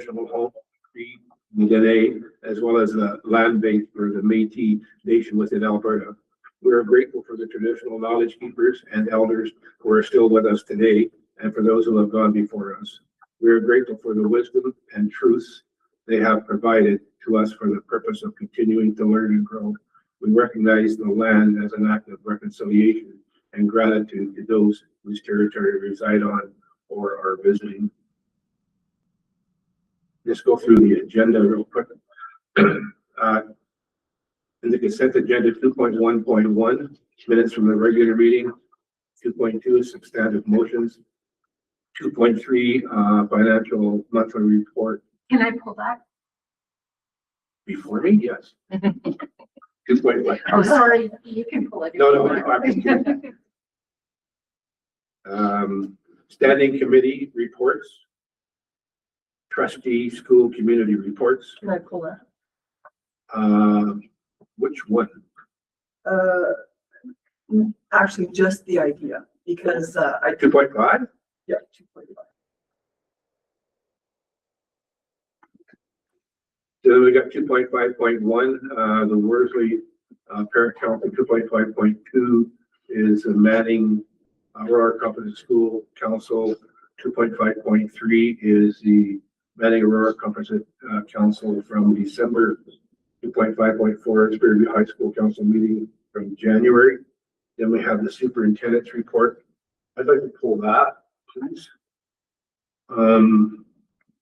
home today, as well as the land bank for the Métis Nation within Alberta. We are grateful for the traditional knowledge keepers and elders who are still with us today, and for those who have gone before us. We are grateful for the wisdom and truths they have provided to us for the purpose of continuing to learn and grow. We recognize the land as an act of reconciliation and gratitude to those whose territory we reside on or are visiting. Just go through the agenda real quick. In the consent agenda, 2.1.1, minutes from the regular meeting. 2.2, substantive motions. 2.3, financial monthly report. Can I pull that? Before me, yes. 2.1. Oh, sorry, you can pull it. No, standing committee reports. Trustee school community reports. Can I pull that? Which one? Actually just the idea, because I 2.5? Yeah, 2.5. So we got 2.5.1, the Worsley parent council. 2.5.2 is Manning Aurora Composite School Council. 2.5.3 is the Manning Aurora Composite Council from December. 2.5.4 is Fairview High School Council meeting from January. Then we have the superintendent's report. I'd like to pull that, please. Then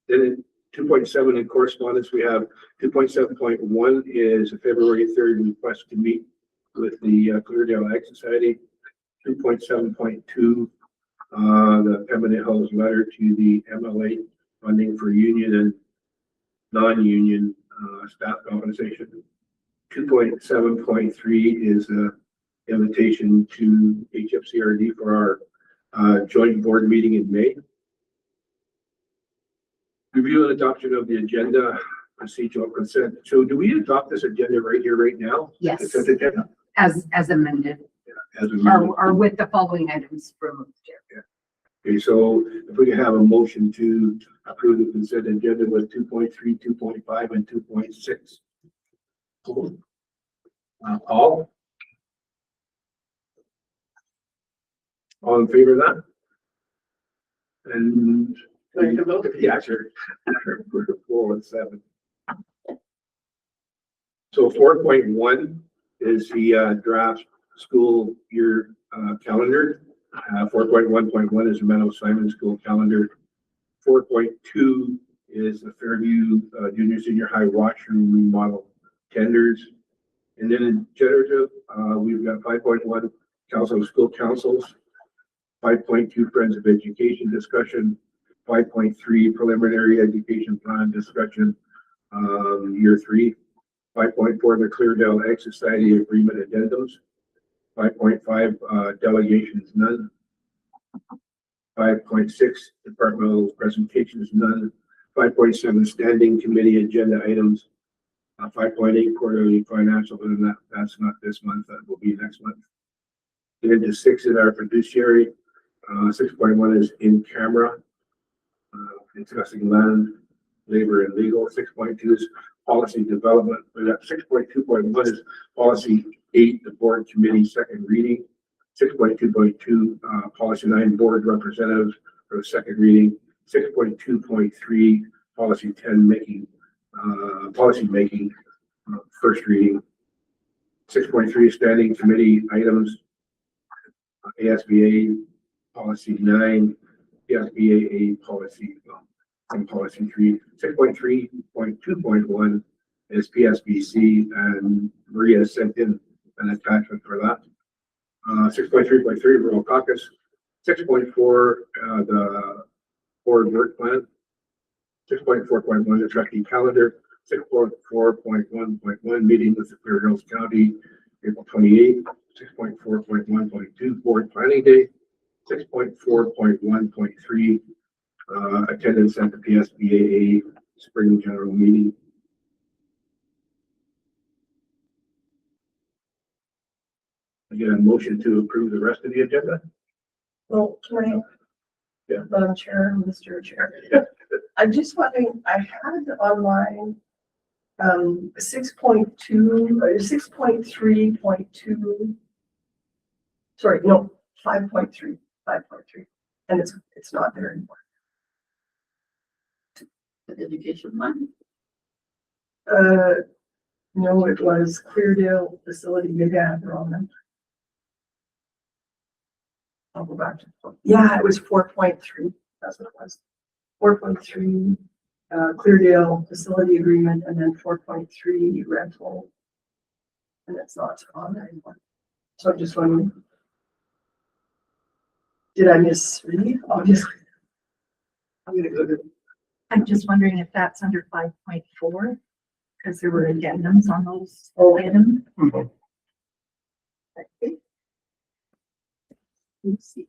in 2.7 in correspondence, we have 2.7.1 is a February 3rd request to meet with the Cleardale Ag Society. 2.7.2, the Pembina Hills letter to the MLA funding for union and non-union staff compensation. 2.7.3 is an invitation to HFCRD for our joint board meeting in May. Review and adoption of the agenda, procedural consent. So do we adopt this agenda right here, right now? Yes. Consent agenda? As amended, Yeah, as amended. or with the following items removed here. Okay, so if we can have a motion to approve the consent agenda with 2.3, 2.5, and 2.6. Paul? All in favor of that? And yeah, sure. We're 4 and 7. So 4.1 is the draft school year calendar. 4.1.1 is the Meadow Simon School calendar. 4.2 is the Fairview Junior Senior High Washroom remodel tenders. And then in generative, we've got 5.1 Council of School Councils, 5.2 Friends of Education discussion, 5.3 preliminary education plan discussion, year 3, 5.4 the Cleardale Ag Society agreement addendums, 5.5 delegations none, 5.6 departmental presentations none, 5.7 standing committee agenda items, 5.8 quarterly financial, and that's not this month, that will be next month. Get into 6 in our fiduciary. 6.1 is in camera, discussing land, labor, and legal. 6.2 is policy development. But 6.2.1 is policy 8, the board committee second reading. 6.2.2, policy 9, board representatives for the second reading. 6.2.3, policy 10, making policy making first reading. 6.3, standing committee items. ASBA policy 9, PSBAA policy and policy 3. 6.3.2.1 is PSBC, and Maria sent in an attachment for that. 6.3.3 rural caucus. 6.4 the board work plan. 6.4.1 the trustee calendar. 6.4.1.1 meeting with the Clear Hills County April 28th. 6.4.1.2 board planning day. 6.4.1.3 attendance at the PSBAA spring general meeting. Again, a motion to approve the rest of the agenda. Well, can I, Yeah. Madam Chair, Mr. Chair, I'm just wondering, I had online 6.2 or 6.3.2. Sorry, no, 5.3, and it's not there anymore. The education one. No, it was Cleardale facility. Maybe I have the wrong number. I'll go back to yeah, it was 4.3. That's what it was. 4.3 Cleardale facility agreement, and then 4.3 rental, and it's not on there anymore. So I'm just wondering, did I misread? Obviously, I'm gonna go to. I'm just wondering if that's under 5.4, because there were addendums on those items. Let's see.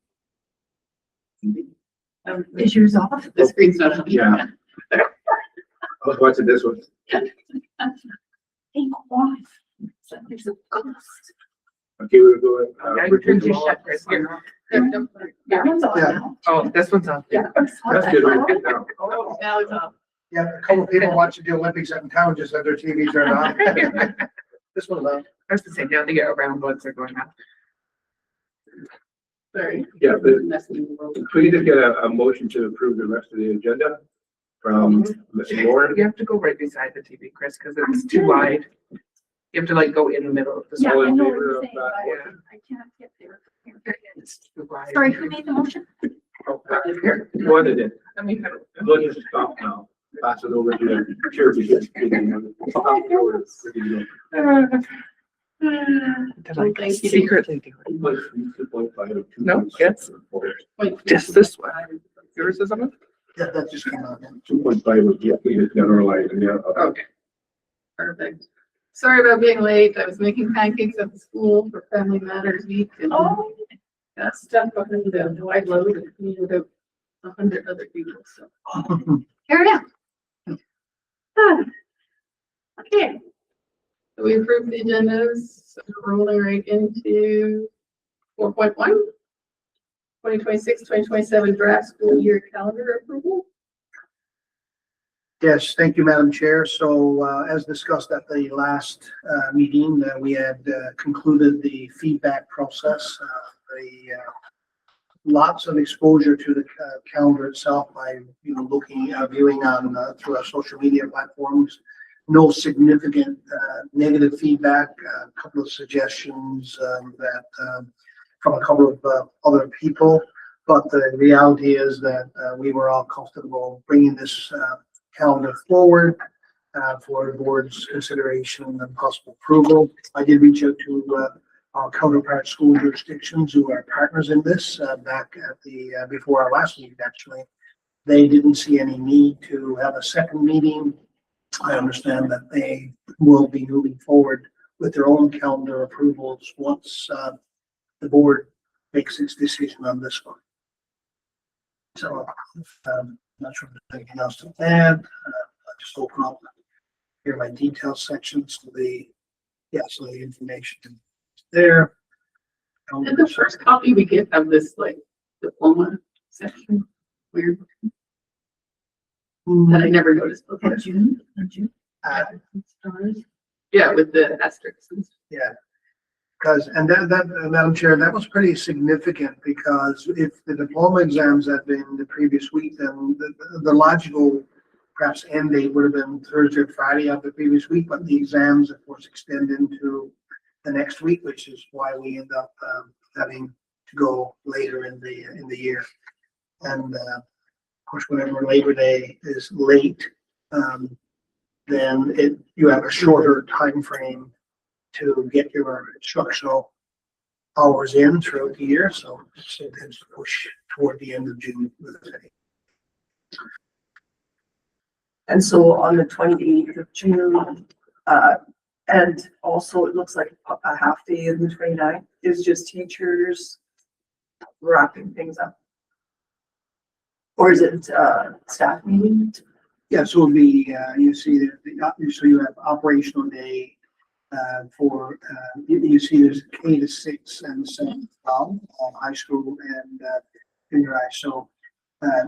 Is yours off? The screen's not on. Yeah. I was watching this one. Hey, off. So there's a ghost. Okay, we're going. Yeah, you turned your shut, Chris, here. That one's on Yeah. now. Oh, this one's on. Yeah. That's good. We're good now. Oh, now it's on. Yeah, a couple of people watching the Olympics in town just had their TVs turned on. This one's on. I was gonna say, now the around ones are going up. Sorry. Yeah, but Messing with the world. we need to get a motion to approve the rest of the agenda from Ms. Lauren. You have to go right beside the TV, Chris, because it's too wide. You have to like go in the middle of the Yeah, All I in know what favor you're of saying, that but motion? I can't get there. It's too wide. Sorry, who made the motion? Here. One of it. I mean, We'll just stop now. Pass it over to the chair because. secretly do it. No, yes. Just this one. Yours is on it? Yeah, that just came out. 2.5 was, yeah, we just generalized, and yeah. Okay. Perfect. Sorry about being late. I was making pancakes at the school for Family Matters Week and got stuck behind the wide load and needed about 100 other people, so. Carry on. Okay. So we approved the agendas, so we're rolling right into 4.1. 2026-2027 draft school year calendar approval. Yes, thank you, Madam Chair. So as discussed at the last meeting, we had concluded the feedback process. Lots of exposure to the calendar itself by looking, viewing on through our social media platforms. No significant negative feedback. A couple of suggestions that from a couple of other people, but the reality is that we were all comfortable bringing this calendar forward for the board's consideration and possible approval. I did reach out to our counterpart school jurisdictions who are partners in this back at the before our last meeting. Actually, they didn't see any need to have a second meeting. I understand that they will be moving forward with their own calendar approvals once the board makes its decision on this one. So, not sure if there's anything else to add. I'll just open up here my details sections to the, so the information is there. And the first copy we get of this like diploma section, weird, that I never noticed before. June. Yeah, with the asterisks. Yeah. Because, and that, Madam Chair, that was pretty significant because if the diploma exams had been the previous week, then the logical perhaps end date would have been Thursday or Friday of the previous week, but the exams, of course, extend into the next week, which is why we end up having to go later in the year. And of course, whenever Labor Day is late, then you have a shorter time frame to get your instructional hours in throughout the year, so it tends to push toward the end of June. And so on the 28th of June, and also it looks like a half day in the 29th is just teachers wrapping things up. Or is it staff meeting? Yeah, so it'll be, you see so you have operational day for, you see there's K to 6 and 7 high school and junior high. So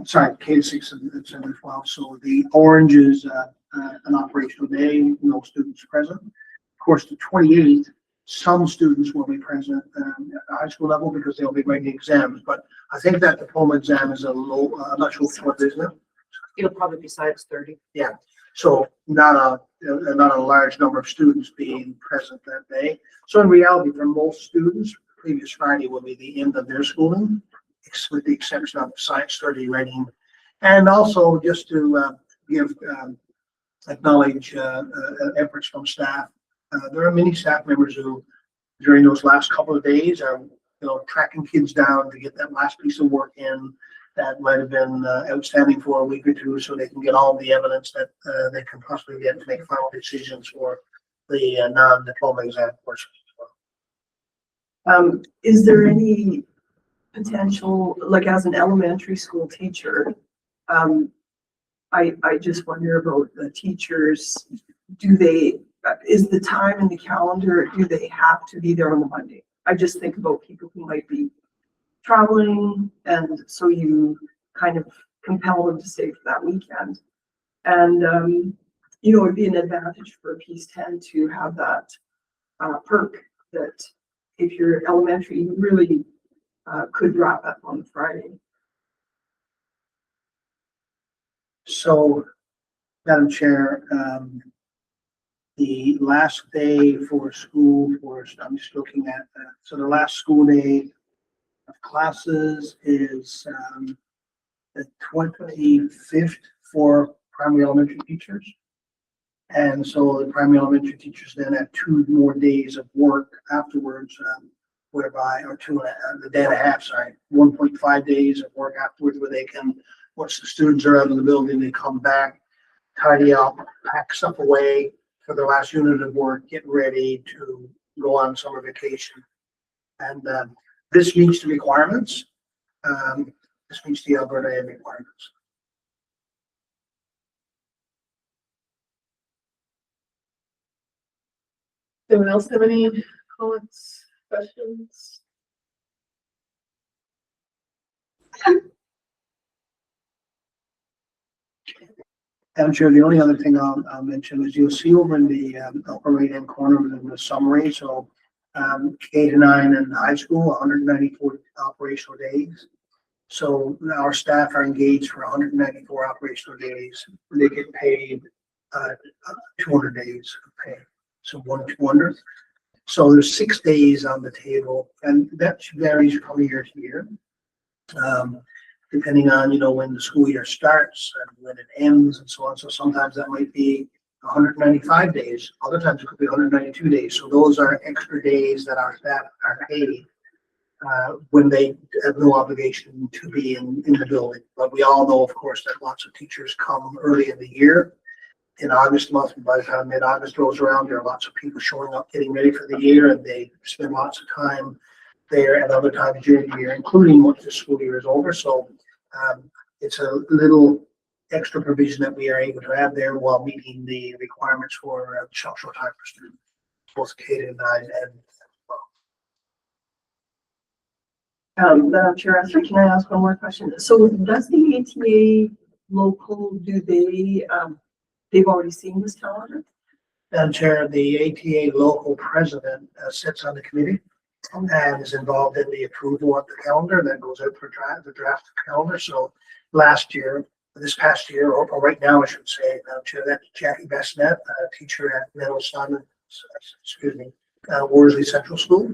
sorry, K to 6 and 7 to 12. So the orange is an operational day, no students present. Of course, the 28th, some students will be present at the high school level because they'll be writing exams. But I think that diploma exam is a low, I'm not sure what it is now. It'll probably be size 30. So not a large number of students being present that day. So in reality, for most students, previous Friday will be the end of their schooling, with the exception of science study writing. And also just to acknowledge efforts from staff. There are many staff members who, during those last couple of days, are tracking kids down to get that last piece of work in that might have been outstanding for a week or two, so they can get all the evidence that they can possibly get to make final decisions for the non-diploma exam portion as well. Is there any potential, like as an elementary school teacher, I just wonder about the teachers. Is the time in the calendar, do they have to be there on the Monday? I just think about people who might be traveling, and so you kind of compel them to stay for that weekend. And, it'd be an advantage for a Piece 10 to have that perk that if you're elementary, you really could wrap up on Friday. So, Madam Chair, the last day for school I'm just looking at that. So the last school day of classes is the 25th for primary elementary teachers. And so the primary elementary teachers then have 2 more days of work afterwards, whereby, or the day and a half, 1.5 days of work afterwards, where they can, once the students are out of the building, they come back, tidy up, pack stuff away for the last unit of work, get ready to go on summer vacation. And this meets the requirements. This meets the Alberta Ed requirements. Anyone else have any comments, questions? I'm sure the only other thing I'll mention is you'll see over in the upper right hand corner in the summary. So K to 9 in high school, 194 operational days. So our staff are engaged for 194 operational days. They get paid 200 days of pay. So 200. So there's 6 days on the table, and that varies from year to year. Depending on, when the school year starts and when it ends and so on. So sometimes that might be 195 days. Other times it could be 192 days. So those are extra days that our staff are paid when they have no obligation to be in the building. But we all know, of course, that lots of teachers come early in the year. In August month, and by the time mid-August rolls around, there are lots of people showing up, getting ready for the year, and they spend lots of time there at other times during the year, including once the school year is over. So it's a little extra provision that we are able to have there while meeting the requirements for short time for students, both K to 9 and Madam Chair, can I ask one more question? So does the ATA local, do they, they've already seen this calendar? Madam Chair, the ATA local president sits on the committee and is involved in the approval of the calendar that goes out for the draft calendar. So this past year, or right now, I should say, Madam Chair, that's Jackie Bestnet, a teacher at Worsley Central School.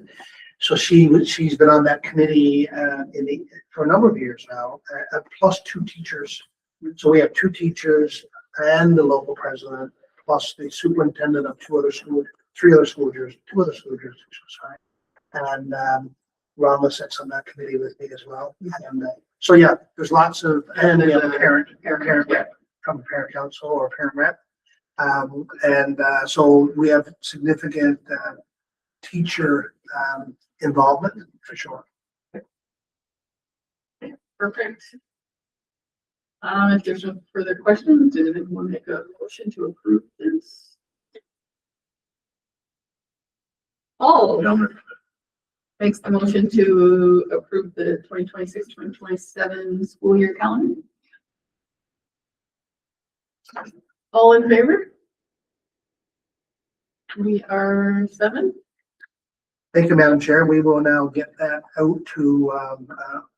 So she's been on that committee for a number of years now, plus 2 teachers. So we have 2 teachers and the local president, plus the superintendent of 2 other schools, 2 other school jurisdictions, sorry. And Rama sits on that committee with me as well. And so yeah, there's lots of, and we have a parent rep from a parent council or a parent rep. So we have significant teacher involvement for sure. Perfect. If there's no further questions, did anyone make a motion to approve this? Oh, makes the motion to approve the 2026-2027 school year calendar. All in favor? We are 7. Thank you, Madam Chair. We will now get that out to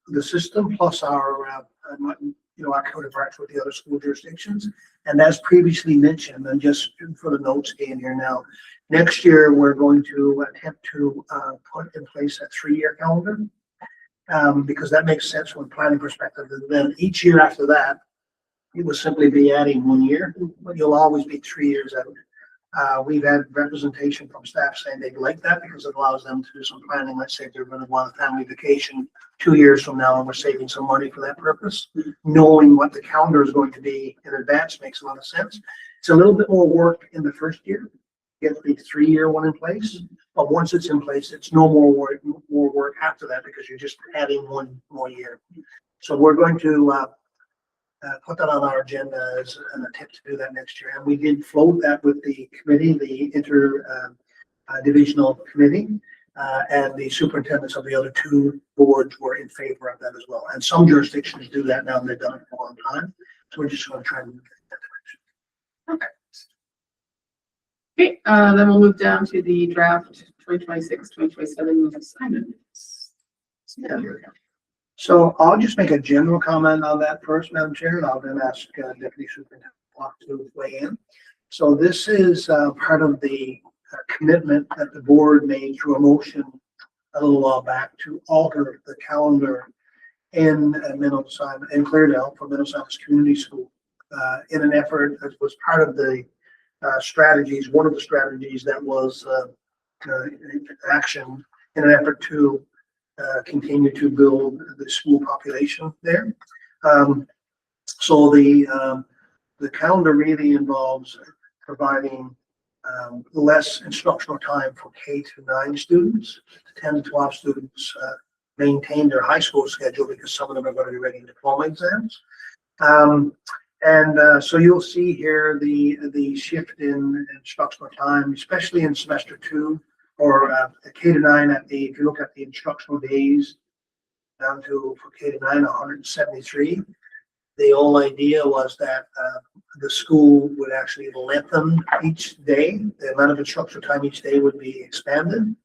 the system plus our, our counterparts with the other school jurisdictions. And as previously mentioned, and just for the notes in here now, next year, we're going to attempt to put in place a 3-year calendar because that makes sense from a planning perspective. And then each year after that, it will simply be adding 1 year, but you'll always be 3 years out. We've had representation from staff saying they'd like that because it allows them to do some planning. Let's say if they're going to go on a family vacation 2 years from now and we're saving some money for that purpose. Knowing what the calendar is going to be in advance makes a lot of sense. It's a little bit more work in the first year, get the 3-year one in place. But once it's in place, it's no more work after that because you're just adding 1 more year. So we're going to put that on our agenda as an attempt to do that next year. And we did float that with the committee, the divisional committee, and the superintendents of the other 2 boards were in favor of that as well. And some jurisdictions do that now and they've done it for a long time. So we're just going to try and move that direction. Okay, then we'll move down to the draft 2026-2027 assignments. So I'll just make a general comment on that first, Madam Chair, and I'll then ask Deputy Superintendent Block to weigh in. So this is part of the commitment that the board made through a motion a little while back to alter the calendar in in Cleardale for Minnesota's community school in an effort that was part of the strategies, one of the strategies that was action in an effort to continue to build the school population there. So the calendar really involves providing less instructional time for K-9 students. 10 to 12 students maintain their high school schedule because some of them are going to be writing diploma exams. So you'll see here the shift in instructional time, especially in semester 2 or K-9 if you look at the instructional days down to for K-9, 173. The whole idea was that the school would actually lengthen each day. The amount of instructional time each day would be expanded.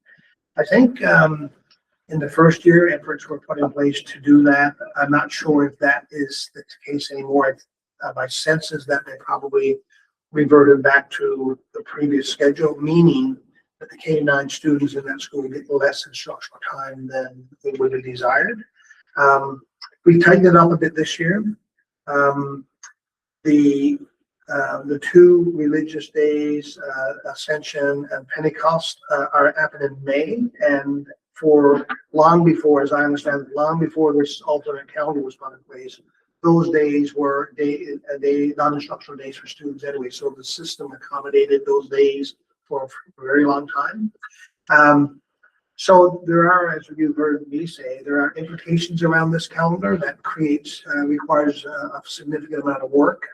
I think in the first year, efforts were put in place to do that. I'm not sure if that is the case anymore. My sense is that they probably reverted back to the previous schedule, meaning that the K-9 students in that school get less instructional time than they would have desired. We tightened it up a bit this year. The 2 religious days, Ascension and Pentecost, are happening in May, and for long before, as I understand it, long before this alternate calendar was put in place, those days were non-instructional days for students anyway. So the system accommodated those days for a very long time. So there are, as you've heard me say, there are implications around this calendar that requires a significant amount of work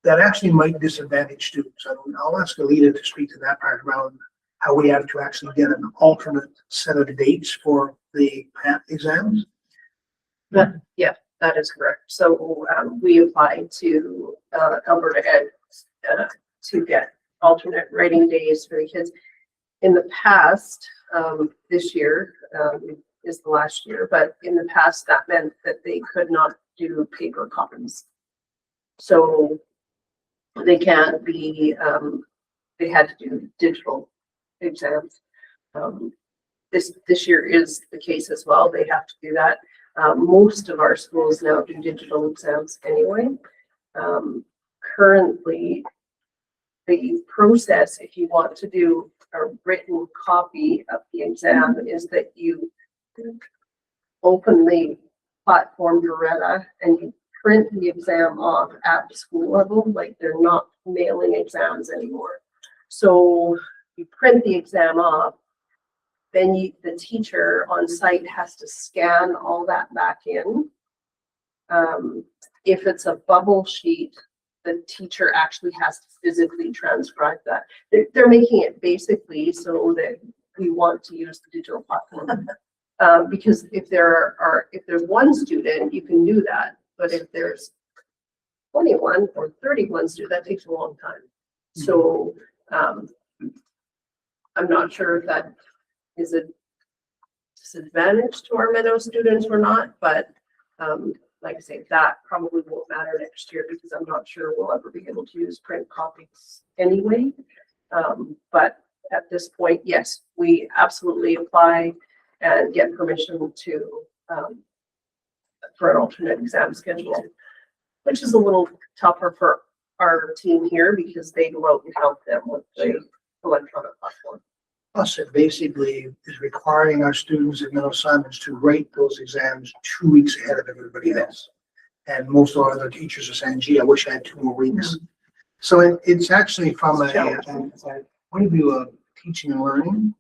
that actually might disadvantage students. I'll ask Alita to speak to that part around how we have to actually get an alternate set of dates for the PAT exams. Yeah, that is correct. So we applied to Alberta Ed to get alternate writing days for the kids. In the past, this year is the last year, but in the past that meant that they could not do paper copies. So they can't be, they had to do digital exams. This year is the case as well. They have to do that. Most of our schools now do digital exams anyway. Currently, the process, if you want to do a written copy of the exam, is that you open the platform Doretta and you print the exam off at the school level. Like, they're not mailing exams anymore. So you print the exam off, then the teacher on site has to scan all that back in. If it's a bubble sheet, the teacher actually has to physically transcribe that. They're making it basically so that we want to use the digital platform. Because if there's one student, you can do that, but if there's 21 or 31 students, that takes a long time. So, I'm not sure if that is a disadvantage to our Meadow students or not, but, like I say, that probably won't matter next year because I'm not sure we'll ever be able to use print copies anyway. But at this point, yes, we absolutely apply and get permission to, for an alternate exam schedule, which is a little tougher for our team here because they go out and help them with the electronic platform. Plus, it basically is requiring our students at Middle Simons to rate those exams 2 weeks ahead of everybody else. And most of our other teachers are saying, gee, I wish I had 2 more weeks. So it's actually from a point of view of teaching and learning.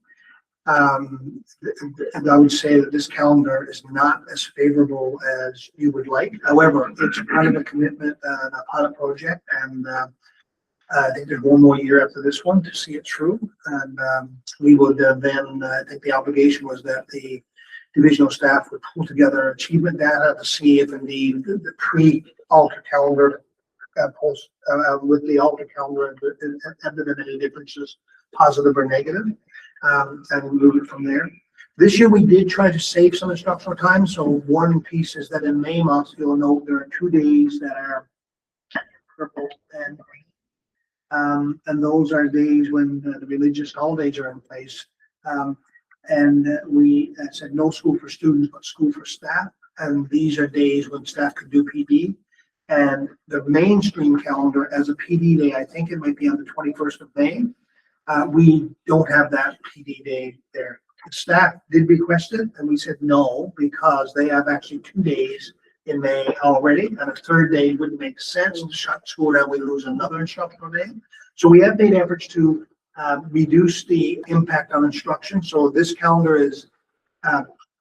And I would say that this calendar is not as favorable as you would like. However, it's kind of a commitment, a pilot project, and I think there's one more year after this one to see it through. And we would then, I think the obligation was that the divisional staff would pull together achievement data to see if indeed the pre-alter calendar post with the alter calendar have there been any differences, positive or negative. And we move it from there. This year we did try to save some instructional time. So one piece is that in May month, you'll note there are 2 days that are purple and green. And those are days when the religious holidays are in place. And we said no school for students, but school for staff. And these are days when staff could do PD. And the mainstream calendar as a PD day, I think it might be on the 21st of May. We don't have that PD day there. Staff did request it, and we said no, because they have actually 2 days in May already, and a third day wouldn't make sense to shut school down. We lose another instructional day. So we have made efforts to reduce the impact on instruction. So this calendar is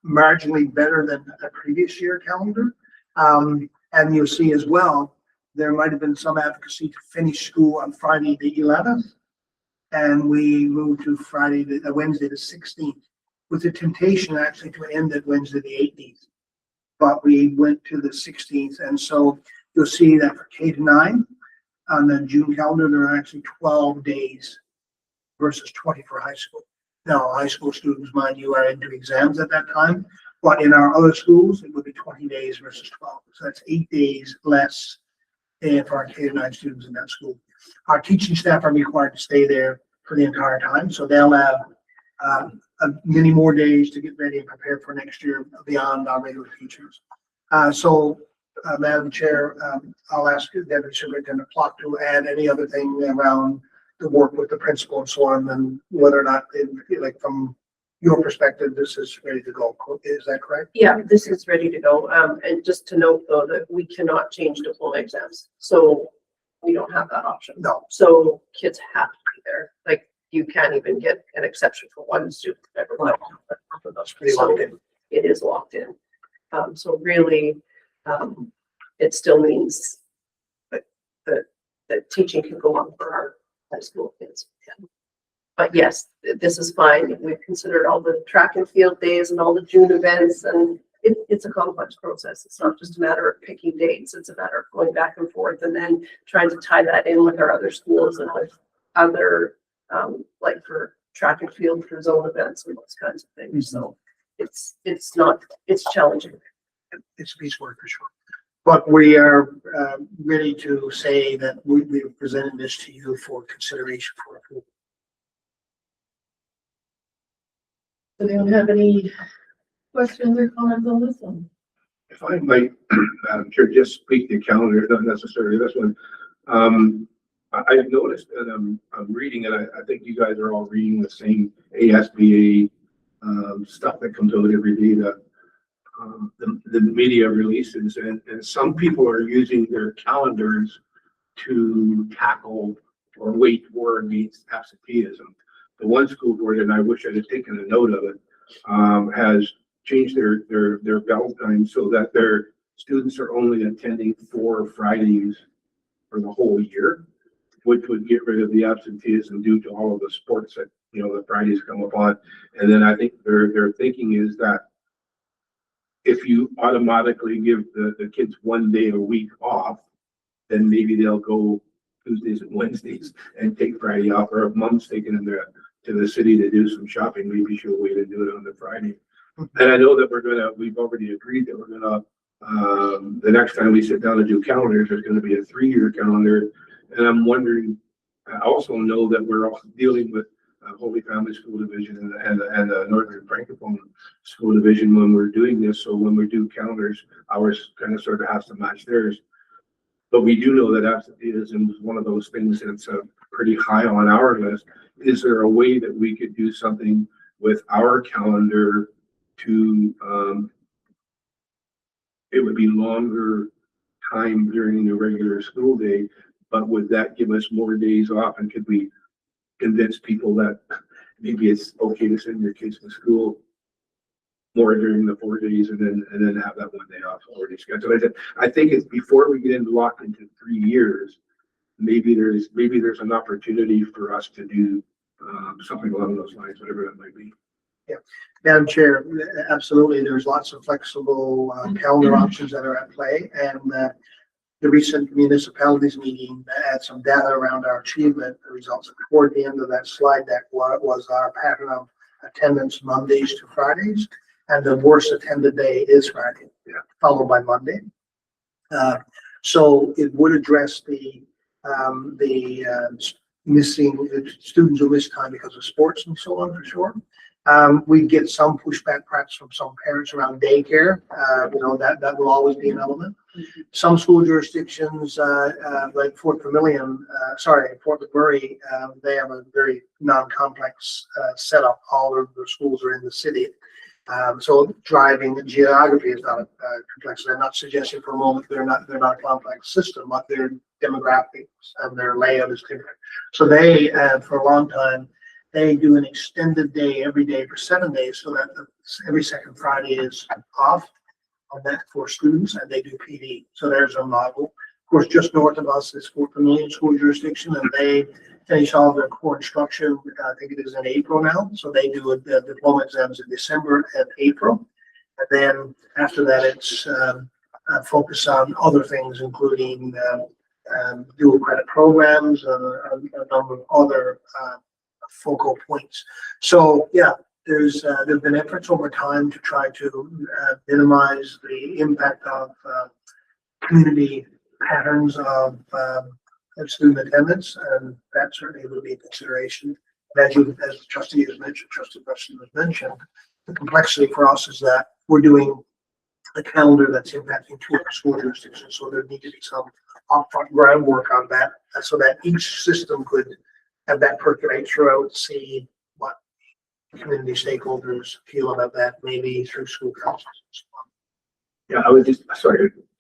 marginally better than a previous year calendar. And you'll see as well, there might have been some advocacy to finish school on Friday the 11th. And we moved to Wednesday the 16th, with the temptation actually to end at Wednesday the 18th. But we went to the 16th, and so you'll see that for K-9 on the June calendar, there are actually 12 days versus 20 for high school. Now, high school students, mind you, are into exams at that time, but in our other schools, it would be 20 days versus 12. So that's 8 days less for our K-9 students in that school. Our teaching staff are required to stay there for the entire time, so they'll have many more days to get ready and prepare for next year beyond our regular teachers. Madam Chair, I'll ask Deputy Superintendent Plock to add any other thing around the work with the principal and so on, and whether or not, like from your perspective, this is ready to go. Is that correct? Yeah, this is ready to go. And just to note though, that we cannot change diploma exams. So we don't have that option. No. So kids have to be there. Like you can't even get an exception for one student. That's pretty locked in. It is locked in. So really, it still means that teaching can go on for our high school kids. Yeah. But yes, this is fine. We've considered all the track and field days and all the June events, and it's a complex process. It's not just a matter of picking dates. It's a matter of going back and forth and then trying to tie that in with our other schools and with other, like for track and field for zone events and those kinds of things. So it's challenging. It's a piece of work for sure. But we are ready to say that we've presented this to you for consideration for approval. Does anyone have any questions or comments on this one? If I might, Madam Chair, just speak the calendar, not necessarily this one. I've noticed, and I'm reading it, I think you guys are all reading the same ASBA stuff that comes out every day, the media releases, and some people are using their calendars to tackle or wage war against absenteeism. The one school board, and I wish I'd have taken a note of it, has changed their bell time so that their students are only attending 4 Fridays for the whole year. which would get rid of the absenteeism due to all of the sports that, the Fridays come upon. And then I think their thinking is that if you automatically give the kids 1 day a week off, then maybe they'll go Tuesdays and Wednesdays and take Friday off, or if mom's taking them to the city to do some shopping, maybe she'll wait and do it on the Friday. And I know that we've already agreed that we're gonna, the next time we sit down to do calendars, there's gonna be a 3-year calendar. And I'm wondering, I also know that we're also dealing with Holy Family School Division and the Northern Francophone School Division when we're doing this. So when we do calendars, ours kind of sort of has to match theirs. But we do know that absenteeism is one of those things that's pretty high on our list. Is there a way that we could do something with our calendar to, it would be longer time during the regular school day, but would that give us more days off? And could we convince people that maybe it's okay to send your kids to school more during the 4 days and then have that 1 day off already scheduled? I think it's before we get into locked into 3 years, maybe there's an opportunity for us to do something along those lines, whatever that might be. Yeah, Madam Chair, absolutely. There's lots of flexible calendar options that are at play, and the recent municipalities meeting had some data around our achievement results. Toward the end of that slide deck was our pattern of attendance Mondays to Fridays, and the worst attended day is Friday, followed by Monday. So it would address the missing the students who miss time because of sports and so on, for sure. We get some pushback perhaps from some parents around daycare. That will always be an element. Some school jurisdictions, like Fort McMurray, they have a very non-complex setup. All of the schools are in the city. So driving the geography is not complex. I'm not suggesting for a moment they're not a complex system, but their demographics and their layout is different. So they, for a long time, they do an extended day every day for 7 days, so that every second Friday is off on that for students, and they do PD. So there's a model. Of course, just north of us is Fort McMurray school jurisdiction, and they finish all their core instruction. I think it is in April now. So they do the diploma exams in December and April, and then after that, it's focus on other things, including dual credit programs and a number of other focal points. So yeah, there's been efforts over time to try to minimize the impact of community patterns of student attendance, and that certainly would be a consideration. And as the trustee has mentioned, trustee Preston has mentioned, the complexity for us is that we're doing a calendar that's impacting 2 other school jurisdictions, so there needs to be some upfront groundwork on that, so that each system could have that percolate throughout, see what community stakeholders feel about that, maybe through school councils and so on. Yeah, I was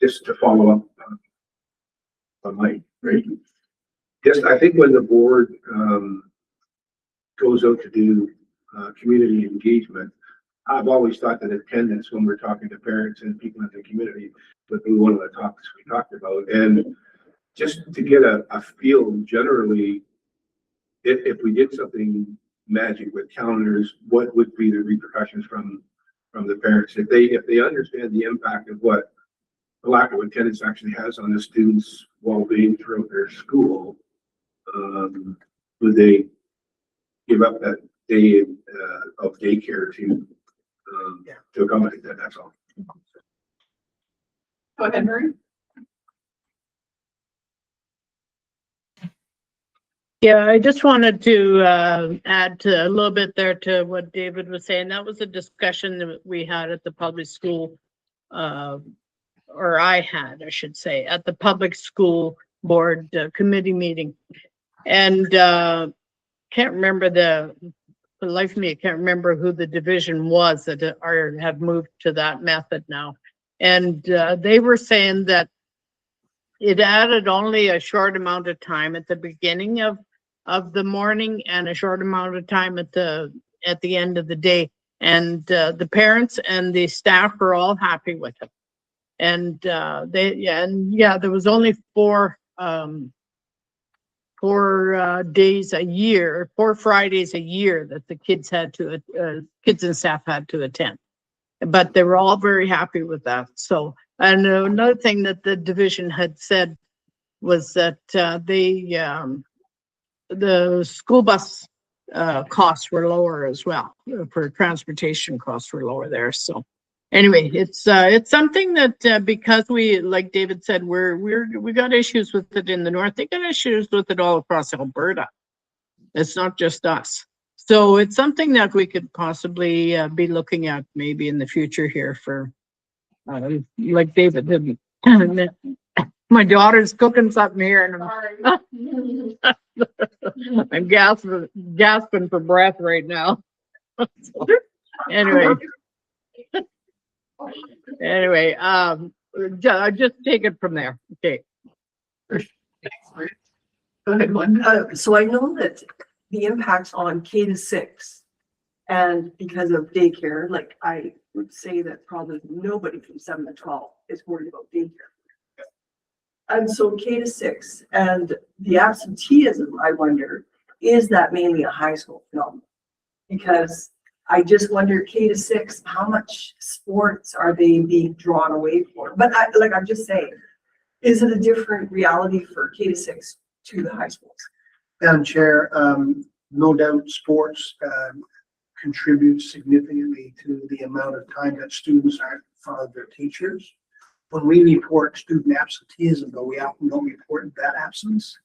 just to follow up on my right. I think when the board goes out to do community engagement, I've always thought that attendance, when we're talking to parents and people in the community, would be one of the topics we talked about. And just to get a feel generally, if we did something magic with calendars, what would be the repercussions from the parents if they understand the impact of what the lack of attendance actually has on the students' well-being throughout their school? Would they give up that day of daycare to accommodate that? That's all. Go ahead, Marie. Yeah, I just wanted to add to a little bit there to what David was saying. That was a discussion that we had at the public school, or I should say, at the public school board committee meeting. And can't remember for the life of me, I can't remember who the division was that have moved to that method now. And they were saying that it added only a short amount of time at the beginning of the morning and a short amount of time at the end of the day. And the parents and the staff were all happy with it. And there was only four days a year, 4 Fridays a year that the kids kids and staff had to attend. But they were all very happy with that. So, and another thing that the division had said was that the school bus costs were lower as well. For transportation costs were lower there. So anyway, it's something that because we, like David said, we got issues with it in the north. They got issues with it all across Alberta. It's not just us. So it's something that we could possibly be looking at maybe in the future here for, like David did. My daughter's cooking something here, and I'm gasping for breath right now. Anyway, just take it from there. Okay. Go ahead, one. So I know that the impacts on K-6, and because of daycare, like I would say that probably nobody from 7 to 12 is worried about daycare. And so K-6 and the absenteeism, I wonder, is that mainly a high school phenomenon? Because I just wonder, K-6, how much sports are they being drawn away for? But I'm just saying, is it a different reality for K-6 to the high schools? Madam Chair, no doubt sports contributes significantly to the amount of time that students are in front of their teachers. When we report student absenteeism, though, we often don't report that absence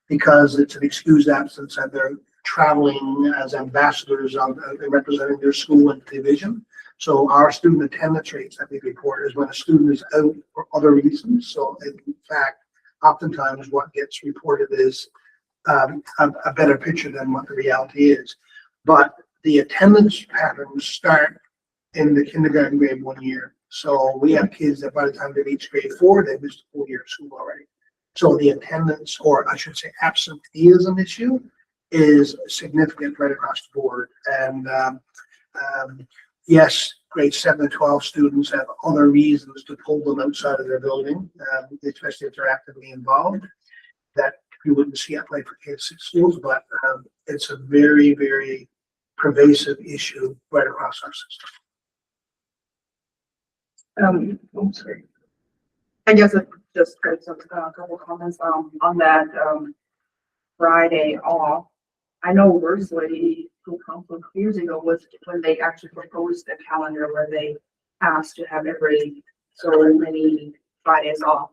because it's an excused absence and they're traveling as ambassadors of representing their school and division. So our student attendance rates that we report is when a student is out for other reasons. So in fact, oftentimes what gets reported is a better picture than what the reality is. But the attendance patterns start in the kindergarten grade 1 year. So we have kids that by the time they reach grade 4, they've missed a full year of school already. So the attendance, or I should say absenteeism issue, is significant right across the board. And yes, grade 7 to 12 students have other reasons to pull them outside of their building, especially if they're actively involved, that you wouldn't see at play for K-6 schools, but it's a very, very pervasive issue right across our system. I'm sorry. I guess I just got a couple comments on that Friday off. I know Worsley School Council years ago was when they actually proposed a calendar where they asked to have every so many Fridays off.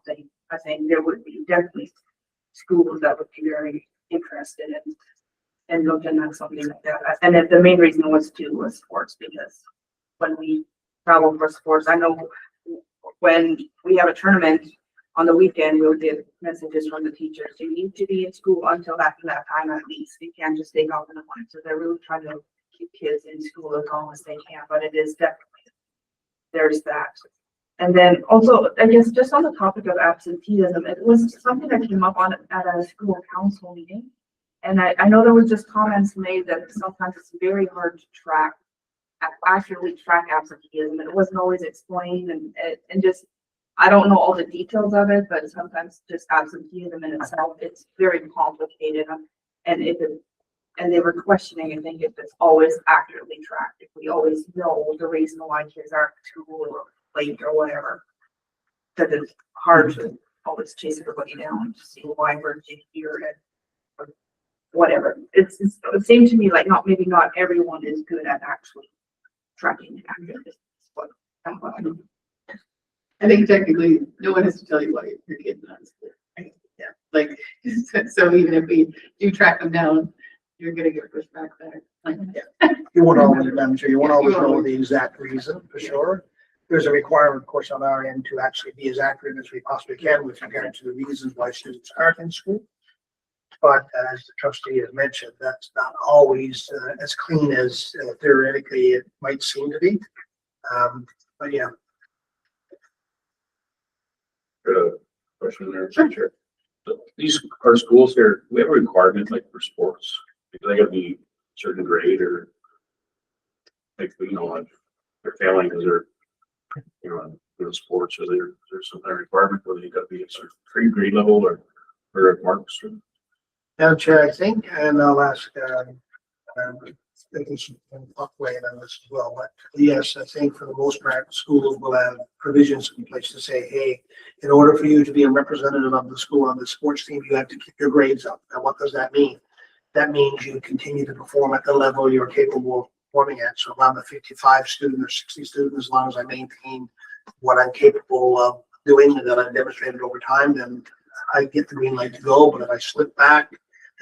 I think there would be definitely schools that would be very interested in looking at something like that. And the main reason was sports, because when we travel for sports, I know when we have a tournament on the weekend, we'll get messages from the teachers. You need to be in school until after that time at least. You can't just take off in the morning. So they're really trying to keep kids in school as long as they can, but it is definitely, there's that. And then also, I guess just on the topic of absenteeism, it was something that came up on at a school council meeting. And I know there was just comments made that sometimes it's very hard to accurately track absenteeism. It wasn't always explained, and just, I don't know all the details of it, but sometimes just absenteeism in itself, it's very complicated. And they were questioning, I think, if it's always accurately tracked, if we always know the reason why kids aren't at school or late or whatever. That it's hard to always chase everybody down to see why we're here or whatever. It seemed to me like maybe not everyone is good at actually tracking accurately. I think technically no one has to tell you why your kid's not in school. Right? Yeah. Like, so even if we do track them down, you're gonna get pushed back there. Like, yeah. You won't always, I'm sure you won't always know the exact reason for sure. There's a requirement, of course, on our end to actually be as accurate as we possibly can with regard to the reasons why students aren't in school. But as the trustee has mentioned, that's not always as clean as theoretically it might seem to be. But yeah. Question there, Chair. So these are schools here. We have a requirement like for sports. They got to be certain grade or like if they're failing because they're doing sports, or there's some kind of requirement where they got to be a certain grade level or marks. Madam Chair, I think, and I'll ask, I think she can weigh in on this as well, but yes, I think for the most part, schools will have provisions in place to say, hey, in order for you to be a representative of the school on the sports team, you have to keep your grades up. Now, what does that mean? That means you continue to perform at the level you're capable of performing at. So if I'm a 55 student or 60 student, as long as I maintain what I'm capable of doing and that I've demonstrated over time, then I get the green light to go. But if I slip back,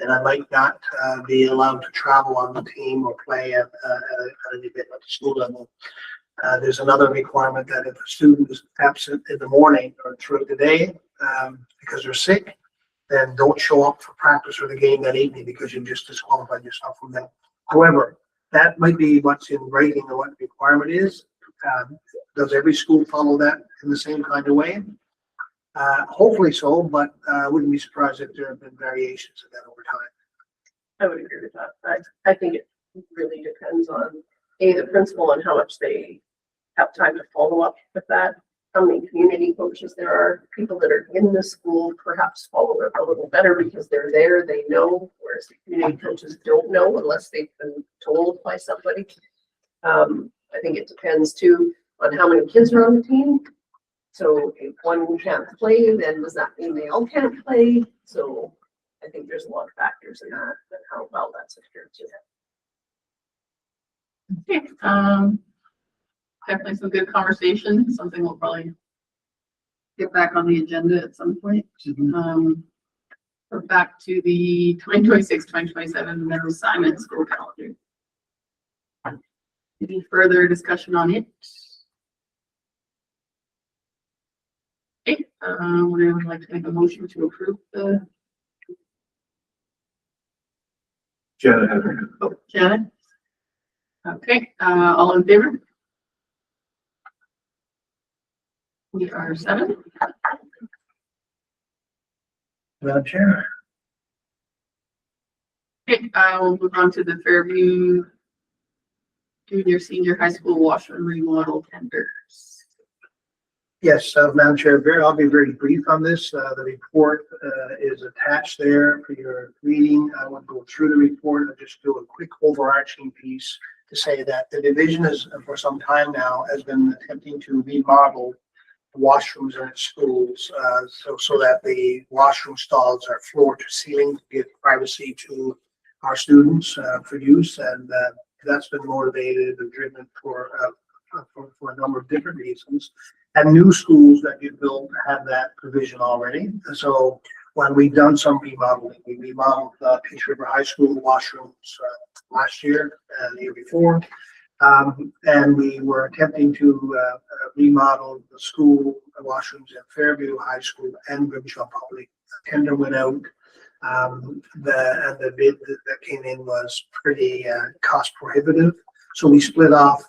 then I might not be allowed to travel on the team or play at an event at the school level. There's another requirement that if a student is absent in the morning or throughout the day because they're sick, then don't show up for practice or the game that evening because you've just disqualified yourself from that. However, that might be what's in writing or what the requirement is. Does every school follow that in the same kind of way? Hopefully so, but I wouldn't be surprised if there have been variations of that over time. I would agree with that. I think it really depends on the principal and how much they have time to follow up with that. How many community coaches there are, people that are in the school perhaps follow it a little better because they're there, they know, whereas the community coaches don't know unless they've been told by somebody. I think it depends too on how many kids are on the team. So if one can't play, then does that mean they all can't play? So I think there's a lot of factors in that and how well that's secured too. Okay, definitely some good conversation, something we'll probably get back on the agenda at some point. We're back to the 2026-2027 middle assignment school calendar. Any further discussion on it? Okay, would anyone like to make a motion to approve the Janet had her hand up. Janet? Okay, all in favor? We are 7. Madam Chair. Okay, we'll move on to the Fairview Junior Senior High School washroom remodel tenders. Yes, Madam Chair, I'll be very brief on this. The report is attached there for your reading. I won't go through the report. I'll just do a quick overarching piece to say that the division is, for some time now, has been attempting to remodel washrooms in its schools so that the washroom stalls are floor to ceiling to give privacy to our students for use, and that's been motivated and driven for a number of different reasons. And new schools that you built have that provision already. And so when we've done some remodeling, we remodeled Peace River High School washrooms last year and the year before. And we were attempting to remodel the school washrooms at Fairview High School and Grimshaw Public. Tender went out. The bid that came in was pretty cost prohibitive. So we split off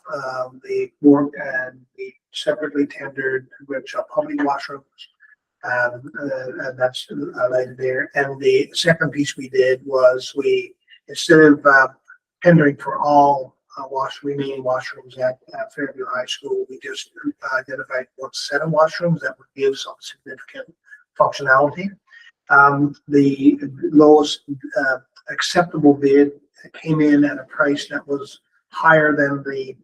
the work and we separately tendered Grimshaw Public washrooms. And that's highlighted there. And the second piece we did was we, instead of tendering for all remaining washrooms at Fairview High School, we just identified one set of washrooms that would give some significant functionality. The lowest acceptable bid came in at a price that was higher than the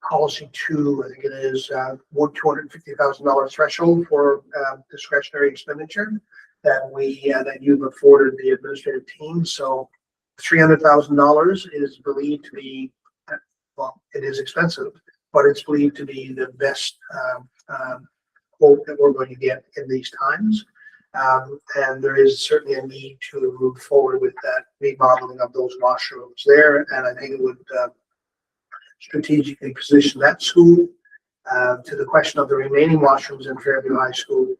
policy 2, I think it is, $250,000 threshold for discretionary expenditure that you've afforded the administrative team. So $300,000 is believed to be, well, it is expensive, but it's believed to be the best quote that we're going to get in these times. And there is certainly a need to move forward with that remodeling of those washrooms there. And I think it would strategically position that school. To the question of the remaining washrooms in Fairview High School,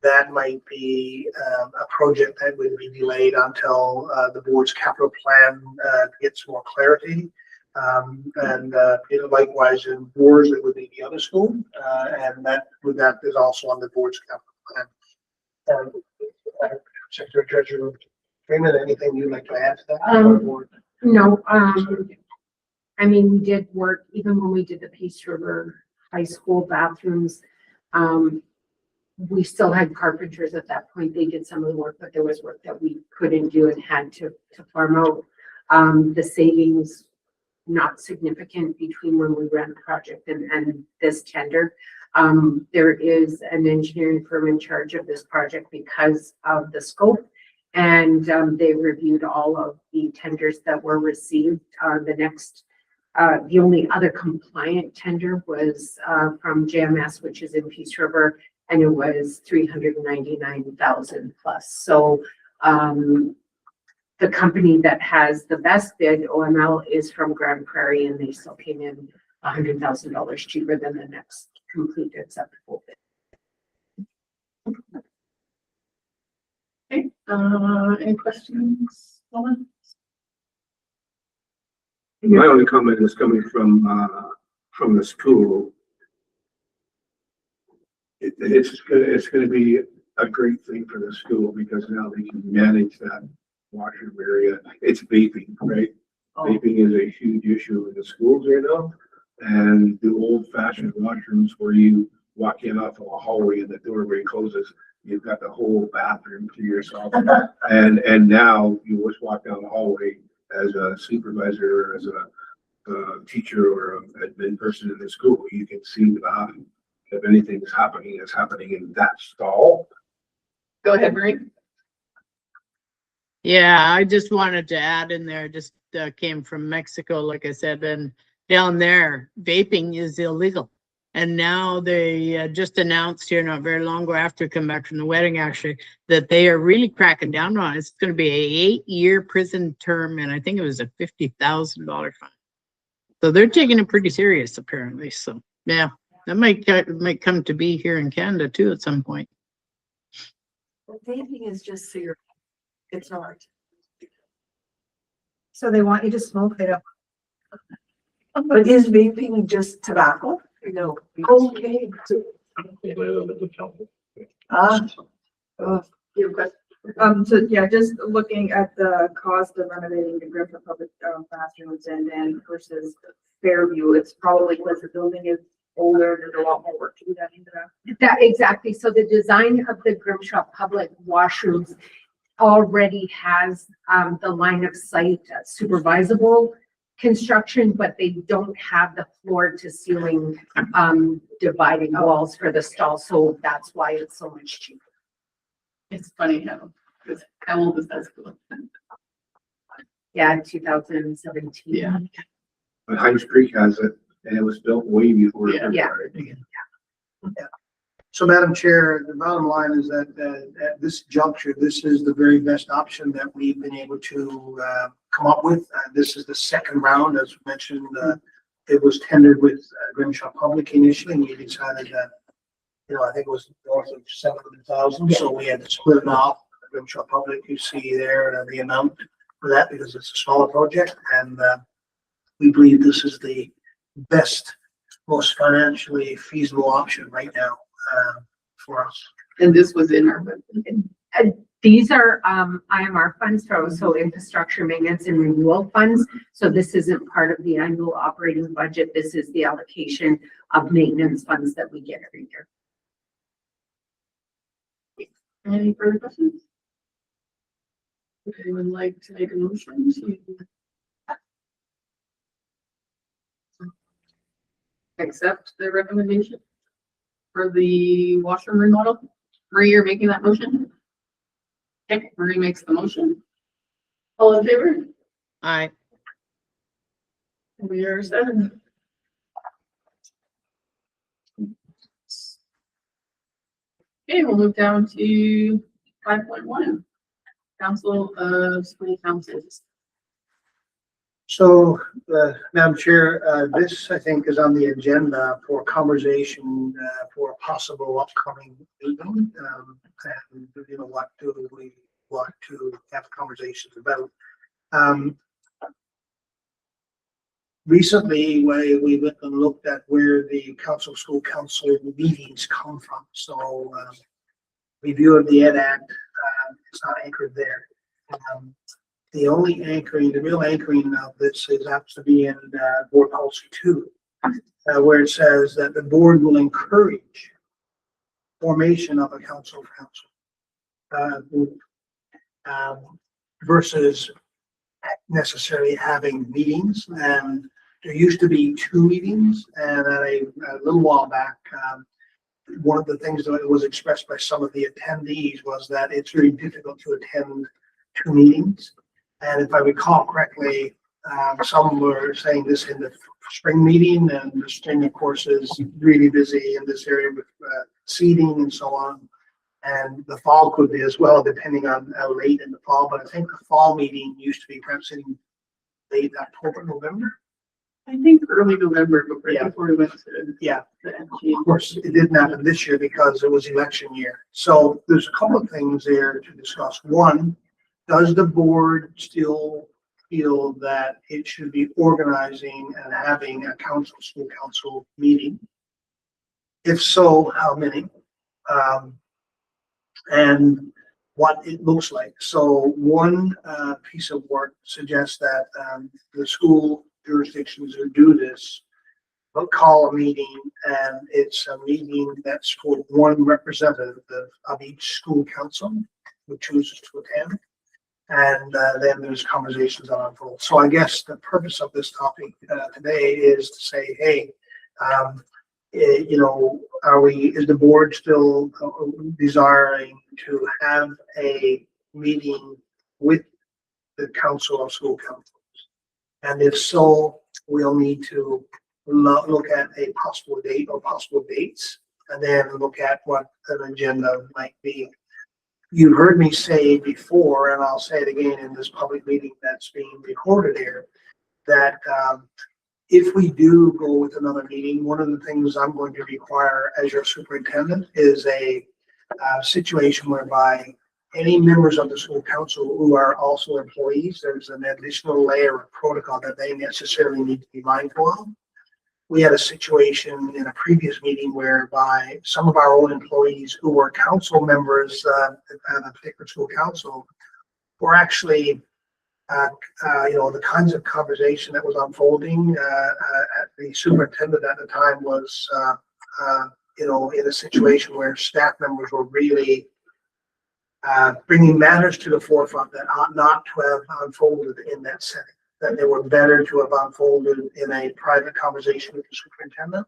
that might be a project that would be delayed until the board's capital plan gets more clarity. Likewise in Wars, it would be the other school, and that is also on the board's capital plan. Secretary Treasurer Freeman, anything you'd like to add to that? No, I mean, we did work, even when we did the Peace River High School bathrooms, we still had carpenters at that point. They did some of the work, but there was work that we couldn't do and had to farm out. The savings, not significant between when we ran the project and this tender. There is an engineering firm in charge of this project because of the scope. And they reviewed all of the tenders that were received. The only other compliant tender was from JMS, which is in Peace River, and it was 399,000 plus. So the company that has the best bid, OML, is from Grand Prairie, and they still came in $100,000 cheaper than the next complete acceptable bid. Okay, any questions? Lauren? My only comment is coming from the school. It's gonna be a great thing for the school because now they can manage that washroom area. It's vaping, right? Vaping is a huge issue in the schools right now. And the old fashioned washrooms where you walk in off of a hallway and the doorway closes, you've got the whole bathroom to yourself. And now you just walk down the hallway as a supervisor, or as a teacher or an admin person in the school, you can see if anything's happening, it's happening in that stall. Go ahead, Marie. Yeah, I just wanted to add in there, just came from Mexico, like I said, and down there, vaping is illegal. And now they just announced here not very long ago after I come back from the wedding, actually, that they are really cracking down on it. It's going to be an 8-year prison term, and I think it was a $50,000 fine. So they're taking it pretty serious, apparently. So yeah, that might come to be here in Canada too at some point. Well, vaping is just cigarette. It's not. So they want you to smoke, they don't. But is vaping just tobacco? No. Okay. So yeah, just looking at the cost of renovating the Griffin Public bathrooms and versus Fairview, it's probably because the building is older, there's a lot more work to be done into that. That exactly. So the design of the Grimshaw public washrooms already has the line of sight supervisable construction, but they don't have the floor to ceiling dividing walls for the stall. So that's why it's so much cheaper. It's funny how old is that school? Yeah, 2017. Yeah. But Hines Creek has it, and it was built way before. Yeah. So, Madam Chair, the bottom line is that at this juncture, this is the very best option that we've been able to come up with. This is the second round, as mentioned. It was tendered with Grimshaw Public initially, and we decided that, I think it was north of 700,000. So we had to split it off. Grimshaw Public, you see there the amount for that because it's a smaller project, and we believe this is the best, most financially feasible option right now for us. And this was in our budget. These are IMR funds, so infrastructure maintenance and renewal funds. So this isn't part of the annual operating budget. This is the allocation of maintenance funds that we get every year. Any further questions? Okay, would like to make a motion to accept the recommendation for the washroom remodel. Marie, you're making that motion? Okay, Marie makes the motion. All in favor? Aye. We are set. Okay, we'll move down to 5.1, Council of School Councils. So, Madam Chair, this I think is on the agenda for conversation for a possible upcoming meeting. And what do we want to have conversations about? Recently, we went and looked at where the Council of School Council meetings come from. So, review of the Ed Act, it's not anchored there. The only anchoring, the real anchoring of this is has to be in Board Policy 2, where it says that the board will encourage formation of a council versus necessarily having meetings. And there used to be 2 meetings, and a little while back, one of the things that was expressed by some of the attendees was that it's very difficult to attend 2 meetings. And if I recall correctly, some were saying this in the spring meeting, and the spring, of course, is really busy in this area with seeding and so on. And the fall could be as well, depending on how late in the fall. But I think the fall meeting used to be perhaps in late October, November. I think early November, but right Yeah. before we went to Yeah, the NG. of course, it didn't happen this year because it was election year. So there's a couple of things there to discuss. One, does the board still feel that it should be organizing and having a school council meeting? If so, how many? And what it looks like. So one piece of work suggests that the school jurisdictions who do this will call a meeting, and it's a meeting that's for one representative of each school council who chooses to attend. And then there's conversations on unfold. So I guess the purpose of this topic today is to say, hey, you know, is the board still desiring to have a meeting with the council of school councils? And if so, we'll need to look at a possible date or possible dates, and then look at what an agenda might be. You heard me say before, and I'll say it again in this public meeting that's being recorded here, that if we do go with another meeting, one of the things I'm going to require as your superintendent is a situation whereby any members of the school council who are also employees, there's an additional layer of protocol that they necessarily need to be mindful of. We had a situation in a previous meeting whereby some of our own employees who were council members at a particular school council were actually you know, the kinds of conversation that was unfolding. The superintendent at the time was, you know, in a situation where staff members were really bringing matters to the forefront that ought not to have unfolded in that setting, that they were better to have unfolded in a private conversation with the superintendent.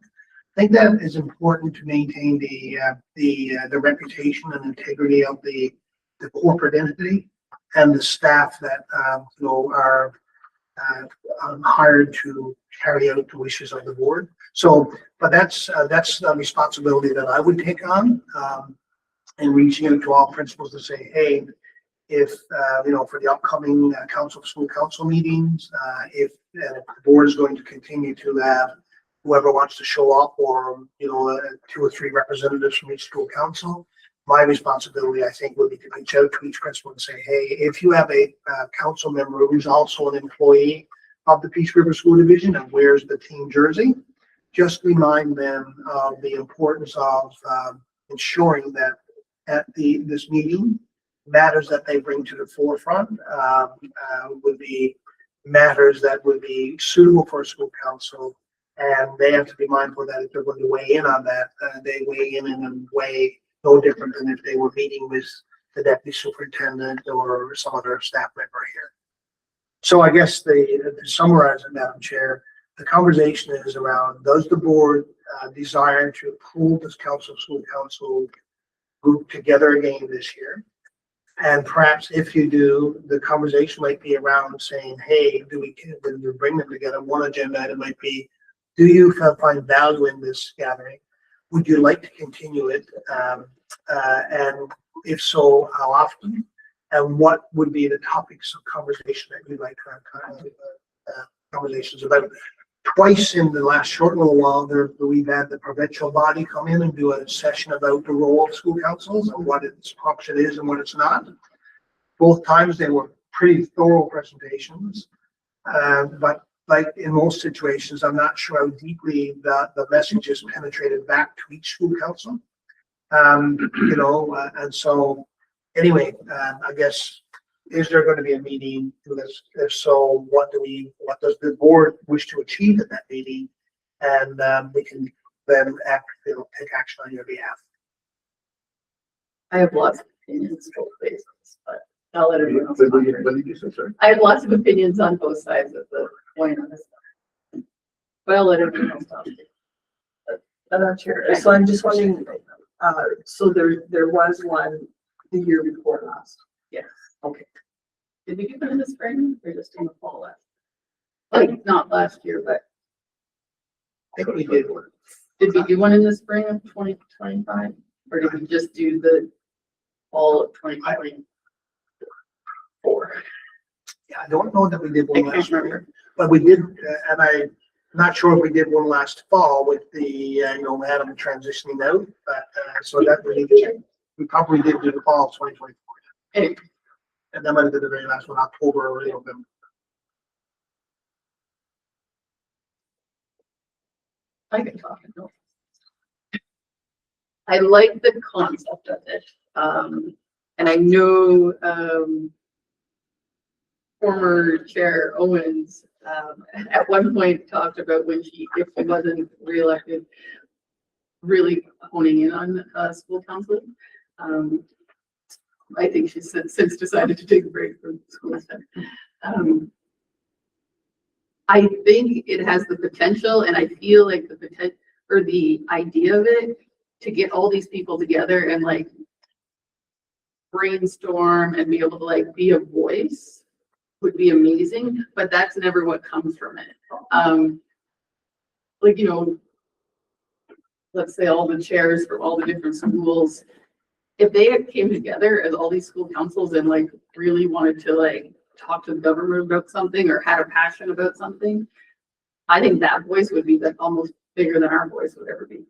I think that is important to maintain the reputation and integrity of the corporate entity and the staff that you know, are hired to carry out the wishes of the board. So, but that's a responsibility that I would take on, and reaching out to all principals to say, hey, if you know, for the upcoming school council meetings, if the board is going to continue to have whoever wants to show up, or you know, 2 or 3 representatives from each school council, my responsibility, I think, would be to reach out to each principal and say, hey, if you have a council member who's also an employee of the Peace River School Division and wears the team jersey, just remind them of the importance of ensuring that at this meeting, matters that they bring to the forefront would be matters that would be suitable for a school council, and they have to be mindful that if they're going to weigh in on that, they weigh in a way no different than if they were meeting with the deputy superintendent or some other staff member here. So I guess to summarize it, Madam Chair, the conversation is around, does the board desire to pull this school council group together again this year? And perhaps if you do, the conversation might be around saying, hey, when we bring them together, one agenda item might be, do you find value in this gathering? Would you like to continue it? And if so, how often? And what would be the topics of conversation that you'd like to have conversations about? Twice in the last short little while, we've had the provincial body come in and do a session about the role of school councils and what its function is and what it's not. Both times they were pretty thorough presentations, but like in most situations, I'm not sure how deeply the message is penetrated back to each school council. You know, and so anyway, I guess, is there going to be a meeting? If so, what does the board wish to achieve at that meeting? And we can then take action on your behalf. I have lots of opinions both ways, but I'll let everyone else. talk. What did you say, sorry? I have lots of opinions on both sides of the coin on this. But I'll let everyone else talk. Madam Chair, so I'm just wondering, so there was one the year before last. Yes. Okay. Did we do one in the spring or just in the fall last? Like, not last year, but I think we did one. did we do one in the spring of 2025? Or did we just do the fall of 2024? Yeah, I don't know that we did I one can't last year, remember. but we did, and I'm not sure if we did one last fall with the, Adam transitioning out, but, so that we need to check. We probably did do the fall of 2024. Anyway, And that might have been the very last one, October or November. I can talk. I like the concept of it. And I know, former Chair Owens, at one point talked about when if she wasn't reelected, really honing in on, school council. I think she's since decided to take a break from school stuff. I think it has the potential, and I feel like the potential or the idea of it to get all these people together and like brainstorm and be able to like be a voice would be amazing, but that's never what comes from it. Like, let's say all the chairs from all the different schools, if they came together as all these school councils and like really wanted to like talk to the government about something or had a passion about something, I think that voice would be like almost bigger than our voice would ever be.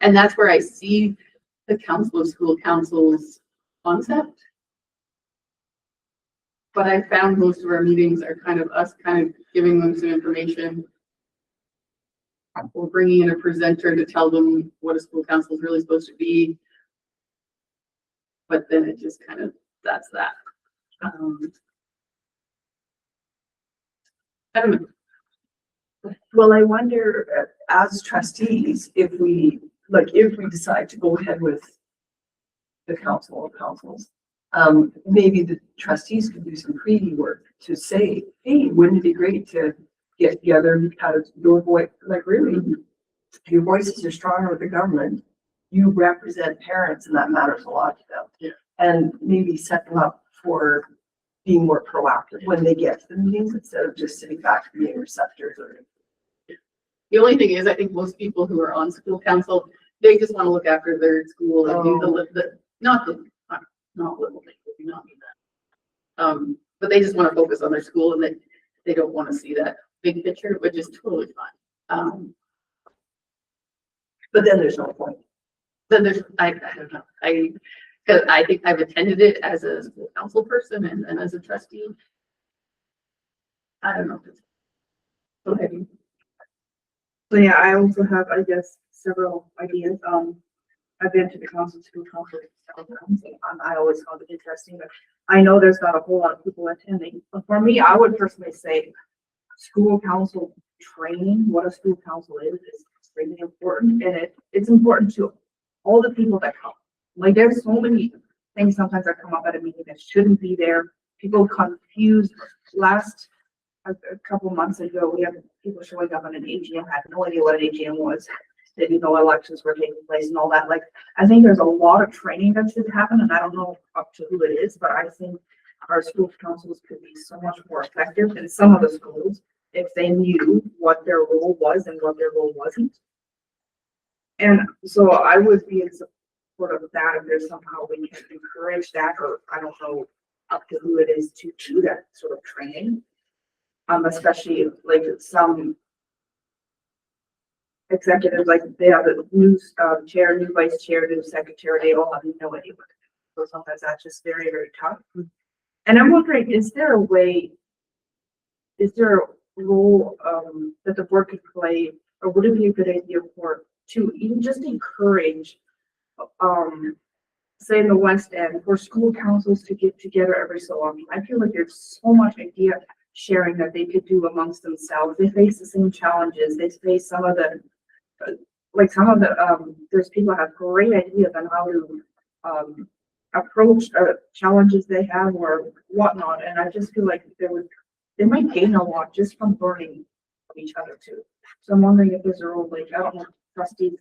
And that's where I see the Council of School Councils concept. But I found most of our meetings are kind of us kind of giving them some information. We're bringing in a presenter to tell them what a school council is really supposed to be. But then it just kind of, that's that. I don't know. Well, I wonder, as trustees, if we decide to go ahead with the council of councils, maybe the trustees could do some pre work to say, hey, wouldn't it be great to get together because your voice, like really, your voices are stronger with the government. You represent parents and that matters a lot to them. Yeah. And maybe set them up for being more proactive when they get to the meetings instead of just sitting back and being receptors. The only thing is, I think most people who are on school council, they just want to look after their school and do not little things, we do not need that. But they just want to focus on their school and they don't want to see that big picture, which is totally fine. But then there's no point. Then I don't know. Because I think I've attended it as a school council person and as a trustee. I don't know. Go ahead. So yeah, I also have, I guess, several ideas. I've been to the school council several times, and I always found it interesting, but I know there's not a whole lot of people attending. But for me, I would personally say school council training, what a school council is extremely important, and it's important to all the people that come. Like there's so many things sometimes that come up at a meeting that shouldn't be there. People confused. A couple months ago, we had people showing up on an AGM, had no idea what an AGM was. They didn't know elections were taking place and all that. Like, I think there's a lot of training that should happen, and I don't know up to who it is, but I think our school councils could be so much more effective in some of the schools if they knew what their role was and what their role wasn't. And so I would be in support of that if there's somehow we can encourage that, or I don't know up to who it is to do that sort of training. Especially like some executives, like they have a new chair, new vice chair, new secretary, they all have no idea what to do. So sometimes that's just very, very tough. And I'm wondering, is there a role that the board could play, or would it be a good idea to even just encourage, say in the West End, for school councils to get together every so often? I feel like there's so much idea sharing that they could do amongst themselves. They face the same challenges. They face some of the, there's people that have great ideas on how to approach, challenges they have or whatnot, and I just feel like they might gain a lot just from learning from each other too. So I'm wondering if there's a role, like, I don't know, if trustees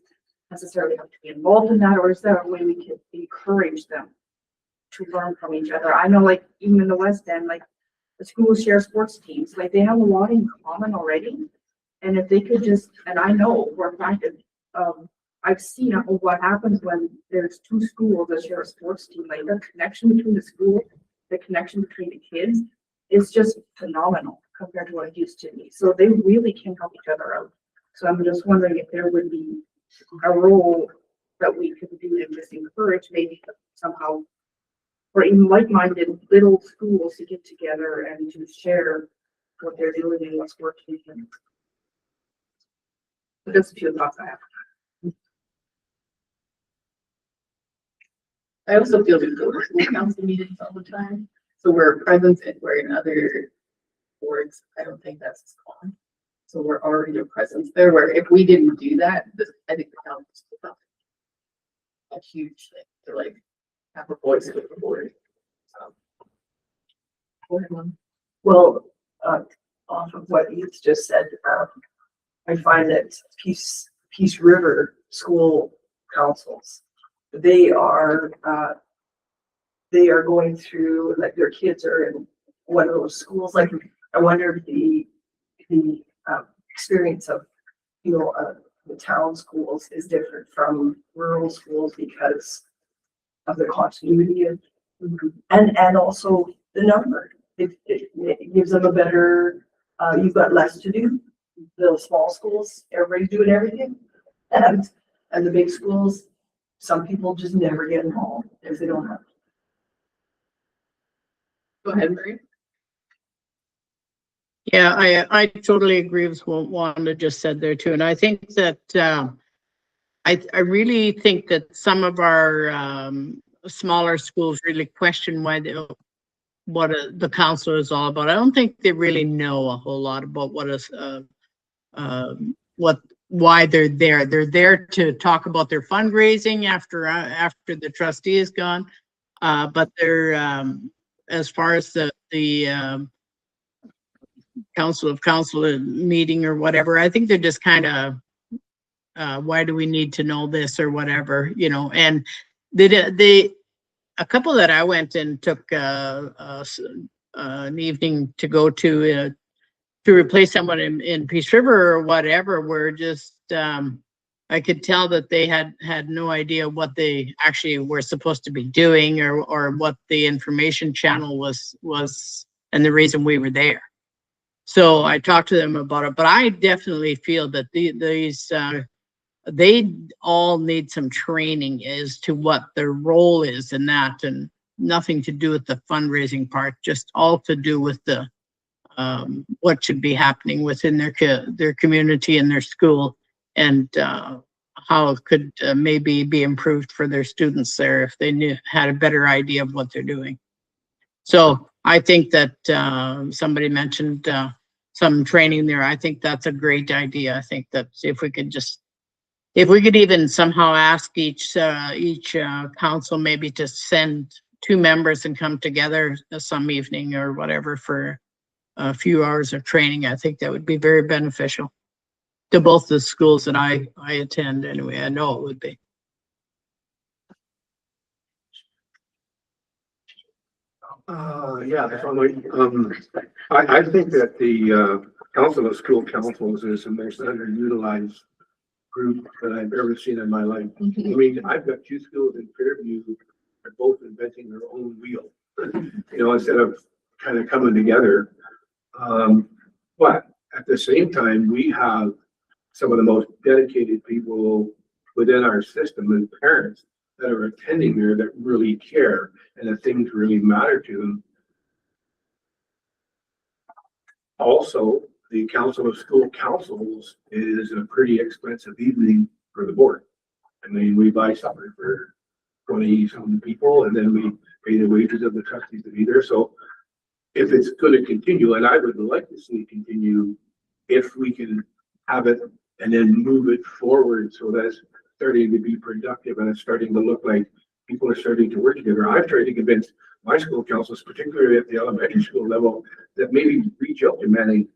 necessarily have to be involved in that, or is there a way we could encourage them to learn from each other? I know, like, even in the West End, like, the schools share sports teams, like, they have a lot in common already. And if they could just, and I know for a fact that, I've seen what happens when there's two schools that share a sports team, like the connection between the school, the connection between the kids is just phenomenal compared to what it used to be. So they really can help each other out. So I'm just wondering if there would be a role that we could do to just encourage maybe somehow, or even like-minded little schools to get together and to share what they're doing and what's working. But that's a few thoughts I have. I also feel we go to school council meetings all the time, so we're present and we're in other boards. I don't think that's as common. So we're already a presence there, where if we didn't do that, I think the council is a huge thing to like have a voice with the board. Well, off of what Edith just said, I find that Peace River school councils, they are going through, like, their kids are in one of those schools. Like, I wonder if the experience of, the town schools is different from rural schools because of the continuity of, and also the number. It gives them a better, you've got less to do. The small schools, everybody's doing everything. And the big schools, some people just never get involved if they don't have. Go ahead, Marie. Yeah, I totally agree with what Wanda just said there too. And I think that, I really think that some of our smaller schools really question what the council is all about. I don't think they really know a whole lot about why they're there. They're there to talk about their fundraising after the trustee is gone. But they're as far as the council meeting or whatever, I think they're just kind of why do we need to know this or whatever, and a couple that I went and took an evening to go to replace someone in Peace River or whatever were just I could tell that they had no idea what they actually were supposed to be doing or what the information channel was and the reason we were there. So I talked to them about it, but I definitely feel that they all need some training as to what their role is in that, and nothing to do with the fundraising part, just all to do with the what should be happening within their community and their school, and how it could maybe be improved for their students there if they had a better idea of what they're doing. So I think that somebody mentioned some training there. I think that's a great idea. I think that if we could even somehow ask each council maybe to send 2 members and come together some evening or whatever for a few hours of training, I think that would be very beneficial to both the schools that I attend anyway. I know it would be. Yeah, I think that the Council of School Councils is the most underutilized group that I've ever seen in my life. I mean, I've got 2 schools in Fairview that are both inventing their own wheel, instead of kind of coming together. But at the same time, we have some of the most dedicated people within our system and parents that are attending there that really care and that things really matter to them. Also, the Council of School Councils is a pretty expensive evening for the board. I mean, we buy supper for 20-some people, and then we pay the wages of the trustees to be there. So if it's going to continue, and I would like to see it continue, if we can have it and then move it forward so that's starting to be productive and it's starting to look like people are starting to work together. I've tried to convince my school councils, particularly at the elementary school level, that maybe reach out to Manning.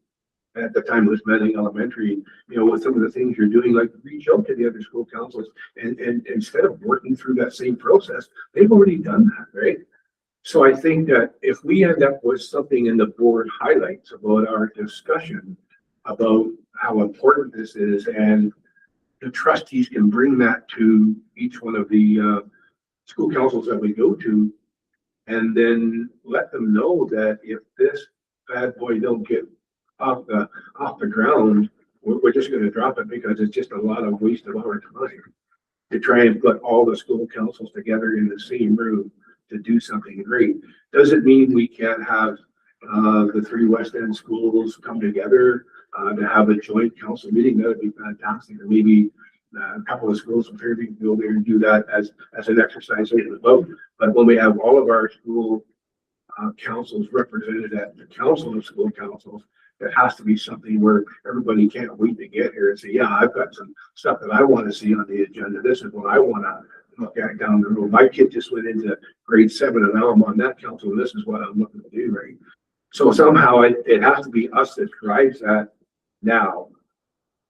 At the time it was Manning Elementary, you know, with some of the things you're doing, like reach out to the other school councils and instead of working through that same process, they've already done that, right? So I think that if we end up with something in the board highlights about our discussion about how important this is, and the trustees can bring that to each one of the school councils that we go to, and then let them know that if this bad boy don't get off the ground, we're just going to drop it because it's just a lot of waste of our time to try and put all the school councils together in the same room to do something great. Doesn't mean we can't have the 3 West End schools come together to have a joint council meeting. That would be fantastic. Or maybe a couple of schools from Fairview can go there and do that as an exercise in the vote. But when we have all of our school councils represented at the council of school councils, it has to be something where everybody can't wait to get here and say, yeah, I've got some stuff that I want to see on the agenda. This is what I want to look at down the road. My kid just went into grade 7 and now I'm on that council and this is what I'm looking to do, right? So somehow it has to be us that drives that now.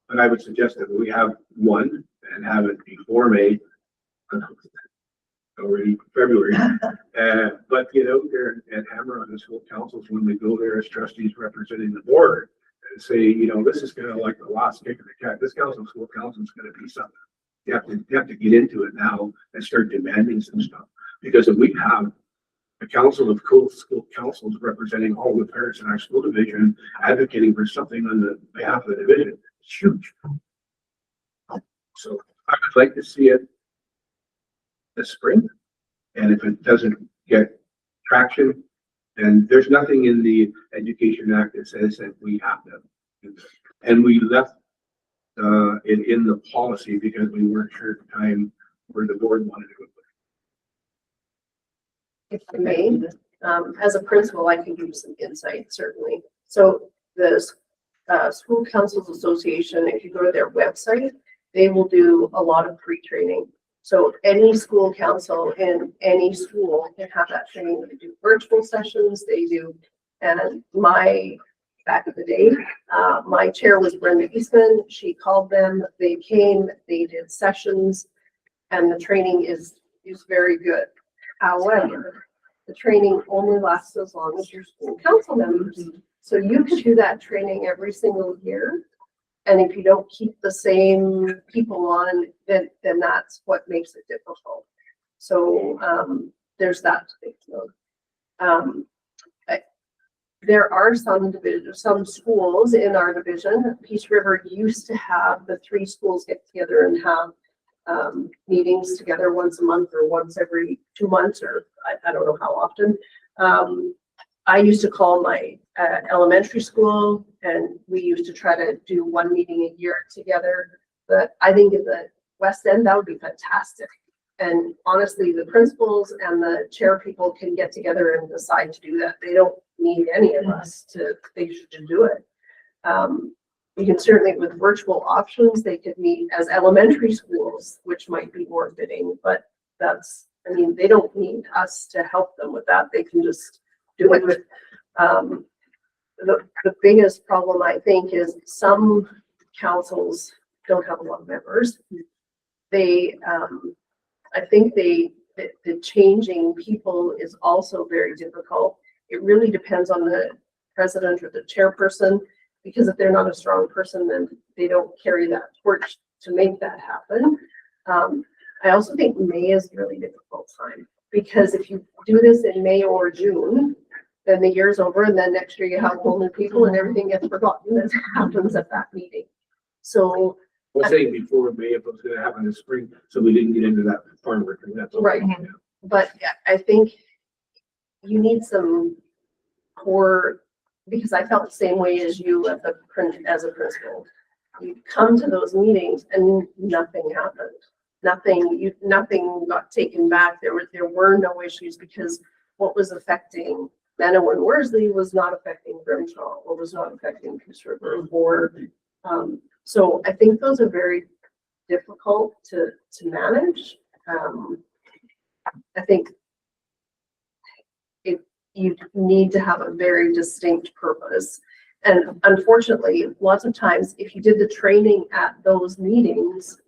And I would suggest that we have one and have it before May, already February. But get out there and hammer on the school councils when we go there as trustees representing the board and say, you know, this is kind of like the last kick of the cat. This school council is going to be something. You have to get into it now and start demanding some stuff. Because if we have a council of school councils representing all the parents in our school division advocating for something on the behalf of the division, it's huge. So I would like to see it this spring. And if it doesn't get traction, then there's nothing in the Education Act that says that we have to do this. And we left it in the policy because we weren't sure at the time where the board wanted to go. If I may, as a principal, I can give you some insight, certainly. So the School Councils Association, if you go to their website, they will do a lot of free training. So any school council in any school can have that training. They do virtual sessions, they do, and back in the day, my chair was Brenda Eastman. She called them, they came, they did sessions, and the training is very good. However, the training only lasts as long as your school council members. So you can do that training every single year. And if you don't keep the same people on, then that's what makes it difficult. So there's that to think of. There are some schools in our division. Peace River used to have the 3 schools get together and have meetings together once a month or once every 2 months, or I don't know how often. I used to call my elementary school and we used to try to do 1 meeting a year together. But I think in the West End, that would be fantastic. And honestly, the principals and the chair people can get together and decide to do that. They don't need any of us to do it. You can certainly, with virtual options, they could meet as elementary schools, which might be more fitting, but they don't need us to help them with that. They can just do it with, the biggest problem I think is some councils don't have a lot of members. I think the changing people is also very difficult. It really depends on the president or the chairperson, because if they're not a strong person, then they don't carry that torch to make that happen. I also think May is a really difficult time, because if you do this in May or June, then the year's over, and then next year you have whole new people and everything gets forgotten that happens at that meeting. So I was saying before May, if it was going to happen in the spring, so we didn't get into that farmer thing. That's all. Right. But I think you need some core, because I felt the same way as you as a principal. You come to those meetings and nothing happened. Nothing got taken back. There were no issues, because what was affecting Manawa and Worsley was not affecting Grimshaw, or was not affecting Peace River, or so I think those are very difficult to manage. I think you need to have a very distinct purpose. And unfortunately, lots of times, if you did the training at those meetings,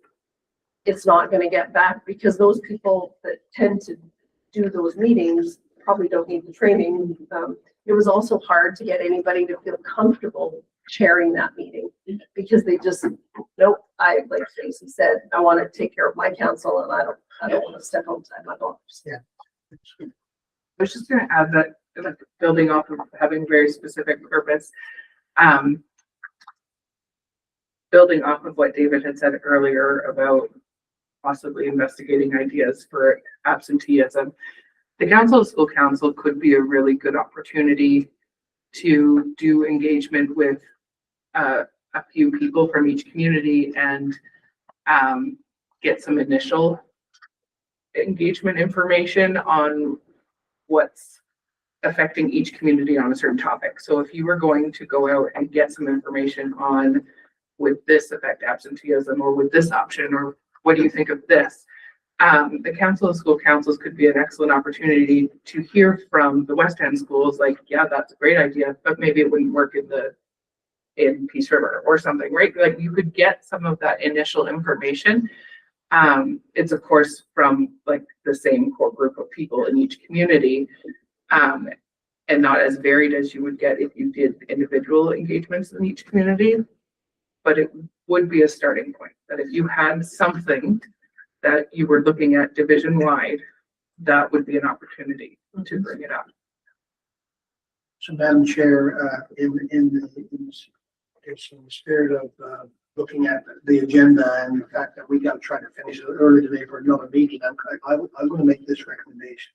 it's not gonna get back because those people that tend to do those meetings probably don't need the training. It was also hard to get anybody to feel comfortable chairing that meeting because they just, nope, like Tracy said, I want to take care of my council and I don't want to step outside my box. Yeah. I was just gonna add that, like, building off of having very specific purpose, building off of what David had said earlier about possibly investigating ideas for absenteeism, the Council of School Council could be a really good opportunity to do engagement with a few people from each community and get some initial engagement information on what's affecting each community on a certain topic. So if you were going to go out and get some information on, would this affect absenteeism, or would this option, or what do you think of this? The Council of School Councils could be an excellent opportunity to hear from the West End schools, like, yeah, that's a great idea, but maybe it wouldn't work in Peace River or something, right? Like, you could get some of that initial information. It's of course from like the same core group of people in each community, and not as varied as you would get if you did individual engagements in each community. But it would be a starting point that if you had something that you were looking at division wide, that would be an opportunity to bring it up. So Madam Chair, in the spirit of looking at the agenda and the fact that we got to try to finish it early today for another meeting, I'm going to make this recommendation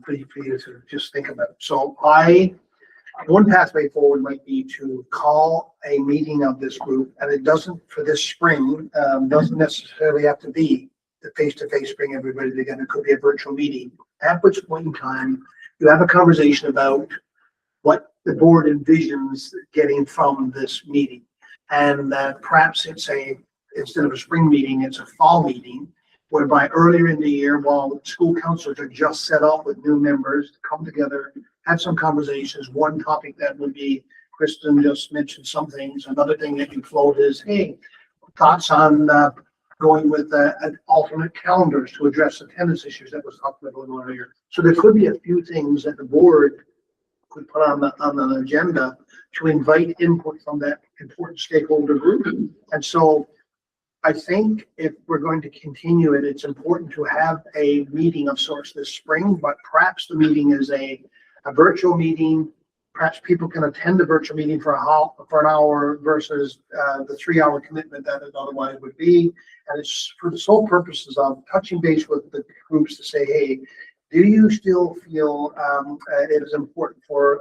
for you to just think about it. So one pathway forward might be to call a meeting of this group, and it doesn't, for this spring, doesn't necessarily have to be the face-to-face bring everybody together. It could be a virtual meeting, at which point in time you have a conversation about what the board envisions getting from this meeting. And that perhaps instead of a spring meeting, it's a fall meeting, whereby earlier in the year, while school councils are just set up with new members to come together, have some conversations. One topic that would be, Kristen just mentioned some things. Another thing that you float is, hey, thoughts on going with an alternate calendars to address attendance issues that was talked about a little earlier. So there could be a few things that the board could put on the agenda to invite input from that important stakeholder group. And so I think if we're going to continue it, it's important to have a meeting of sorts this spring, but perhaps the meeting is a virtual meeting. Perhaps people can attend the virtual meeting for an hour versus the 3-hour commitment that it otherwise would be. And it's for the sole purposes of touching base with the groups to say, hey, do you still feel it is important for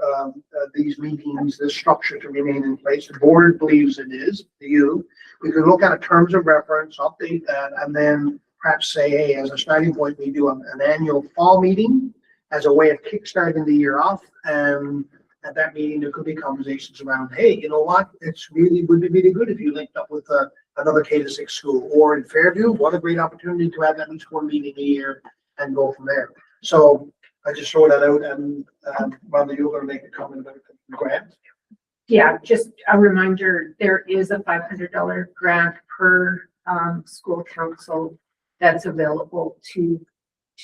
these meetings, this structure to remain in place? The board believes it is. Do you? We could look at a terms of reference, update that, and then perhaps say, hey, as a starting point, we do an annual fall meeting as a way of kickstarting the year off. And at that meeting, there could be conversations around, hey, you know what? Would be really good if you linked up with another K-6 school, or in Fairview. What a great opportunity to have at least one meeting a year and go from there. So I just throw that out, and Rhonda, you're going to make a comment about it. Grant? Yeah, just a reminder, there is a $500 grant per school council that's available to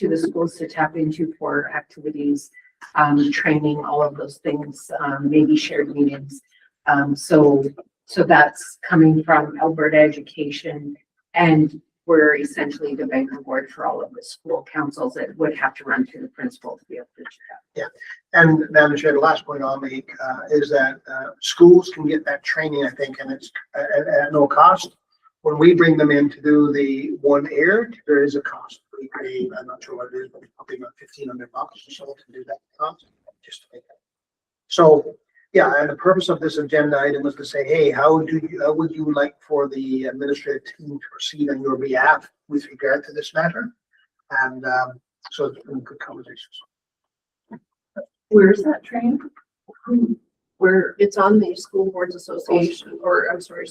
the schools to tap into for activities, training, all of those things, maybe shared meetings. So that's coming from Alberta Education, and we're essentially the banker board for all of the school councils. That would have to run through the principal to be able to do that. Yeah, and Madam Chair, the last point I'll make is that schools can get that training, I think, and it's at no cost. When we bring them in to do the one air, there is a cost. We pay, I'm not sure what it is, but probably about $1,500 or so to do that cost, just to make that. So, yeah, and the purpose of this agenda item was to say, hey, how would you like for the administrative team to proceed on your behalf with regard to this matter? And so it's been good conversations. Where's that training? Where it's on the School Boards Association, or I'm sorry,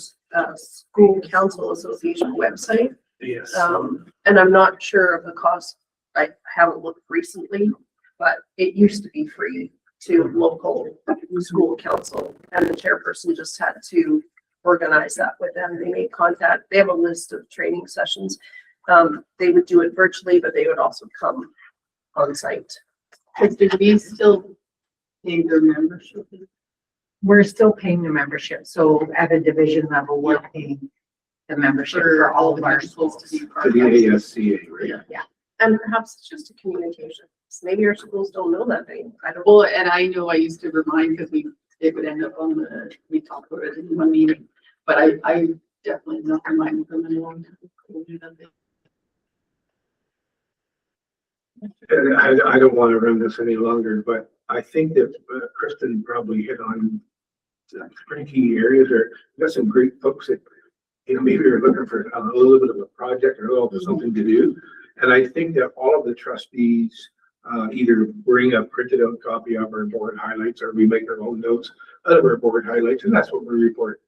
School Council Association website. Yes. And I'm not sure of the cost. I haven't looked recently, but it used to be free to local school council, and the chairperson just had to organize that with them. They made contact. They have a list of training sessions. They would do it virtually, but they would also come on site. Did we still pay their membership? We're still paying the membership, so at a division level, we're paying the membership for all of our schools. To the ASCA, right? And perhaps it's just a communication. Maybe our schools don't know that thing. I don't. Well, and I know I used to remind, because it would end up on we talked about it in one meeting, but I definitely not reminded them in a long time. And I don't want to run this any longer, but I think that Kristen probably hit on some pretty key areas. There, we've got some great folks that, maybe are looking for a little bit of a project or a little bit of something to do. And I think that all of the trustees either bring a printed out copy of our board highlights, or we make our own notes out of our board highlights, and that's what we report.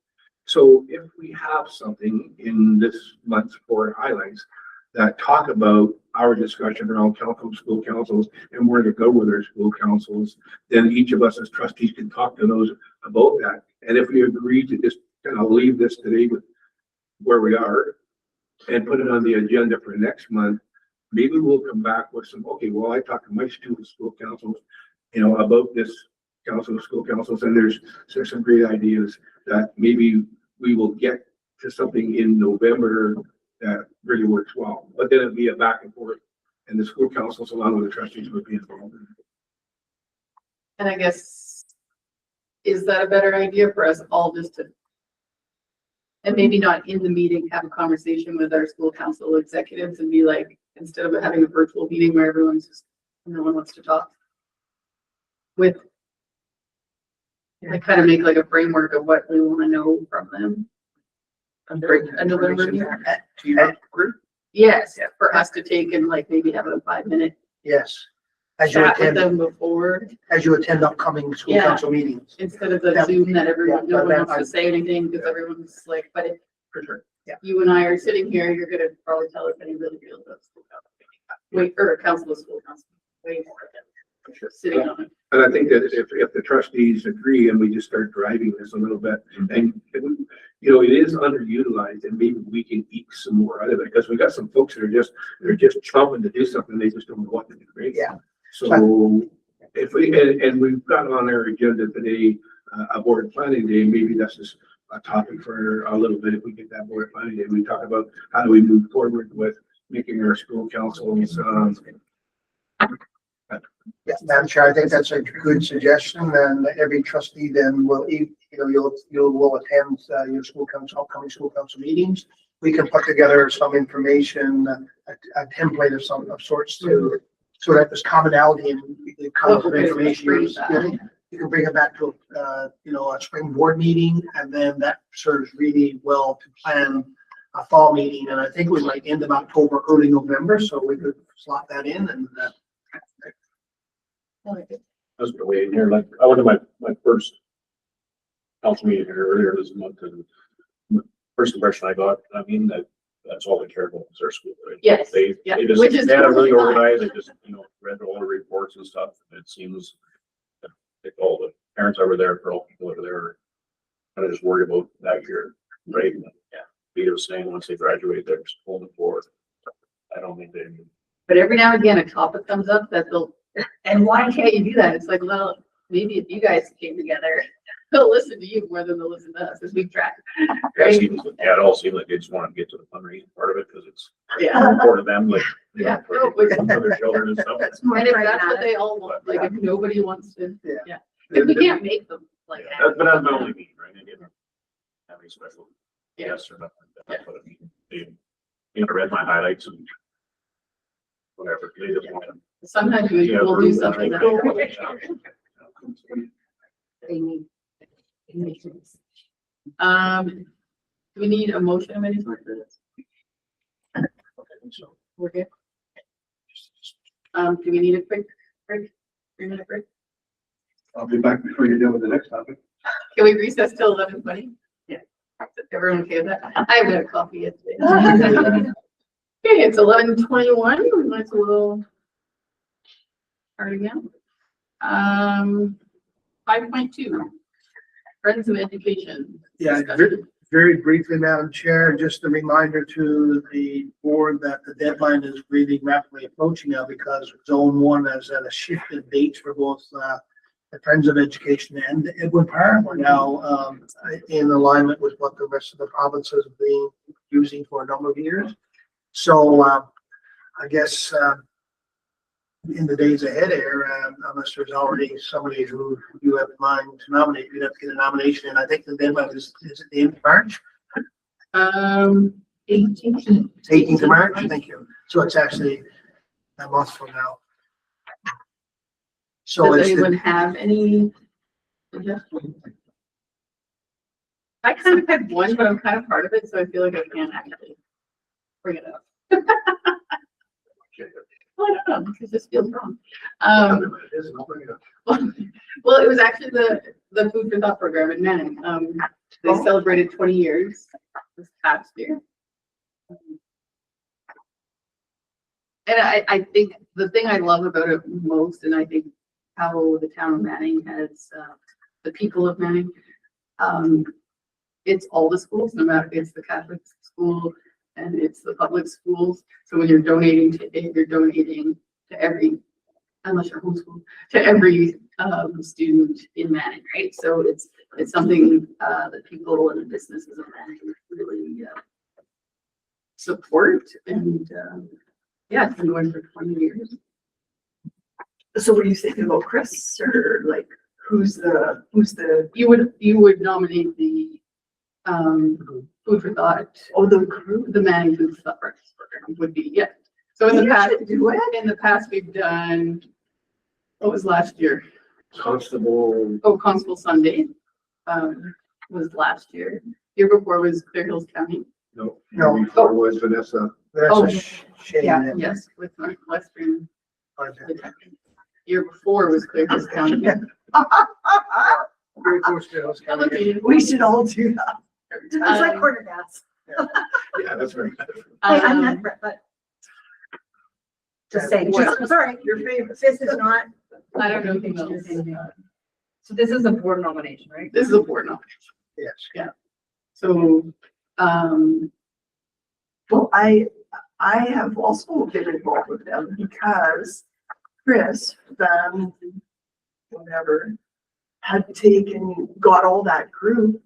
So if we have something in this month's board highlights that talk about our discussion around school councils and where to go with our school councils, then each of us as trustees can talk to those about that. And if we agree to just kind of leave this today with where we are and put it on the agenda for next month, maybe we'll come back with some, okay, well, I talked to my student school councils, about this school councils, and there's some great ideas that maybe we will get to something in November that really works well. But then it'd be a back and forth, and the school councils along with the trustees would be involved. And I guess, is that a better idea for us all just to, and maybe not in the meeting, have a conversation with our school council executives and be like, instead of having a virtual meeting where no one wants to talk, with, like, kind of make like a framework of what we want to know from them. A November meeting. To your group? Yes, for us to take and like maybe have a 5-minute Yes. As you chat with attend, them before, upcoming school Yeah. council meetings. instead of the Yeah. Zoom that everyone, Yeah, no one that- wants to say anything because everyone's like, but if For sure. Yeah. you and I are sitting here, you're gonna probably tell us any really feels about school council. Wait, or council of school council. Way more than sitting on it. And I think that if the trustees agree and we just start driving this a little bit, and it is underutilized, and maybe we can eke some more out of it, because we got some folks that are just chomping to do something, they just don't know what to do, right? Yeah. So if and we've got on our agenda today, a board planning day, maybe that's just a topic for a little bit. If we get that board planning day, we talk about how do we move forward with making our school councils, Yeah, Madam Chair, I think that's a good suggestion, and every trustee then will, you'll attend your school council, upcoming school council meetings. We can put together some information, a template of sorts to, so that there's commonality in the kinds of information. You can bring it back to, a spring board meeting, and then that serves really well to plan a fall meeting. And I think it was like end of October, early November, so we could slot that in and, I was way in here, like, I went to my first council meeting here earlier this month, and the first impression I got, that's all they care about is their school, right? Yes, They yeah, just, which is they had it really totally fine. organized, they just, read all the reports and stuff, and it seems that all the parents over there, for all people over there, are kind of just worried about that year, right? Yeah. Peter was saying, once they graduate, they're just holding forward. I don't think they. But every now and again, a topic comes up that they'll, and why can't you do that? It's like, well, maybe if you guys came together, they'll listen to you more than they'll listen to us as we track. Right? It all seemed like they just want to get to the fundraising part of it, because it's Yeah. important to them, like, Yeah. for their children and stuff. And if that's what they all want, like if nobody wants to, Yeah. if we can't make them like. But that's my only meeting, right? They didn't have any special guests or nothing. That's what I mean. They, read my highlights and whatever. They just want to. Sometimes we'll do something that. They need. Do we need a motion of any sort for this? We're good. Do we need a quick break? 3-minute break? I'll be back before you're done with the next topic. Can we recess till 11:20? Yeah. Everyone okay with that? I haven't had coffee yet today. Okay, it's 11:21. We might as well part again. 5.2, Friends of Education. Yeah, discussion. very briefly, Madam Chair, just a reminder to the board that the deadline is really rapidly approaching now because Zone 1 has had a shift in dates for both the Friends of Education and Edwin Park. We're now in alignment with what the rest of the provinces have been using for a number of years. So I guess in the days ahead here, unless there's already somebody who you have in mind to nominate, you'd have to get a nomination. And I think the deadline is at the end of March, 18th. 18th of March. Thank you. So it's actually a month from now. So Does it's anyone have any suggestions? I kind of had one, but I'm kind of part of it, so I feel like I can't actually bring it up. Well, I don't know, it just feels wrong. Well, it was actually the Food for Thought program in Manning. They celebrated 20 years this past year. And I think the thing I love about it most, and I think how the town of Manning has, the people of Manning, it's all the schools, no matter if it's the Catholic school and it's the public schools. So when you're donating to it, you're donating to every, unless you're homeschooled, to every student in Manning, right? So it's something that people and the businesses of Manning really support, and yeah, it's been going for 20 years. So what do you think about Chris, or like, who's the, You would nominate the Food for Thought, oh, the group? the Manning Food for Thought breakfast program would be, yeah. So in the You past, should do it. in the past, we've done, what was last year? Constable, Oh, Constable Sunday, was last year. Year before was Clear Hills County. no, No. before was Vanessa. Oh, That's a shame. Yeah, yes, with Northwestern. Okay. Year before was Clear Hills County. Very close to those kind of games. We should all do that. It's like Um, quarter gas. Yeah, that's right. I'm Um, not, but. Just saying, sorry, your favorite. This is not. I don't know anything else. So this is a board nomination, right? This is a board nomination. Yes. So, Well, I have also been involved with them because Chris, then whatever, had got all that group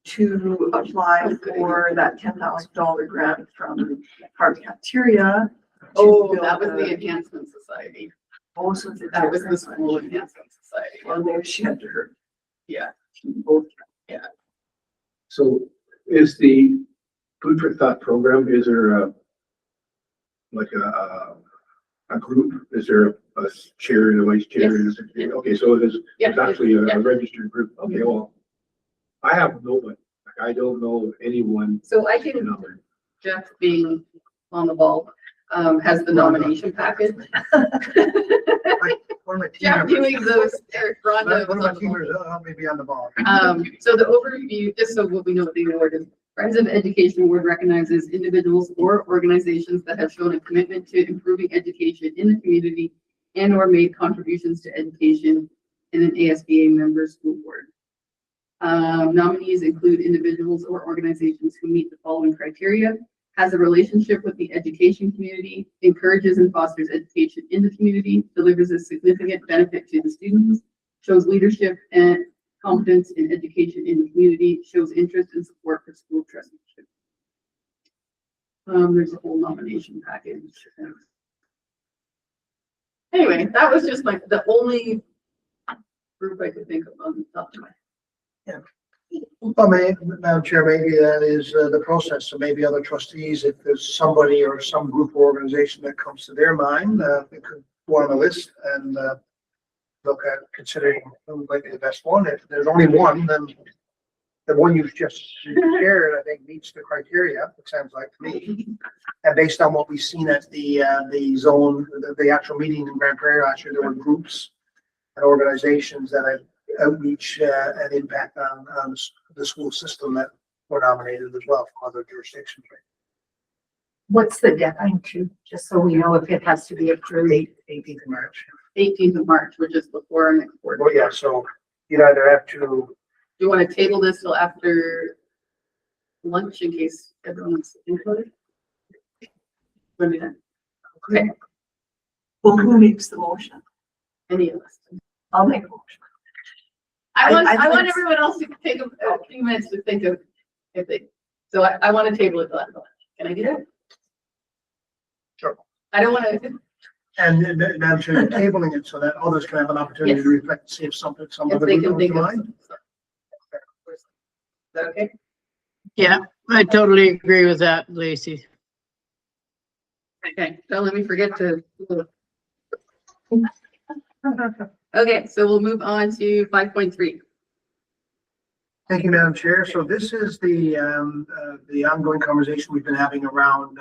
to apply for that $10,000 grant from Farm Cafeteria. to oh, build that was a- the Enhancement Society. Also, the That was the School Enhancement Society. Well, maybe she had to her. Yeah. Both. So is the Food for Thought program, is there a, like a group? Is there a chair and a vice chair? Yes. Okay, so it is, Yeah, it's actually yeah. a registered group. Okay, well, I have nobody. Like, I don't know anyone. So I can, Jeff being on the ball, has the nomination package. One of my team Jeff members- doing those, Eric Rhonda one was of my on the team ball. members, help me be on the ball. So the overview, just so what we know what the award is, Friends of Education Award recognizes individuals or organizations that have shown a commitment to improving education in the community and or made contributions to education in an ASBA member school board. Nominees include individuals or organizations who meet the following criteria: has a relationship with the education community, encourages and fosters education in the community, delivers a significant benefit to the students, shows leadership and competence in education in the community, shows interest and support for school trusteeship. There's a whole nomination package. Anyway, that was just the only group I could think of on the top of my head. Well, Madam Chair, maybe that is the process. So maybe other trustees, if there's somebody or some group or organization that comes to their mind, they could go on the list and look at considering who might be the best one. If there's only one, then the one you've just shared, I think, meets the criteria, it sounds like to me. And based on what we've seen at the zone, the actual meeting in Grand Prairie last year, there were groups and organizations that had outreach and impact on the school system that were nominated as well from other jurisdictions. What's the deadline to, just so we know if it has to be approved? 18th of March. 18th of March, which is before our next board. Well, yeah, so you'd either have to, Do you want to table this till after lunch in case everyone's included? Let me know. Okay, Well, who makes the motion? any of us. I'll make a motion. I want, I I want think- everyone else to take a few minutes to think of if they, so I want to table it till after lunch. Can I do that? Sure. I don't want to, and then Madam Chair, you're tabling it so that others can have an opportunity to Yes. reflect, see if some if other they group can comes think to of mind. some stuff. Is that okay? Yeah, I totally agree with that, Lacey. Okay, don't let me forget to. Okay, so we'll move on to 5.3. Thank you, Madam Chair. So this is the ongoing conversation we've been having around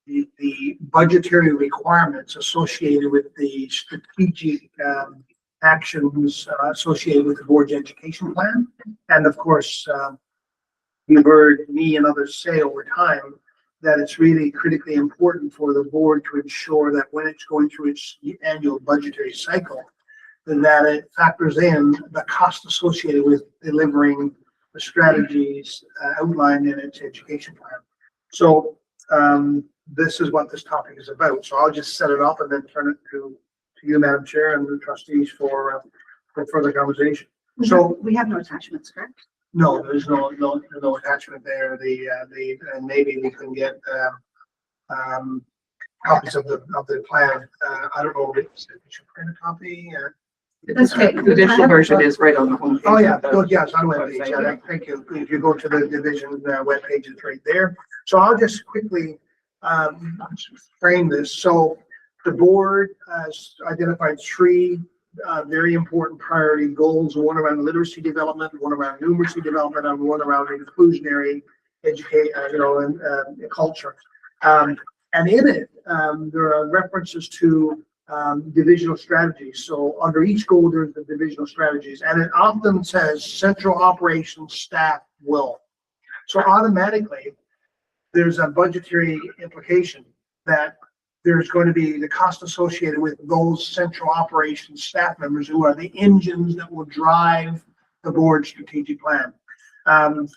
the budgetary requirements associated with the strategic actions associated with the board's education plan. And of course, you've heard me and others say over time that it's really critically important for the board to ensure that when it's going through its annual budgetary cycle, that it factors in the cost associated with delivering the strategies outlined in its education plan. So this is what this topic is about. So I'll just set it up and then turn it to you, Madam Chair, and the trustees for further conversation. So We have no attachments, correct? no, there's no attachment there. And maybe we can get copies of the plan. I don't know if we should print a copy. That's okay. The digital version is right on the home. Oh, yeah, yes, on the webpage, yeah, thank you. If you go to the division webpage, it's right there. So I'll just quickly frame this. So the board has identified three very important priority goals, one around literacy development, one around numeracy development, and one around inclusionary education, and culture. And in it, there are references to divisional strategies. So under each goal, there's the divisional strategies, and it often says central operations staff will. So automatically, there's a budgetary implication that there's going to be the cost associated with those central operations staff members who are the engines that will drive the board's strategic plan.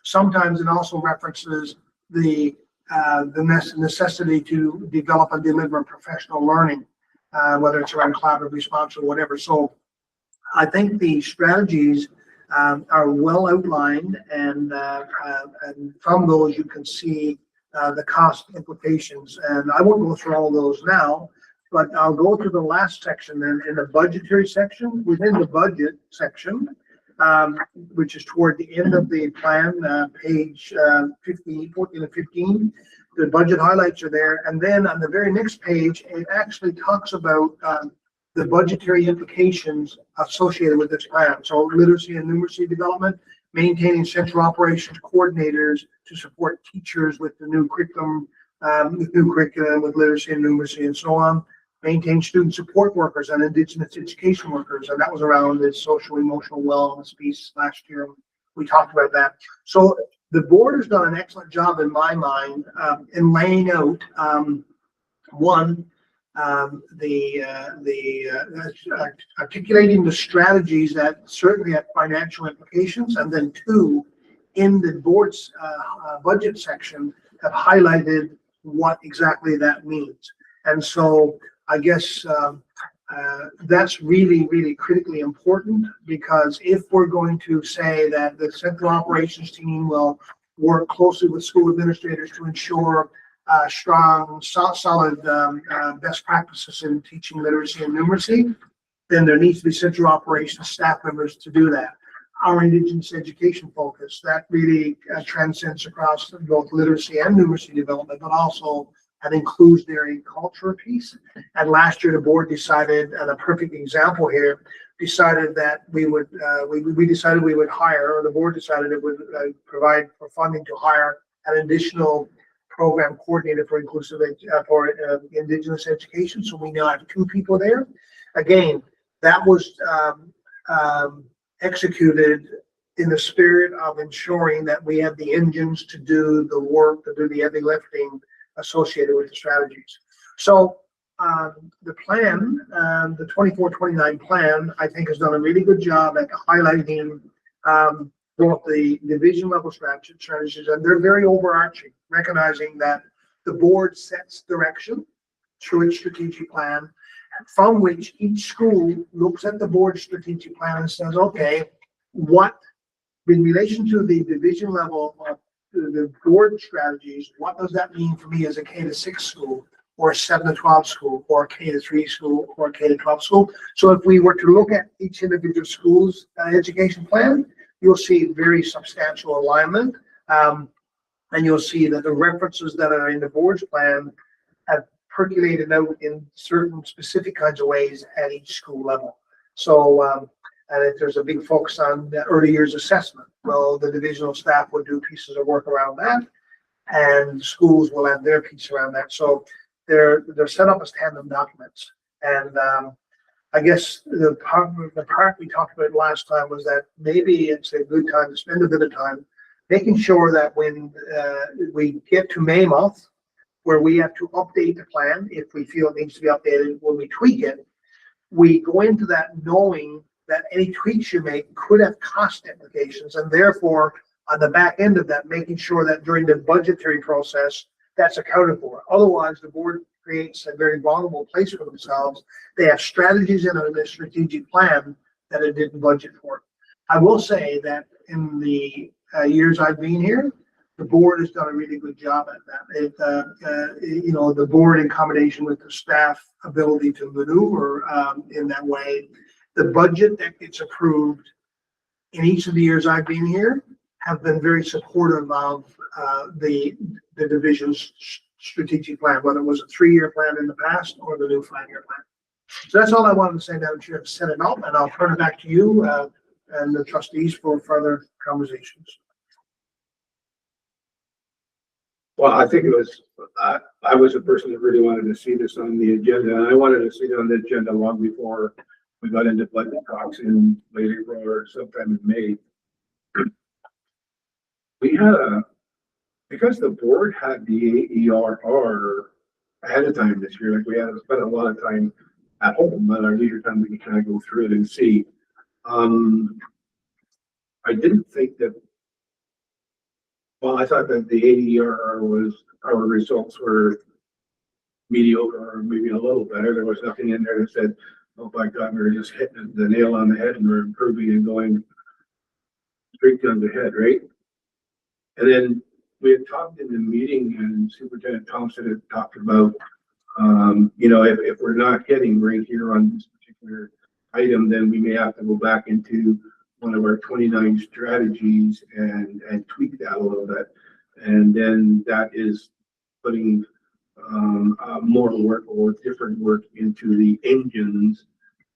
Sometimes it also references the necessity to develop and deliver professional learning, whether it's around collaborative response or whatever. So I think the strategies are well outlined, and from those you can see the cost implications. And I won't go through all of those now, but I'll go to the last section then, in the budgetary section. Within the budget section, which is toward the end of the plan, page 14 and 15. The budget highlights are there. And then on the very next page, it actually talks about the budgetary implications associated with this plan. So literacy and numeracy development, maintaining central operations coordinators to support teachers with the new curriculum, with literacy and numeracy and so on. Maintain student support workers and Indigenous education workers. And that was around the social emotional wellness piece last year. We talked about that. So the board has done an excellent job in my mind in laying out articulating the strategies that certainly have financial implications, and then two, in the board's budget section, have highlighted what exactly that means. And so I guess that's really, really critically important, because if we're going to say that the central operations team will work closely with school administrators to ensure strong, solid best practices in teaching literacy and numeracy, then there needs to be central operations staff members to do that. Our Indigenous education focus, that really transcends across both literacy and numeracy development, but also an inclusionary culture piece. And last year, the board decided, and a perfect example here, decided that we decided we would hire, or the board decided it would provide for funding to hire an additional program coordinator for inclusive Indigenous education. So we now have 2 people there. Again, that was executed in the spirit of ensuring that we have the engines to do the work, to do the heavy lifting associated with the strategies. So the plan, the 24-29 plan, I think has done a really good job at highlighting both the division level strategies, and they're very overarching, recognizing that the board sets direction through its strategic plan, from which each school looks at the board strategic plan and says, okay, what, in relation to the division level of the board strategies, what does that mean for me as a K-6 school, or a 7-12 school, or a K-3 school, or a K-12 school? So if we were to look at each individual school's education plan, you'll see very substantial alignment. And you'll see that the references that are in the board's plan have percolated out in certain specific kinds of ways at each school level. So, and if there's a big focus on the early years assessment, well, the divisional staff will do pieces of work around that, and schools will have their piece around that. So they're set up as tandem documents. And I guess the part we talked about last time was that maybe it's a good time to spend a bit of time making sure that when we get to May month, where we have to update the plan, if we feel it needs to be updated, when we tweak it, we go into that knowing that any tweaks you make could have cost implications, and therefore on the back end of that, making sure that during the budgetary process, that's accounted for. Otherwise, the board creates a very vulnerable place for themselves. They have strategies in a strategic plan that it didn't budget for. I will say that in the years I've been here, the board has done a really good job at that. You know, the board, in combination with the staff ability to maneuver in that way, the budget that gets approved in each of the years I've been here have been very supportive of the division's strategic plan, whether it was a 3-year plan in the past or the new 5-year plan. So that's all I wanted to say, Madam Chair, to set it up, and I'll turn it back to you and the trustees for further conversations. Well, I think it was, I was a person that really wanted to see this on the agenda, and I wanted to see it on the agenda long before we got into budget talks in late April or sometime in May. We had because the board had the AERR ahead of time this year, like we had to spend a lot of time at home, but our leisure time we can kind of go through it and see. I didn't think that, well, I thought that the AERR was, our results were mediocre or maybe a little better. There was nothing in there that said, oh my God, we were just hitting the nail on the head and we're improving and going straight down the head, right? And then we had talked in the meeting, and Superintendent Thompson had talked about, you know, if we're not hitting right here on this particular item, then we may have to go back into one of our 29 strategies and tweak that a little bit. And then that is putting more work or different work into the engines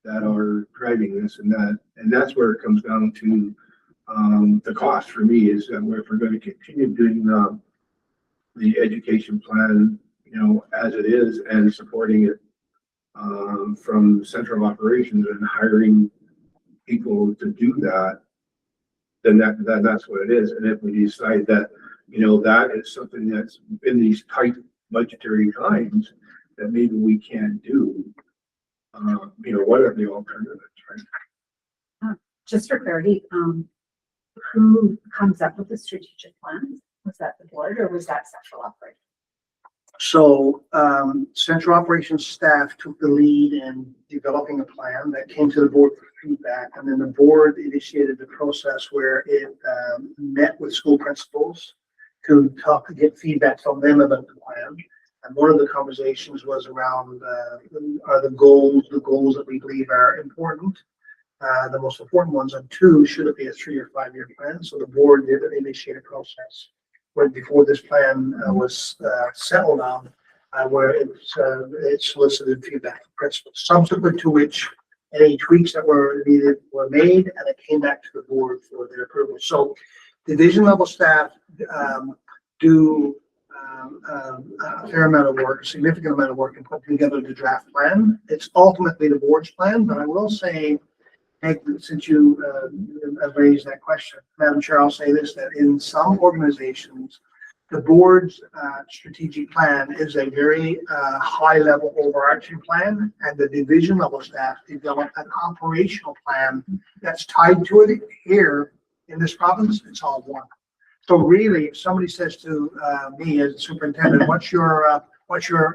that are driving this and that. And that's where it comes down to the cost for me, is that if we're going to continue doing the education plan, you know, as it is, and supporting it from central operations and hiring people to do that, then that's what it is. And if we decide that, you know, that is something that's in these tight budgetary times that maybe we can't do, you know, what are the alternatives, right? Just for clarity, who comes up with the strategic plans? Was that the board or was that central operations? So central operations staff took the lead in developing a plan that came to the board for feedback, and then the board initiated the process where it met with school principals to get feedback from them about the plan. And one of the conversations was around are the goals that we believe are important, the most important ones, and 2, should it be a 3 or 5-year plan? So the board did initiate a process where, before this plan was settled on, where it solicited feedback from principals, subsequent to which any tweaks that were needed were made, and it came back to the board for their approval. So division level staff do a fair amount of work, a significant amount of work in putting together the draft plan. It's ultimately the board's plan, but I will say, since you have raised that question, Madam Chair, I'll say this, that in some organizations, The board's strategic plan is a very high-level overarching plan, and the division level staff develop an operational plan that's tied to it. Here in this province, it's all one. So really, if somebody says to me as superintendent, what's your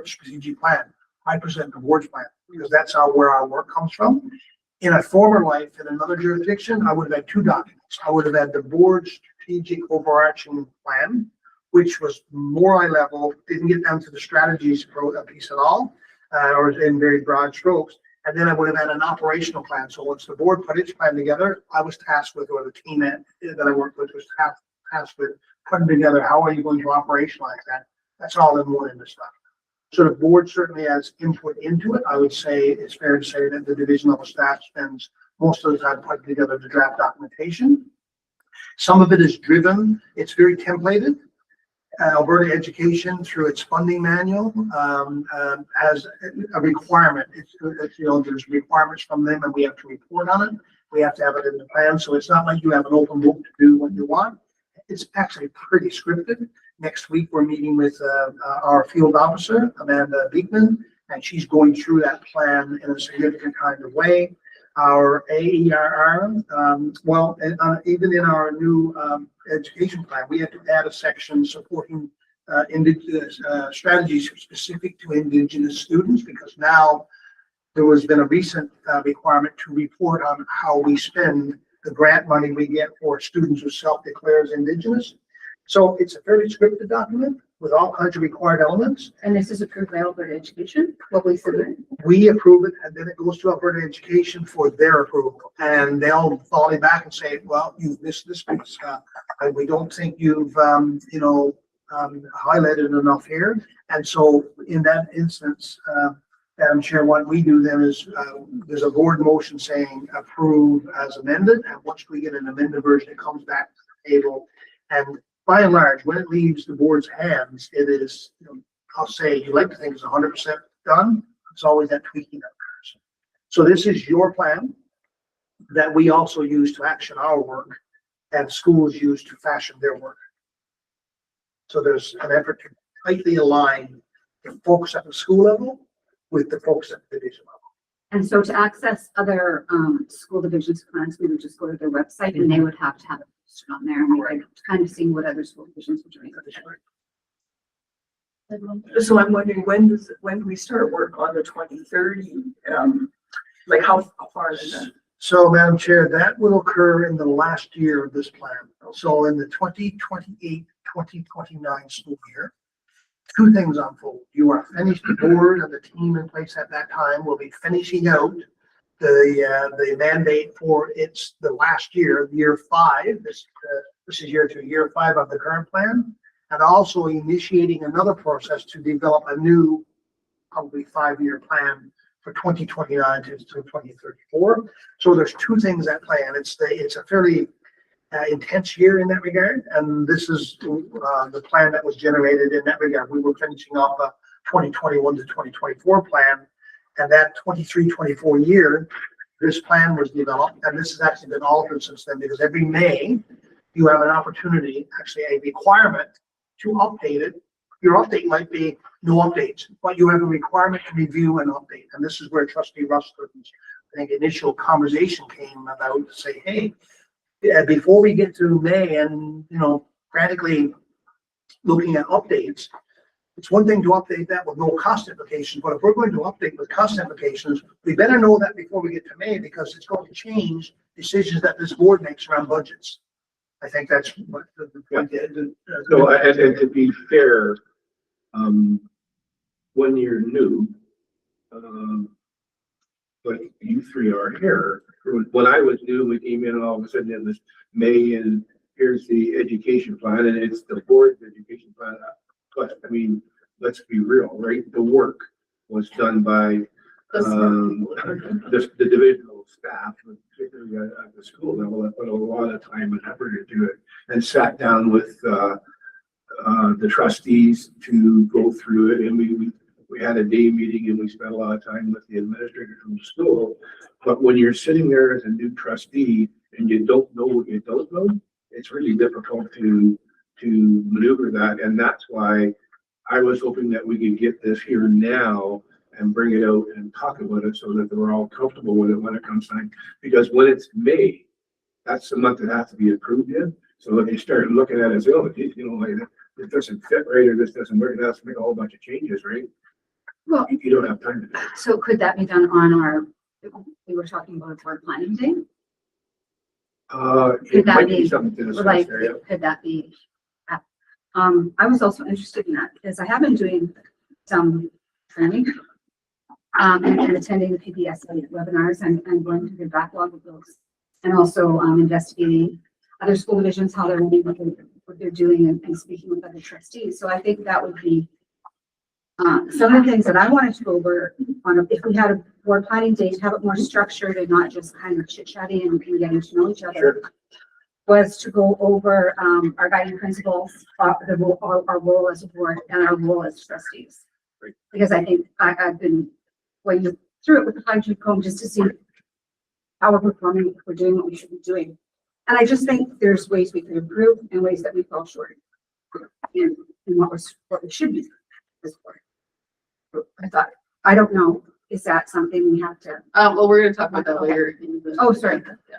strategic plan? I present the board's plan, because that's where our work comes from. In a former life, in another jurisdiction, I would have had two documents. I would have had the board's strategic overarching plan, which was more high level, didn't get down to the strategies piece at all, or in very broad strokes. And then I would have had an operational plan. So once the board put its plan together, I was tasked with, or the team that I worked with was tasked with putting together, how are you going to operationalize that? That's all in one in the stuff. So the board certainly has input into it. I would say it's fair to say that the division level staff spends most of the time putting together the draft documentation. Some of it is driven, it's very templated. Alberta Education, through its funding manual, has a requirement. It's there's requirements from them, and we have to report on it. We have to have it in the plan, so it's not like you have an open book to do what you want. It's actually pretty scripted. Next week, we're meeting with our field officer, Amanda Beekman, and she's going through that plan in a significant kind of way. Our AERR, even in our new education plan, we had to add a section supporting Indigenous strategies specific to Indigenous students, because now there has been a recent requirement to report on how we spend the grant money we get for students who self-declare as Indigenous. So it's a fairly scripted document with all kinds of required elements. And this is approved by Alberta Education, what we submit. We approve it, and then it goes to Alberta Education for their approval. And they'll volley back and say, well, you've missed this piece. And we don't think you've, highlighted enough here. And so in that instance, Madam Chair, what we do then is there's a board motion saying approve as amended. And once we get an amended version, it comes back to the table. And by and large, when it leaves the board's hands, it is, I'll say, you like to think it's 100% done. It's always that tweaking that occurs. So this is your plan that we also use to action our work, and schools use to fashion their work. So there's an effort to tightly align the folks at the school level with the folks at the division level. And so to access other school divisions plans, we would just go to their website and they would have to have it posted on there, and we could kind of see what other school divisions were doing. So I'm wondering, when do we start work on the 2030? Like how far is that? So, Madam Chair, that will occur in the last year of this plan. So in the 2028-2029 school year, two things unfold. You are finished, the board and the team in place at that time will be finishing out the mandate for the last year, year 5. This is year 2, year 5 of the current plan, and also initiating another process to develop a new, probably 5-year plan for 2029 to 2034. So there's two things at play, and it's a fairly intense year in that regard. And this is the plan that was generated in that regard. We were finishing off a 2021 to 2024 plan, and that 23-24 year, this plan was developed, and this has actually been altered since then, because every May you have an opportunity, actually a requirement to update it. Your update might be no updates, but you have a requirement to review and update. And this is where Trustee Russell's, I think, initial conversation came about to say, hey, before we get to May and, frantically looking at updates, it's one thing to update that with no cost implications, but if we're going to update with cost implications, we better know that before we get to May, because it's going to change decisions that this board makes around budgets. I think that's what the point is. So, and to be fair, when you're new, but you three are here. When I was new, we came in and all of a sudden in this May, and here's the education plan, and it's the board's education plan. But I mean, let's be real, right? The work was done by the divisional staff, particularly at the school level, that put a lot of time and effort into it, and sat down with the trustees to go through it. And we had a day meeting, and we spent a lot of time with the administrator from the school. But when you're sitting there as a new trustee and you don't know what you don't know, it's really difficult to to maneuver that. And that's why I was hoping that we could get this here now and bring it out and talk about it so that we're all comfortable with it when it comes time. Because when it's May, that's the month it has to be approved in. So if you start looking at it as, oh, you know, like this doesn't fit right, or this doesn't work, it has to make a whole bunch of changes, right? Well, You don't have time to do it. so could that be done on our, we were talking about our planning day? It Could that might be be, something to discuss like, there, yeah. could that be? I was also interested in that because I have been doing some training. And attending the PPSA webinars and going through the backlog of those. And also investigating other school divisions, how they're running, what they're doing and speaking with other trustees. So I think that would be some of the things that I wanted to go over on if we had a board planning day to have it more structured and not just kind of chit chatting and getting to know each other. Sure. Was to go over our guiding principles, our role as a board and our role as trustees. Great. Because I think I've been going through it with the fine-tooth comb just to see how we're performing, if we're doing what we should be doing. And I just think there's ways we can improve and ways that we fall short in what we should be doing this board. I thought, I don't know, is that something we have to? Well, we're gonna talk about that later. In the- Oh, sorry. Yeah.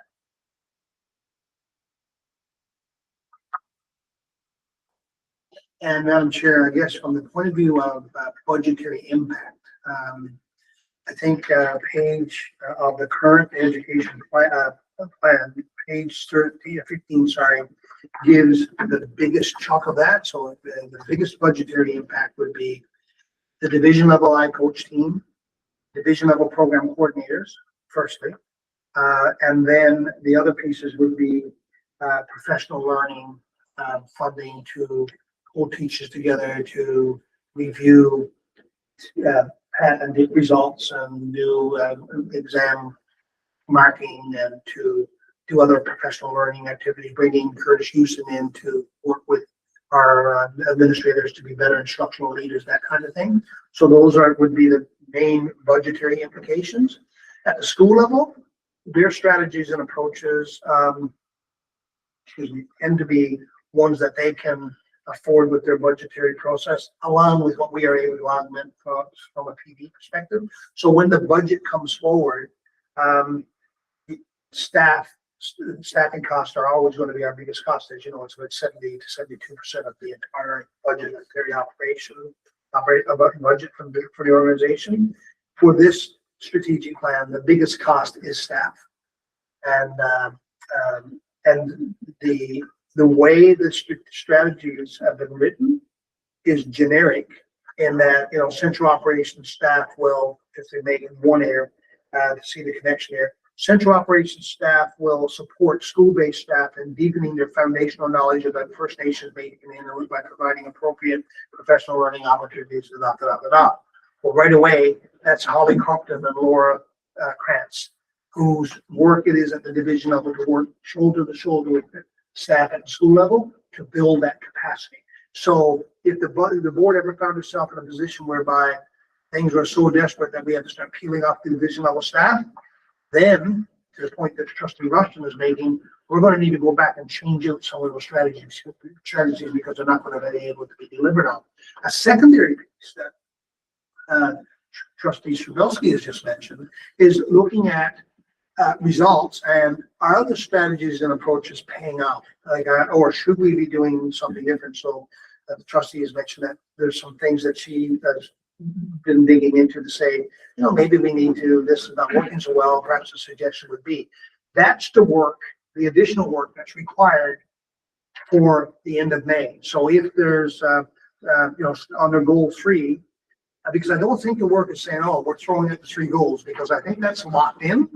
And Madam Chair, I guess from the point of view of budgetary impact, I think page of the current education plan, page 15, sorry, gives the biggest chunk of that. So the biggest budgetary impact would be the division level line coach team, division level program coordinators, firstly. And then the other pieces would be professional learning funding to pull teachers together to review and do results and do exam marking and to do other professional learning activities, bringing Curtis Houston in to work with our administrators to be better instructional leaders, that kind of thing. So those would be the main budgetary implications. At the school level, their strategies and approaches tend to be ones that they can afford with their budgetary process, along with what we are able to augment from a PD perspective. So when the budget comes forward, staffing costs are always going to be our biggest cost. As you know, it's about 70 to 72% of the entire budgetary budget for the organization. For this strategic plan, the biggest cost is staff, and the way the strategies have been written is generic in that, you know, central operations staff will, if they make one here, to see the connection here, central operations staff will support school-based staff in deepening their foundational knowledge of the First Nations community by providing appropriate professional learning opportunities. Well, right away, that's Holly Compton and Laura Krantz, whose work it is at the division level to work shoulder to shoulder with staff at the school level to build that capacity. So if the board ever found itself in a position whereby things are so desperate that we have to start peeling off the division level staff, then to the point that Trustee Rushton is making, we're going to need to go back and change out some of those strategies because they're not going to be able to be delivered on. A secondary piece that Trustee Strubelski has just mentioned is looking at results and are other strategies and approaches paying off, or should we be doing something different? So the trustee has mentioned that there's some things that she has been digging into to say, you know, maybe we need to, this is not working so well, perhaps a suggestion would be. That's the work, the additional work that's required for the end of May. So if there's, you know, under goal 3, because I don't think the work is saying, oh, we're throwing out the 3 goals, because I think that's locked in.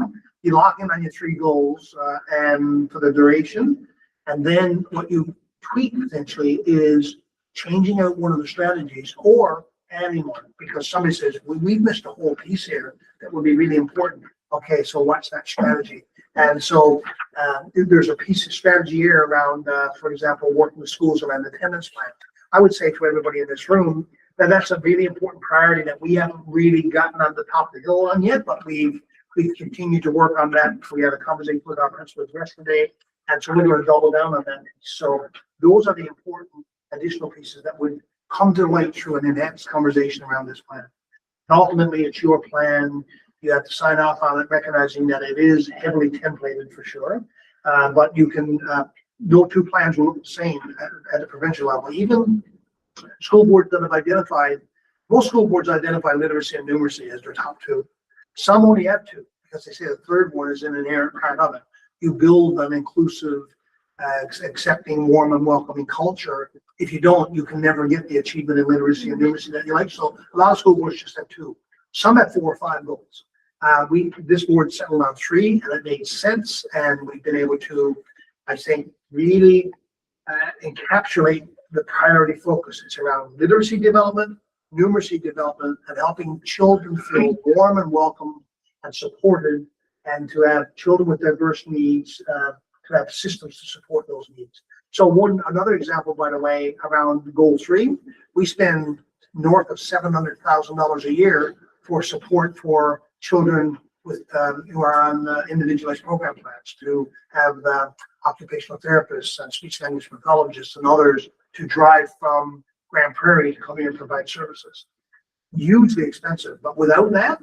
You lock in on your 3 goals and for the duration. And then what you tweak potentially is changing out one of the strategies or adding one, because somebody says, we've missed a whole piece here that would be really important. Okay, so what's that strategy? And so there's a piece of strategy here around, for example, working with schools around the attendance plan. I would say to everybody in this room that that's a really important priority that we haven't really gotten on the top of the hill on yet, but we've continued to work on that. We had a conversation with our principals yesterday And so we're going to double down on that. So those are the important additional pieces that would come to light through an enhanced conversation around this plan. And ultimately, it's your plan. You have to sign off on it, recognizing that it is heavily templated for sure. But you can, no two plans will look the same at the provincial level. Even school boards that have identified, most school boards identify literacy and numeracy as their top two. Some only have two, because they say the third one is an inherent part of it. You build an inclusive, accepting, warm and welcoming culture. If you don't, you can never get the achievement in literacy and numeracy that you like. So a lot of school boards just have two. Some have 4 or 5 goals. This board settled on 3, and it made sense. And we've been able to, I think, really encapsulate the priority focus. It's around literacy development, numeracy development, and helping children feel warm and welcome and supported, and to have children with diverse needs, to have systems to support those needs. So another example, by the way, around goal 3, we spend north of $700,000 a year for support for children with who are on individualized program plans, to have occupational therapists and speech language pathologists and others to drive from Grand Prairie to come here and provide services. Hugely expensive, but without that,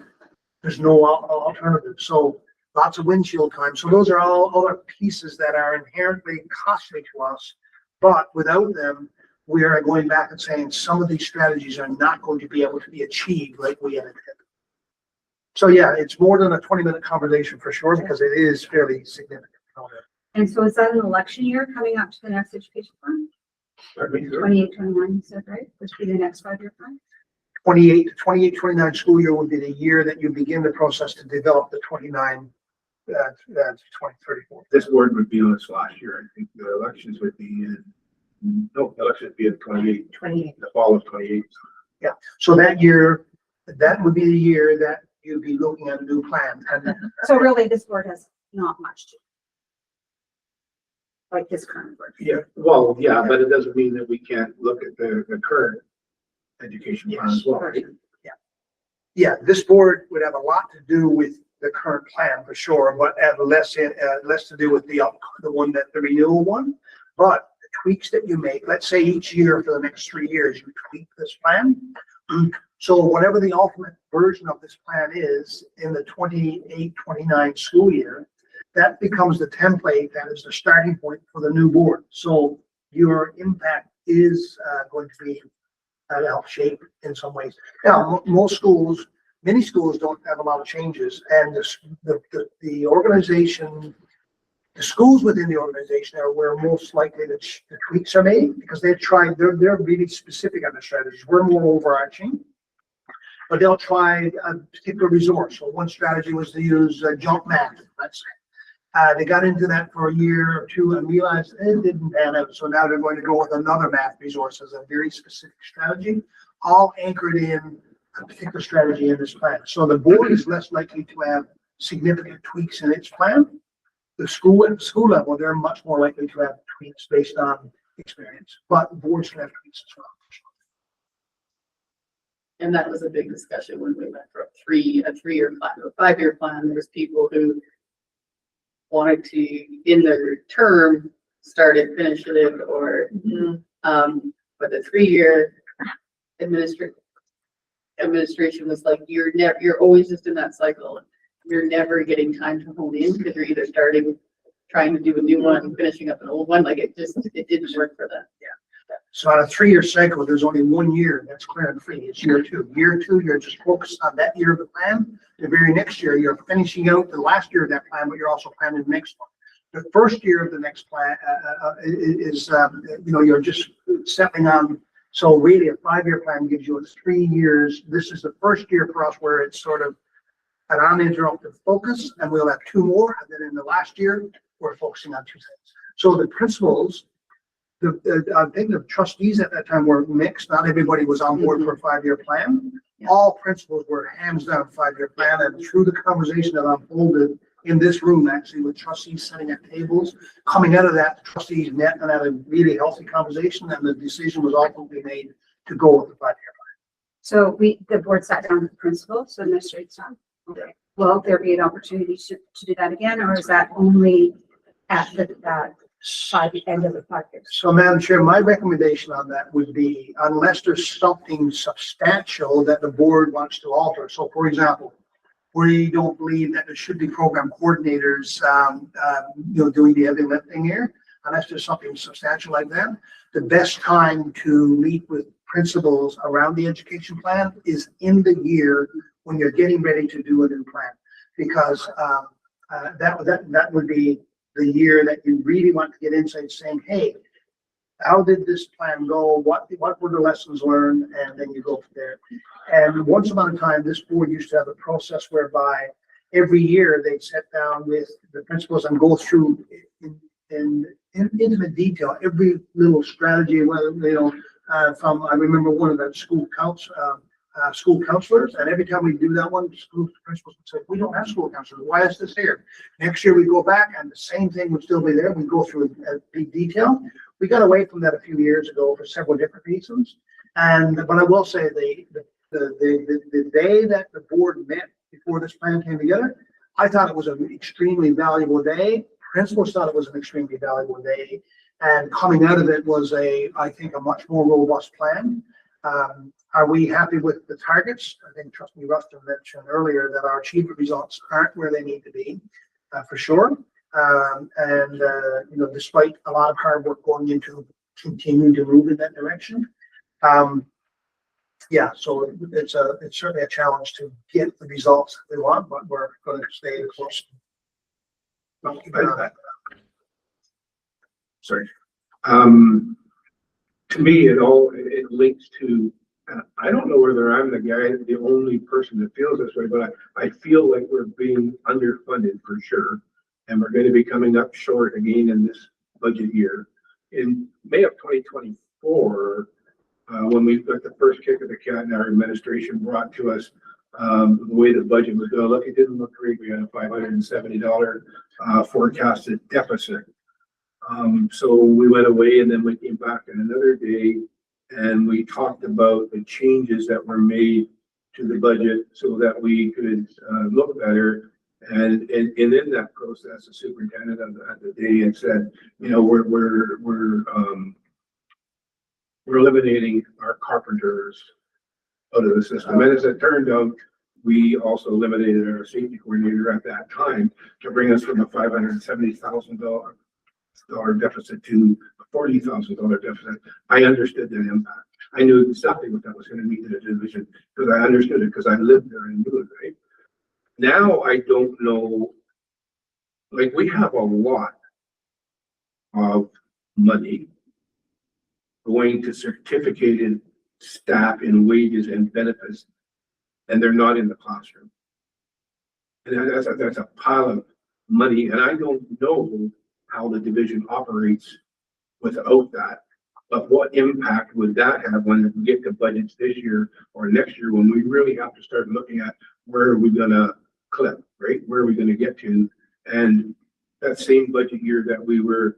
there's no alternative. So lots of windshield time. So those are all other pieces that are inherently costly to us, but without them, we are going back and saying some of these strategies are not going to be able to be achieved like we had intended. So yeah, it's more than a 20-minute conversation for sure, because it is fairly significant. And so is that an election year coming up to the next education plan? 28, 29, you said, right? Which would be the next 5-year plan? 29 school year would be the year that you begin the process to develop the 2034. This board would be on its last year. I think the elections would be in, elections would be in 28, the fall of 28. Yeah, so that year, that would be the year that you'd be looking at a new plan. And So really, this board has not much to, like this current board. Yeah, well, yeah, but it doesn't mean that we can't look at the current education plan as well. Right? Yeah, this board would have a lot to do with the current plan for sure, but have less to do with the one that the renewal one. But the tweaks that you make, let's say each year for the next 3 years, you tweak this plan. So whatever the ultimate version of this plan is in the 28-29 school year, that becomes the template that is the starting point for the new board. So your impact is going to be help shape in some ways. Now, most schools, many schools don't have a lot of changes, and the organization, the schools within the organization are where most likely the tweaks are made, because they've tried, they're really specific on the strategies. We're more overarching, but they'll try a particular resource. So one strategy was to use jump math, let's say. They got into that for a year or two and realized it didn't pan out. So now they're going to go with another math resource as a very specific strategy, all anchored in a particular strategy in this plan. So the board is less likely to have significant tweaks in its plan. The school at school level, they're much more likely to have tweaks based on experience, but boards can have tweaks as well. And that was a big discussion when we went for a 3-year plan, a 5-year plan. There's people who wanted to, in their term, start it, finish it, or, but the 3-year administration was like, you're always just in that cycle. You're never getting time to hone in, because you're either trying to do a new one, finishing up an old one. Like it didn't work for them. Yeah. So on a 3-year cycle, there's only 1 year that's clear and free. It's year 2. Year 2, you're just focused on that year of the plan. The very next year, you're finishing out the last year of that plan, but you're also planning the next one. The first year of the next plan is you're just stepping on. So really, a 5-year plan gives you 3 years. This is the first year for us where it's sort of an uninterrupted focus, and we'll have 2 more. And then in the last year, we're focusing on 2 things. So the principals, I think the trustees at that time were mixed. Not everybody was on board for a 5-year plan. All principals were hands down 5-year plan, and through the conversation that unfolded in this room, actually, with trustees sitting at tables, coming out of that, the trustees met and had a really healthy conversation, and the decision was ultimately made to go with the 5-year plan. So the board sat down with the principal, so administrative staff. Okay. Will there be an opportunity to do that again, or is that only by the end of the project. So, Madam Chair, my recommendation on that would be, unless there's something substantial that the board wants to alter. So, for example, we don't believe that there should be program coordinators, doing the heavy lifting here, unless there's something substantial like that. The best time to meet with principals around the education plan is in the year when you're getting ready to do a new plan, because that would be the year that you really want to get insight, saying, hey, how did this plan go? What were the lessons learned? And then you go from there. And once upon a time, this board used to have a process whereby every year they'd sit down with the principals and go through in intimate detail every little strategy, whether, I remember one of the school counselors, and every time we do that one, school principals would say, we don't have school counselors. Why is this here? Next year we go back and the same thing would still be there. We go through a big detail. We got away from that a few years ago for several different reasons. But I will say the day that the board met before this plan came together, I thought it was an extremely valuable day. Principals thought it was an extremely valuable day. And coming out of it was I think a much more robust plan. Are we happy with the targets? I think Trustee Rustin mentioned earlier that our achievement results aren't where they need to be, for sure. Despite a lot of hard work going into continuing to move in that direction. So it's certainly a challenge to get the results we want, but we're going to stay close. Sorry. To me, it links to, I don't know whether I'm the only person that feels this way, but I feel like we're being underfunded for sure. And we're going to be coming up short again in this budget year. In May of 2024, when we got the first kick of the cat and our administration brought to us the way the budget was going to look, it didn't look great. We had a $570 forecasted deficit. So we went away and then we came back in another day and we talked about the changes that were made to the budget so that we could look better. And in that process, the superintendent of the day had said, we're eliminating our carpenters out of the system. And as it turned out, we also eliminated our safety coordinator at that time to bring us from a $570,000 deficit to a $40,000 deficit. I understood that impact. I knew exactly what that was going to mean to the division because I understood it because I lived there and knew it, right? Now I don't know, like we have a lot of money going to certificated staff in wages and benefits, and they're not in the classroom. And that's a pile of money, and I don't know how the division operates without that. But what impact would that have when we get to budgets this year or next year when we really have to start looking at where are we gonna clip, right? Where are we gonna get to? And that same budget year that we were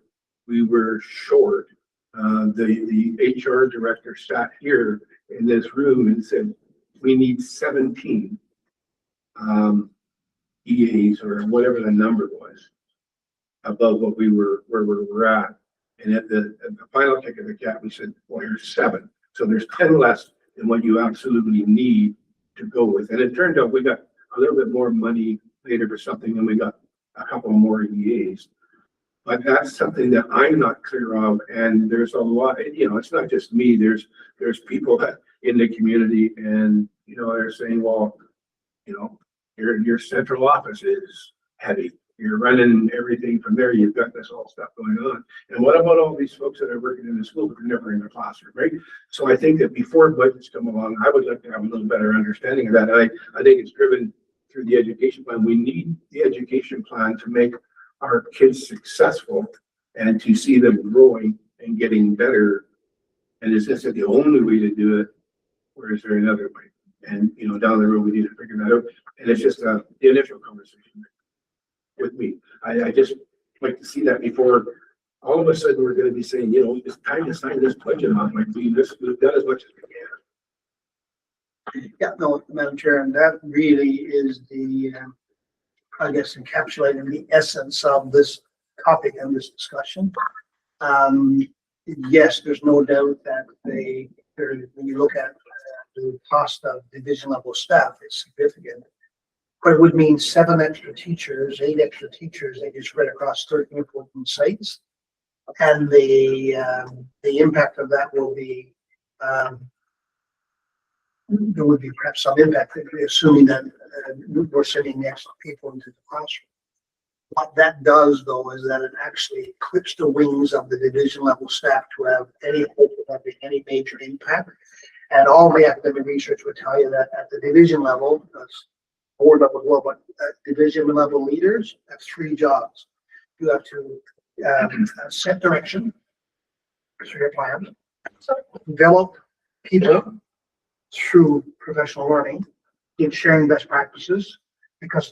short, the HR director sat here in this room and said, we need 17 EAs or whatever the number was above what we were, where we were at. And at the final kick of the cat, we said, well, here's 7. So there's 10 less than what you absolutely need to go with. And it turned out we got a little bit more money later for something and we got a couple more EAs. But that's something that I'm not clear of. And there's a lot, it's not just me. There's people that in the community and, they're saying, well, your central office is heavy. You're running everything from there. You've got this all stuff going on. And what about all these folks that are working in the school but they're never in the classroom, right? So I think that before budgets come along, I would like to have a little better understanding of that. I think it's driven through the education plan. We need the education plan to make our kids successful and to see them growing and getting better. And is this the only way to do it, or is there another way? And down the road we need to figure that out. And it's just the initial conversation with me. I just like to see that before all of a sudden we're going to be saying, it's time to sign this budget off. Like we've done as much as we can. Yeah, no, Madam Chair, and that really is the, I guess, encapsulating the essence of this topic in this discussion. Yes, there's no doubt that when you look at the cost of division level staff, it's significant. But it would mean 7 extra teachers, 8 extra teachers that you spread across 13 or 14 sites. And the impact of that will be, there would be perhaps some impact, assuming that we're sending extra people into the classroom. What that does, though, is that it actually clips the wings of the division level staff to have any hope of having any major impact. And all the academic research would tell you that at the division level, that's board level as well, but division level leaders have 3 jobs. You have to set direction through your plan, develop people through professional learning, in sharing best practices, because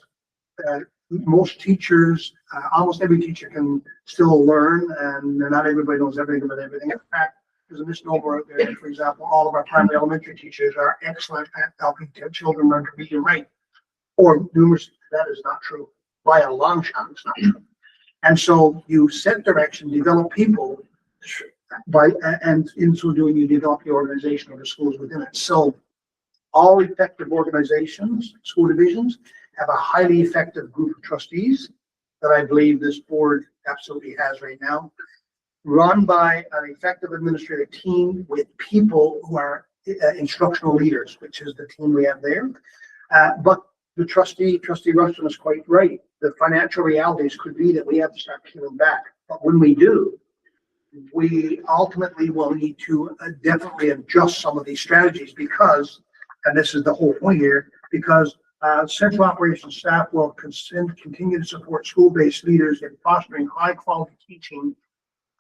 most teachers, almost every teacher can still learn, and not everybody knows everything about everything. In fact, there's a misnomer out there. For example, all of our primary elementary teachers are excellent at helping children learn to read and write, or numerous. That is not true. By a long shot, it's not true. And so you set direction, develop people, and in so doing, you develop the organization of the schools within it. So all effective organizations, school divisions, have a highly effective group of trustees that I believe this board absolutely has right now, run by an effective administrative team with people who are instructional leaders, which is the team we have there. But the trustee Rushton is quite right. The financial realities could be that we have to start peeling back. But when we do, we ultimately will need to definitely adjust some of these strategies because, and this is the whole point here, because central operations staff will continue to support school-based leaders in fostering high-quality teaching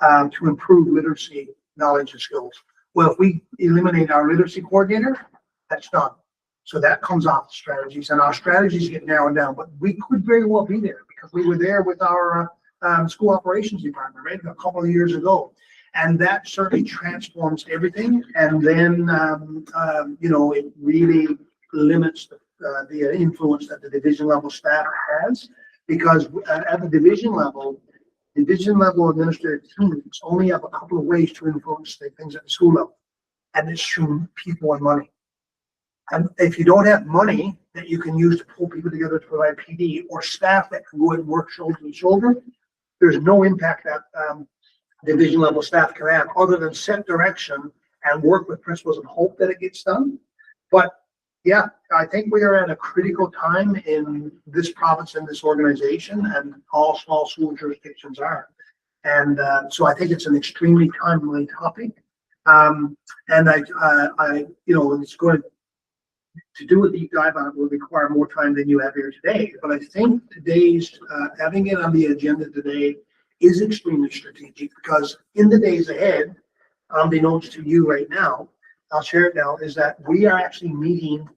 to improve literacy, knowledge, and skills. Well, if we eliminate our literacy coordinator, that's done. So that comes off the strategies, and our strategies get narrowed down. But we could very well be there because we were there with our school operations department, right, a couple of years ago. And that certainly transforms everything. And then, it really limits the influence that the division level staff has, because at the division level administrative teams only have a couple of ways to influence things at the school level, and it's through people and money. And if you don't have money that you can use to pull people together to provide PD, or staff that can go and work shoulder to shoulder, there's no impact that division level staff can have other than set direction and work with principals and hope that it gets done. But yeah, I think we are at a critical time in this province and this organization, and all small school jurisdictions are. And so I think it's an extremely timely topic. And it's going to do a deep dive on it will require more time than you have here today. But I think today's having it on the agenda today is extremely strategic, because in the days ahead, unbeknownst to you right now, I'll share it now, is that we are actually meeting,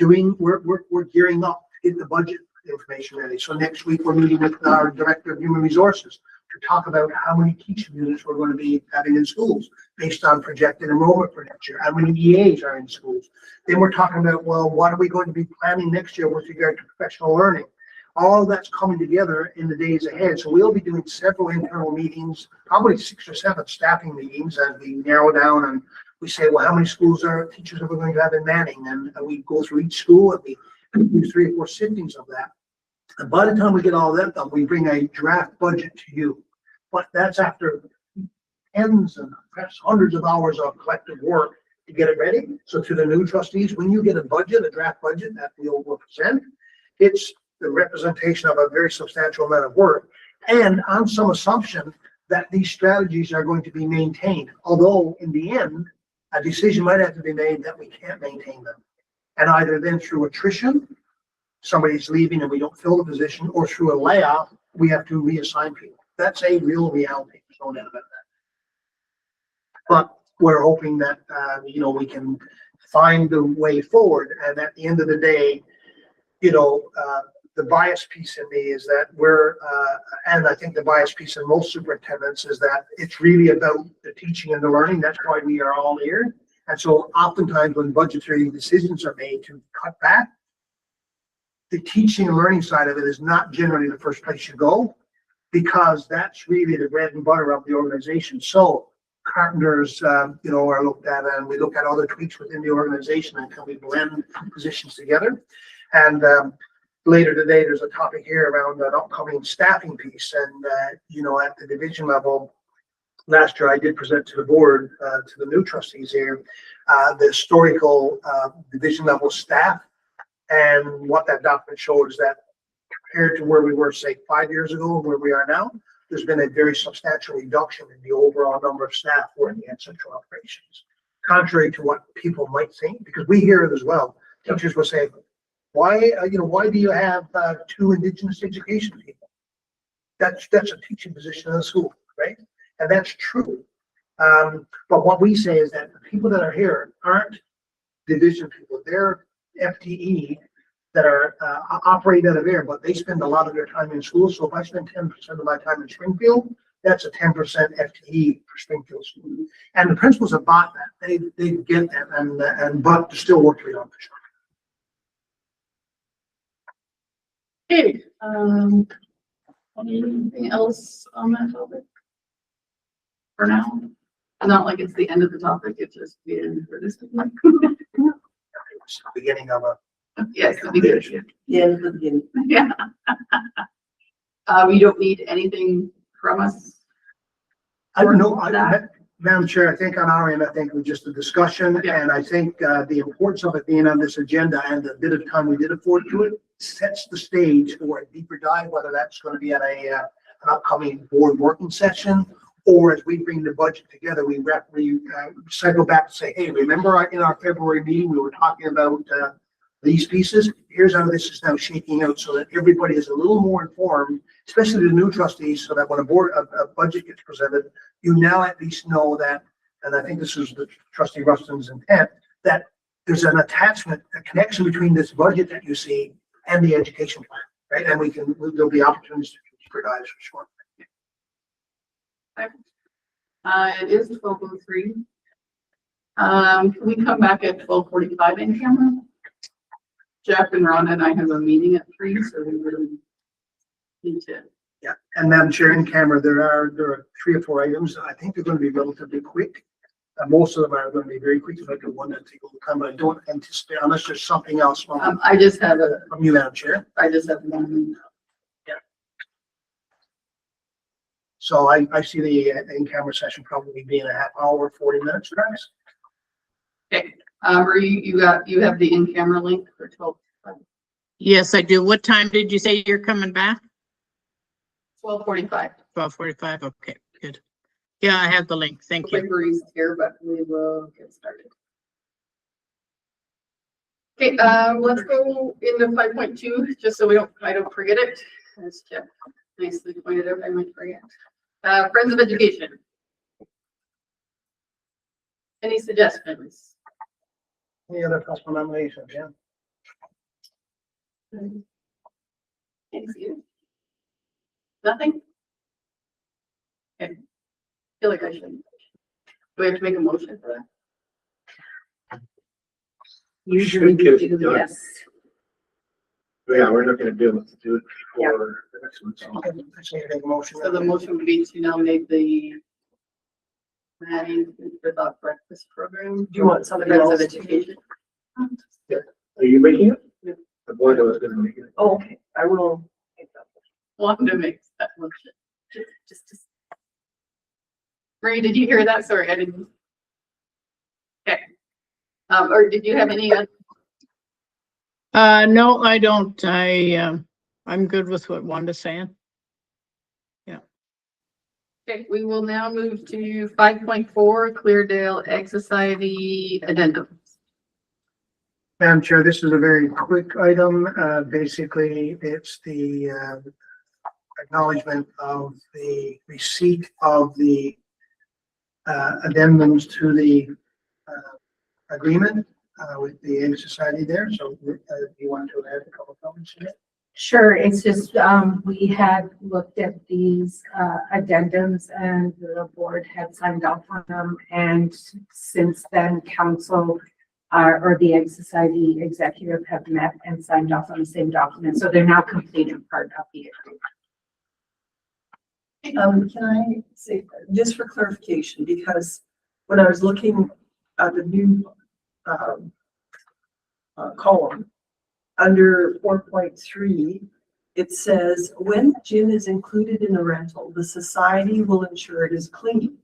we're gearing up to get the budget information ready. So next week we're meeting with our Director of Human Resources to talk about how many teaching units we're going to be having in schools based on projected enrollment for next year, how many EAs are in schools. Then we're talking about, well, what are we going to be planning next year with regard to professional learning? All of that's coming together in the days ahead. So we'll be doing several internal meetings, probably 6 or 7 staffing meetings, as we narrow down and we say, well, how many schools are teachers are we going to have in Manning? And we go through each school and we do 3 or 4 sittings of that. And by the time we get all that done, we bring a draft budget to you. But that's after tens and perhaps hundreds of hours of collective work to get it ready. So to the new trustees, when you get a draft budget that we'll present, it's the representation of a very substantial amount of work, and on some assumption that these strategies are going to be maintained. Although in the end, a decision might have to be made that we can't maintain them. And either then through attrition, somebody's leaving and we don't fill the position, or through a layoff, we have to reassign people. That's a real reality. There's no doubt about that. But we're hoping that, we can find the way forward. And at the end of the day, the bias piece in me is that and I think the bias piece in most superintendents is that it's really about the teaching and the learning. That's why we are all here. And so oftentimes when budgetary decisions are made to cut back, the teaching and learning side of it is not generally the first place you go, because that's really the bread and butter of the organization. So carpenters, you know, are looked at, and we look at other tweaks within the organization and can we blend positions together. And later today, there's a topic here around an upcoming staffing piece. And, you know, at the division level, last year I did present to the board, to the new trustees here, the historical division level staff. And what that document showed is that compared to where we were, say, 5 years ago and where we are now, there's been a very substantial reduction in the overall number of staff working at central operations. Contrary to what people might think, because we hear it as well. Teachers will say, why, you know, why do you have 2 Indigenous education people? That's a teaching position in the school, right? And that's true. But what we say is that the people that are here aren't division people. They're FTE that are operating out of there, but they spend a lot of their time in school. So if I spend 10% of my time in Springfield, that's a 10% FTE for Springfield school. And the principals have bought that. They get that, and but there's still work to be done for sure. Okay, anything else on that topic? For now? Not like it's the end of the topic, it's just the end for this one. It's the beginning of a Yes, it'd be good. Yeah, the beginning. Yeah. We don't need anything from us. I don't know, That? Madam Chair, I think on our end, I think it was just a discussion, Yeah. and I think the importance of it being on this agenda and the bit of time we did afford to it sets the stage for a deeper dive, whether that's going to be at an upcoming board working session, or as we bring the budget together, we cycle back and say, hey, remember in our February meeting, we were talking about these pieces? Here's how this is now shaking out, so that everybody is a little more informed, especially the new trustees, so that when a budget gets presented, you now at least know that, and I think this is the trustee Rustin's intent, that there's an attachment, a connection between this budget that you see and the education plan, right? And there'll be opportunities to deeper dives for sure. It is 12:03. Can we come back at 12:45 in camera? Jeff and Ron and I have a meeting at 3, so we really need to. Yeah, and Madam Chair, in camera, there are 3 or 4 items. I think they're going to be relatively quick. Most of them are going to be very quick. If I could one that take a little time, but I don't anticipate unless there's something else from I just have you, Madam Chair. one. So I see the in-camera session probably being a half hour, 40 minutes, guys. Okay, Marie, you have the in-camera link for 12. Yes, I do. What time did you say you're coming back? 12:45. 12:45. Okay, good. Yeah, I have the link. Thank you. Marie's here, but we will get started. Okay, let's go into 5.2, just so I don't forget it. As Jeff nicely pointed out, I might forget. Friends of Education. Any suggestions? Any other possible nominations? Yeah. Thanks, you. Nothing? Okay. Feel like I should. Do we have to make a motion for that? Usually we do, yes. Yeah, we're not gonna be able to do it before the next one. So. I say make a motion. So the motion would be to nominate the Maddie for the breakfast program. Do you want somebody Friends of else to- Education? Are you making it? Yeah. The board was gonna make it. Oh, okay, I will. Take that. Want to make that motion. Just. Marie, did you hear that? Sorry, I didn't. Okay. Or did you have any? No, I don't. I'm good with what Wanda's saying. Okay, we will now move to 5.4 Cleardale Egg Society addendum. Madam Chair, this is a very quick item. Basically, it's the acknowledgement of the receipt of the addendums to the agreement with the Egg Society there. So you want to add a couple of comments here? Sure, it's just, we had looked at these addendums and the board had signed off on them. And since then, council or the Egg Society executive have met and signed off on the same document. So they're now complete and part of the agreement. Can I say, just for clarification, because when I was looking at the new, column, under 4.3, it says, when the gym is included in the rental, the society will ensure it is clean.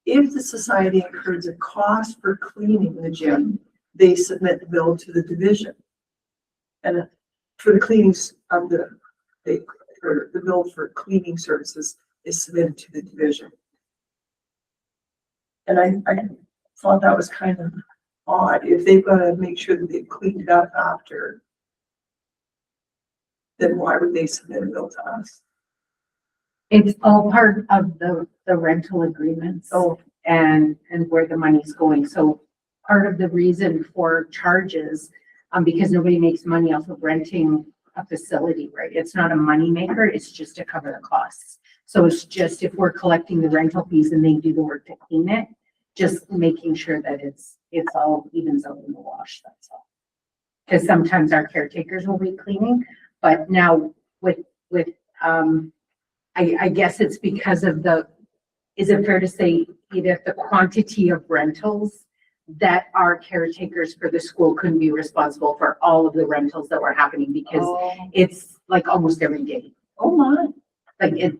If the society incurs a cost for cleaning the gym, they submit the bill to the division. And for the cleanings of or the bill for cleaning services is submitted to the division. And I thought that was kind of odd. If they've got to make sure that they've cleaned it up after, then why would they submit a bill to us? It's all part of the rental agreements. Oh. And where the money's going. So part of the reason for charges, because nobody makes money off of renting a facility, right? It's not a money maker, it's just to cover the costs. So it's just if we're collecting the rental fees and they do the work to clean it, just making sure that it's all evens out in the wash, that's all. Because sometimes our caretakers will be cleaning, but now with I guess it's because of is it fair to say either the quantity of rentals that our caretakers for the school couldn't be responsible for all of the rentals that were happening because it's like almost every day. Oh my. Like it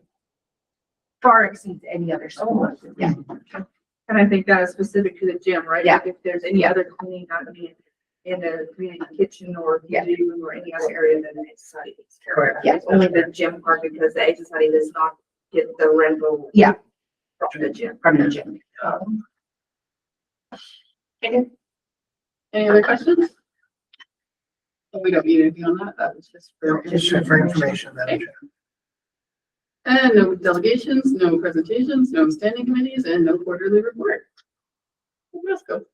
far exceeds any other school. Yeah. And I think that is specific to the gym, right? Yeah. Like if there's any other cleaning happening in a community kitchen or community room or any other area, then it's society takes care of it. Yeah. It's only the gym part because the society does not get the rental. Yeah. From the gym. From the gym. Any other questions? We don't need anything on that. That was just for. Just for information, Madam Chair. And no delegations, no presentations, no standing committees, and no quarterly report. Let's go.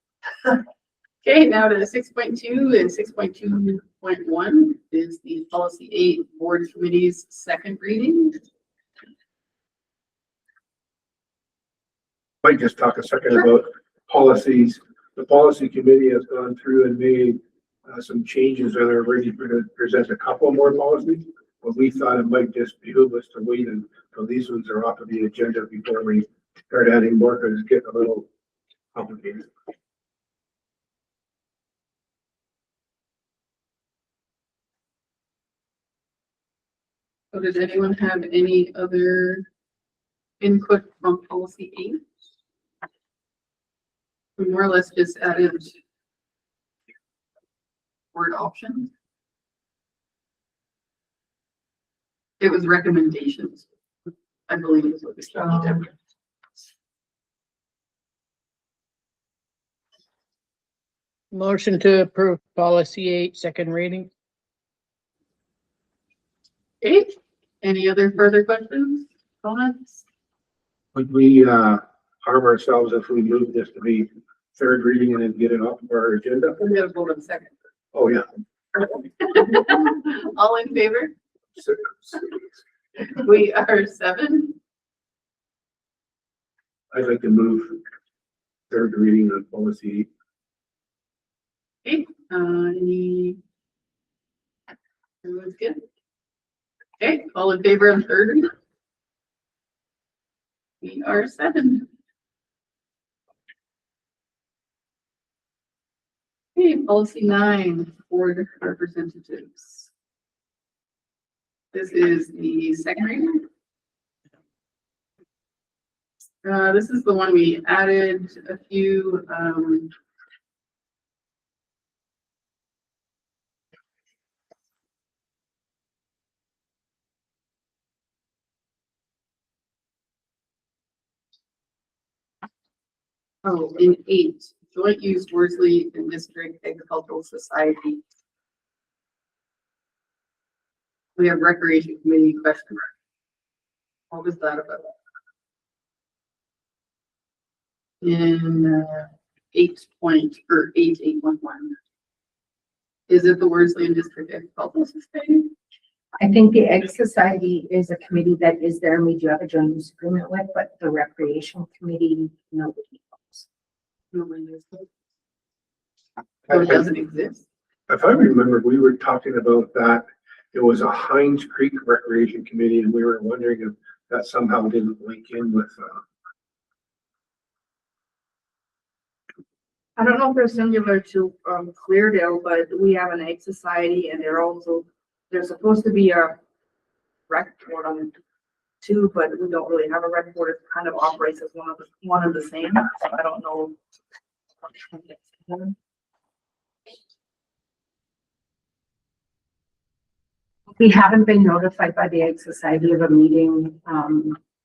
Okay, now to 6.2 and 6.2.1 is the policy 8 board committee's second reading. Might just talk a second about policies. The policy committee has gone through and made some changes and are ready to present a couple more policies. But we thought it might just behoove us to wait until these ones are off of the agenda before we start adding more, because it's getting a little complicated. So does anyone have any other input from policy 8? We more or less just added word options. It was recommendations, I believe is what we changed. Motion to approve policy 8, second reading. Okay, any other further questions, comments? Would we harm ourselves if we move this to be third reading and then get it off of our agenda? We gotta vote on second. Oh, yeah. All in favor? We are 7. I'd like to move third reading of policy 8. Okay, any? Everyone's good? Okay, all in favor of third reading? We are 7. Okay, policy 9, board representatives. This is the second reading. This is the one we added a few, in 8, joint use Worsley and District Agricultural Society. We have recreation committee question mark. What was that about? In 8.8.11. Is it the Worsley and District Agricultural Society? I think the Egg Society is a committee that is there and we do have a joint use agreement with, but the recreation committee, nobody knows. Nobody knows. So it doesn't exist. If I remember, we were talking about that. It was a Hines Creek Recreation Committee, and we were wondering if that somehow didn't link in with, I don't know if they're similar to, Cleardale, but we have an egg society and there's supposed to be a rec board on it too, but we don't really have a rec board. It kind of operates as one of the same. So I don't know. We haven't been notified by the Egg Society of a meeting,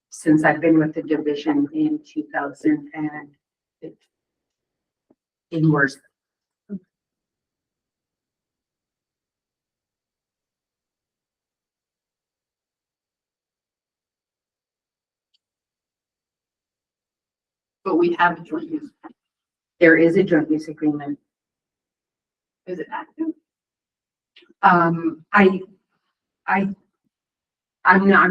since I've been with the division in 2000 and in worse. But we have a joint use. There is a joint use agreement. Is it active? I'm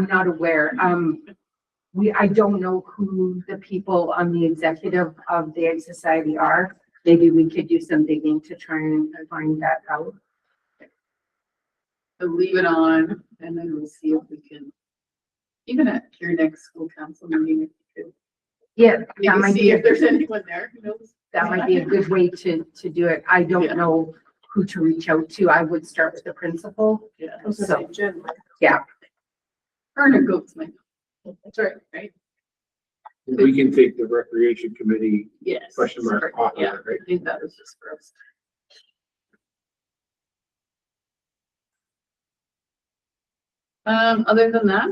not aware. I don't know who the people on the executive of the Egg Society are. Maybe we could do some digging to try and find that out. So leave it on and then we'll see if we can, even at your next school council meeting, if you could Yeah, that maybe might see be, if there's anyone there, who knows? that might be a good way to do it. I don't know who to reach out to. I would start with the principal. Yeah. So, Turner goats, my. That's right, right? we can take the recreation committee Yes. question mark off of Yeah, it, right? I think that was just for us. Other than that.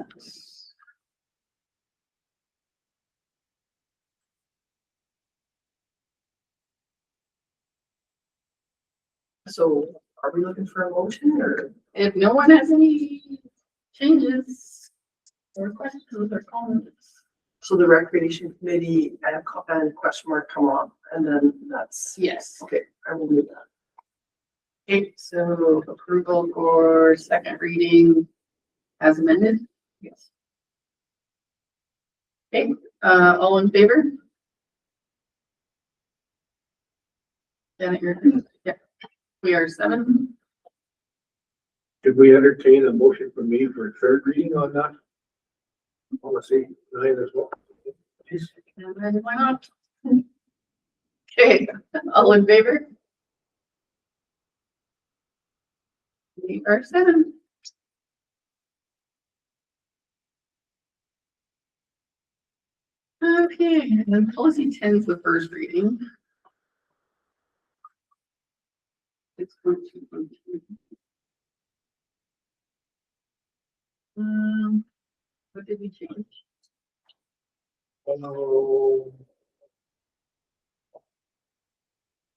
So are we looking for a motion or? If no one has any changes or questions or comments. So the recreation committee and and question mark come off and then that's, Yes. okay, I will do that. Okay, so approval for second reading as amended? Yes. Okay, all in favor? Janet, you're, yeah, we are 7. Did we entertain a motion from me for a third reading on that? Policy 9 as well. And then why not? Okay, all in favor? We are 7. Okay, and then policy 10 is the first reading. It's 14.2. What did we change? Oh. For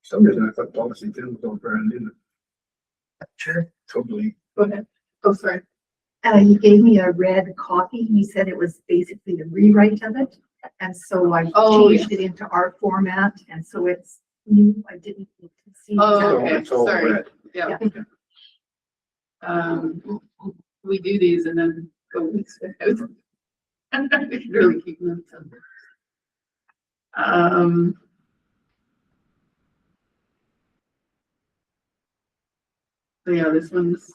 some reason I thought policy 10 was all brand new. Sure. Totally. Go ahead. Oh, sorry. He gave me a red copy. He said it was basically a rewrite of it. And so I changed it into our format. And so it's new. I didn't see. Oh, So okay, it's all sorry. red. Yeah. We do these and then go weeks without. Really keeping them simple. So yeah, this one's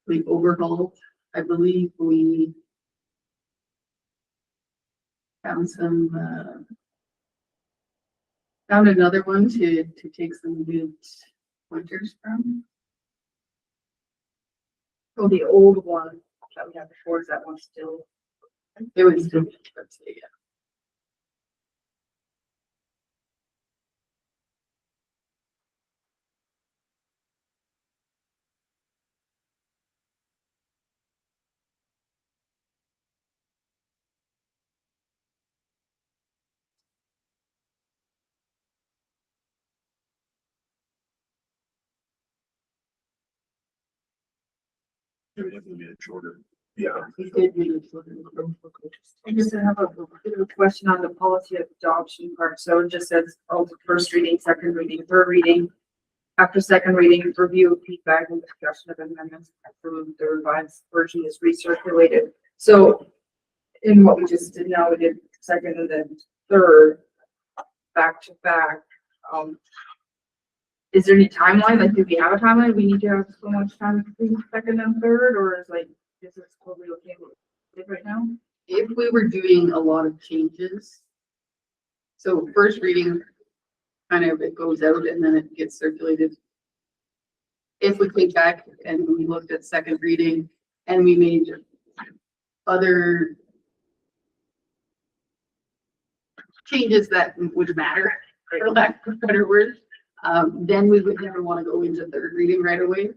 we overhauled. I believe we found some found another one to take some good pointers from. So the old one that we had before, is that one still? It was still, let's see, yeah. Everything will be shorter. Yeah. We did use. I just have a bit of a question on the policy adoption part. So it just says, oh, first reading, second reading, third reading. After second reading, review, feedback, and discussion of amendments, approved, the revised version is recirculated. So in what we just did now, we did second and then third, back to back. Is there any timeline? Like, do we have a timeline? We need to have so much time between second and third, or is like, is this totally okay with it right now? if we were doing a lot of changes, so first reading, kind of it goes out and then it gets circulated. If we came back and we looked at second reading and we made other changes that would matter, for lack of a better word, then we would never want to go into third reading right away.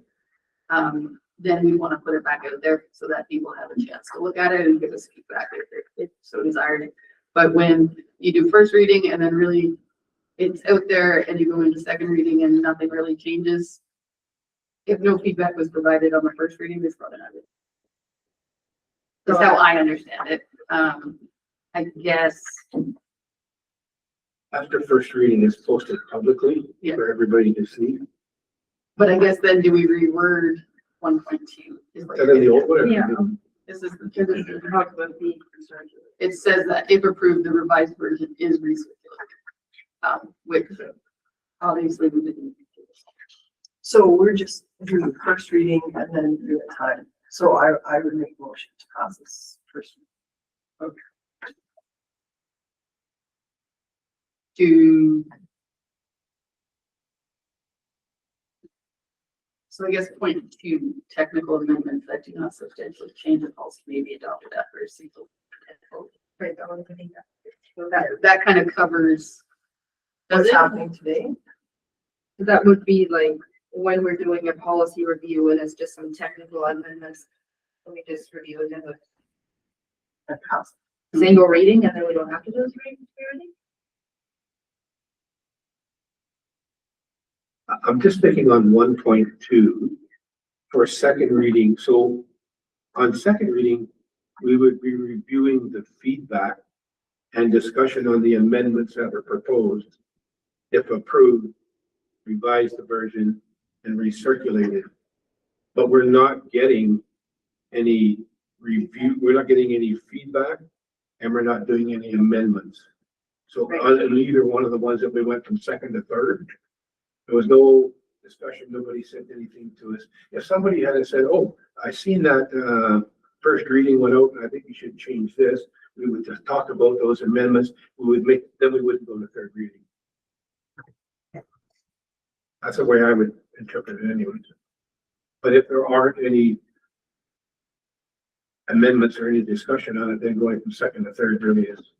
Then we want to put it back out there so that people have a chance to look at it and give us feedback if so desired. But when you do first reading and then really it's out there and you go into second reading and nothing really changes, if no feedback was provided on the first reading, it's probably not good. That's how I understand it. I guess. After first reading is posted publicly Yeah. for everybody to see. But I guess then do we reword 1.2? Is that in the old one? Yeah. This is Because it talks about the concern. it says that if approved, the revised version is recirculated. Which obviously we didn't. So we're just doing the first reading and then do a time. So I would make a motion to pass this first. So I guess 0.2, technical amendments that do not substantially change the policy may be adopted after a single. Right, that one, I think So that kind of covers. Does what's it? happening today. That would be like when we're doing a policy review and it's just some technical amendments. We just review it as And pass. a single reading and then we don't have to do a reading. I'm just thinking on 1.2 for second reading. So on second reading, we would be reviewing the feedback and discussion on the amendments that were proposed. If approved, revise the version and recirculate it. But we're not getting any review, we're not getting any feedback, and we're not doing any amendments. So on either one of the ones that we went from second to third, there was no discussion, nobody sent anything to us. If somebody had said, oh, I seen that first reading went out and I think you should change this, we would just talk about those amendments, then we wouldn't go to third reading. That's the way I would interpret it anyways. But if there aren't any amendments or any discussion on it, then going from second to third really is.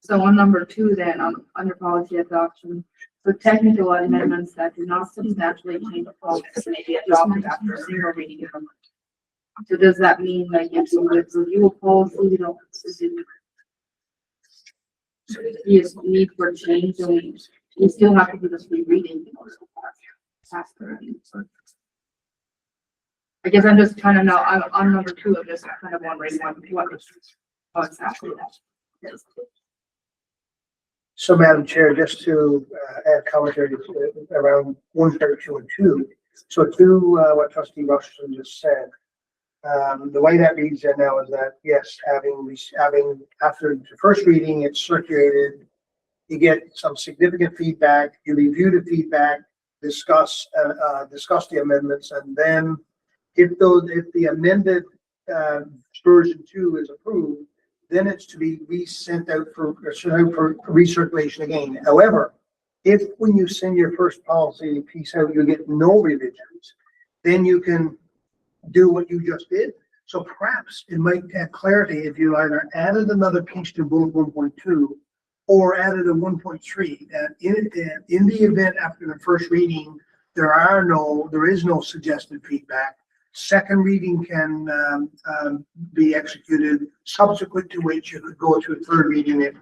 So on number 2, then on under policy adoption, so technical amendments that do not substantially change the policy may be adopted after a single reading. So does that mean like if we review a policy, we don't need for change, so we still have to do this rereading. I guess I'm just trying to know, on number 2, I'm just kind of wondering what exactly that is. So, Madam Chair, just to add commentary around 1.2 and 2. So to what Trustee Rushton just said, the way that reads there now is that, yes, having after the first reading, it's circulated, you get some significant feedback, you review the feedback, discuss the amendments, and then if the amended version 2 is approved, then it's to be resent out for recirculation again. However, if when you send your first policy piece out, you get no revisions, then you can do what you just did. So perhaps it might add clarity if you either added another piece to bullet 1.2 or added a 1.3. That in the event after the first reading, there is no suggested feedback. Second reading can be executed, subsequent to which you could go to a third reading if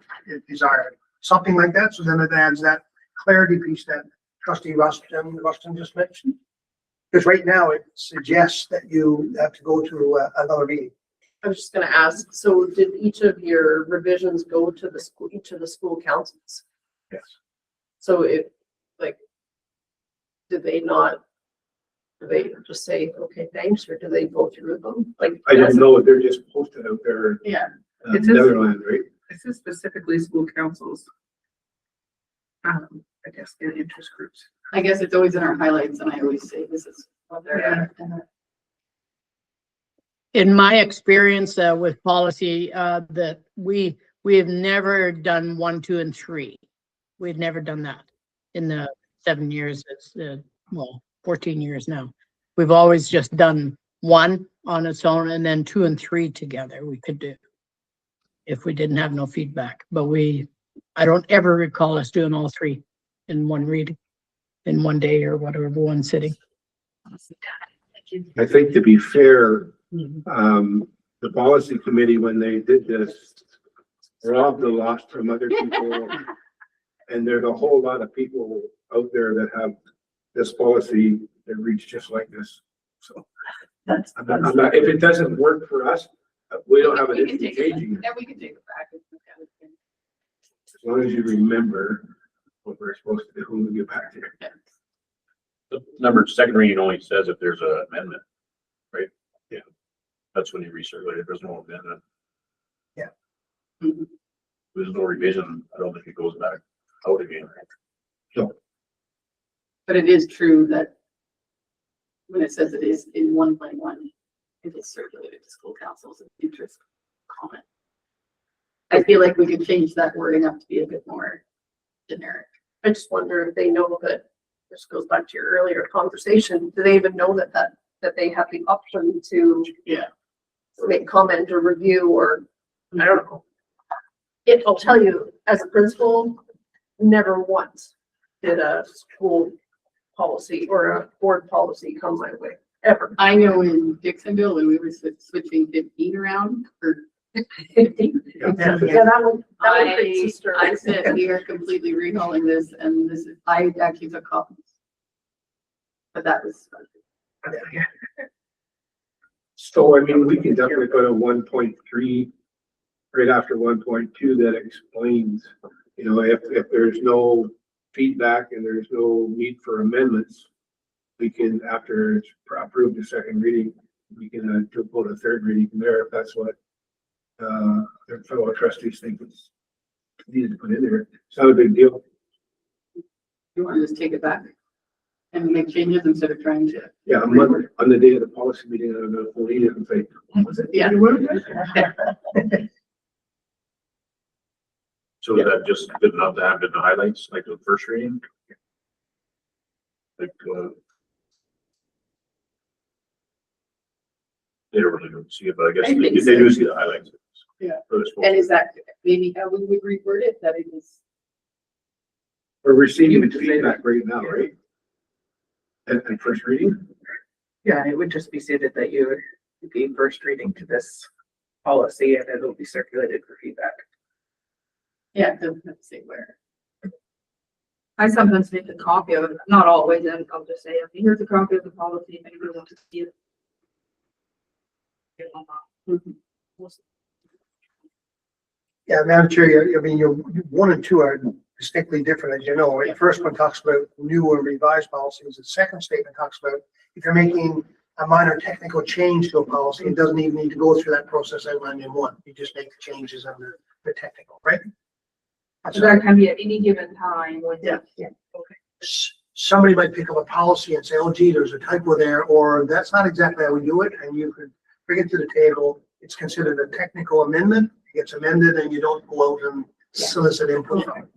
desired. Something like that. So then it adds that clarity piece that Trustee Ruston just mentioned. Because right now it suggests that you have to go to another reading. I was just gonna ask, so did each of your revisions go to each of the school councils? Yes. So did they just say, okay, thanks, or do they go through them? Like, I don't know if they're just posted out there. Yeah. It's Netherlands, right? This is specifically school councils. I guess in interest groups. I guess it's always in our highlights and I always say this is what they're at. In my experience with policy, that we have never done 1, 2, and 3. We've never done that in the 7 years. It's 14 years now. We've always just done 1 on its own, and then 2 and 3 together we could do if we didn't have no feedback. But I don't ever recall us doing all 3 in one reading, in one day or whatever, one sitting. I think to be fair, the policy committee, when they did this, robbed a lot from other people. And there's a whole lot of people out there that have this policy that reads just like this. So I'm not, if it doesn't work for us, we don't have an We can issue take it, changing it. and we can take it back. As long as you remember what we're supposed to do when we get back there. The number second reading only says if there's an amendment, right? Yeah. That's when you recirculate it. There's no amendment. Yeah. If there's no revision, I don't think it goes back out again. So, But it is true that when it says it is in 1.1, it is circulated to school councils and interest comment. I feel like we could change that wording up to be a bit more generic. I just wonder if they know that, this goes back to your earlier conversation, do they even know that they have the option to make comment or review, or, I don't know. I'll tell you, as a principal, never once did a school policy or a board policy come my way, ever. I know in Dixonville, when we were switching 15 around for 15. Yeah, that one sister. I said, we are completely rehauling this, and this is, I actually took copies. But that was. So, I mean, we can definitely put a 1.3 right after 1.2 that explains, you know, if there's no feedback and there's no need for amendments, we can, after it's approved the second reading, we can vote a third reading there if that's what their fellow trustees think is needed to put in there. It's not a big deal. You want to just take it back and make changes instead of trying to. Yeah, on the day of the policy meeting, I'm going to lead it and say, what was it? Yeah. So is that just good enough to have in the highlights, like the first reading? Like, they don't really see it, but I guess I they think they so. do see the highlights. Yeah. For this And is that maybe how we would reword it, that it is? We're receiving You the would say feedback right now, right? And first reading? Yeah, it would just be stated that you would be first reading to this policy and it'll be circulated for feedback. Yeah, it doesn't have to say where. I sometimes make a copy of it, not always, and I'll just say, okay, here's a copy of the policy, if anybody wants to see it. Yeah, Madam Chair, I mean, your 1 and 2 are distinctly different, as you know. The first one talks about new or revised policies. The second statement talks about if you're making a minor technical change to a policy, it doesn't even need to go through that process outlined in 1. You just make the changes under the technical, right? So that can be at any given time when. Yeah. Somebody might pick up a policy and say, oh gee, there's a typo there, or that's not exactly how we do it, and you could bring it to the table. It's considered a technical amendment. It gets amended and you don't go out and solicit input from it.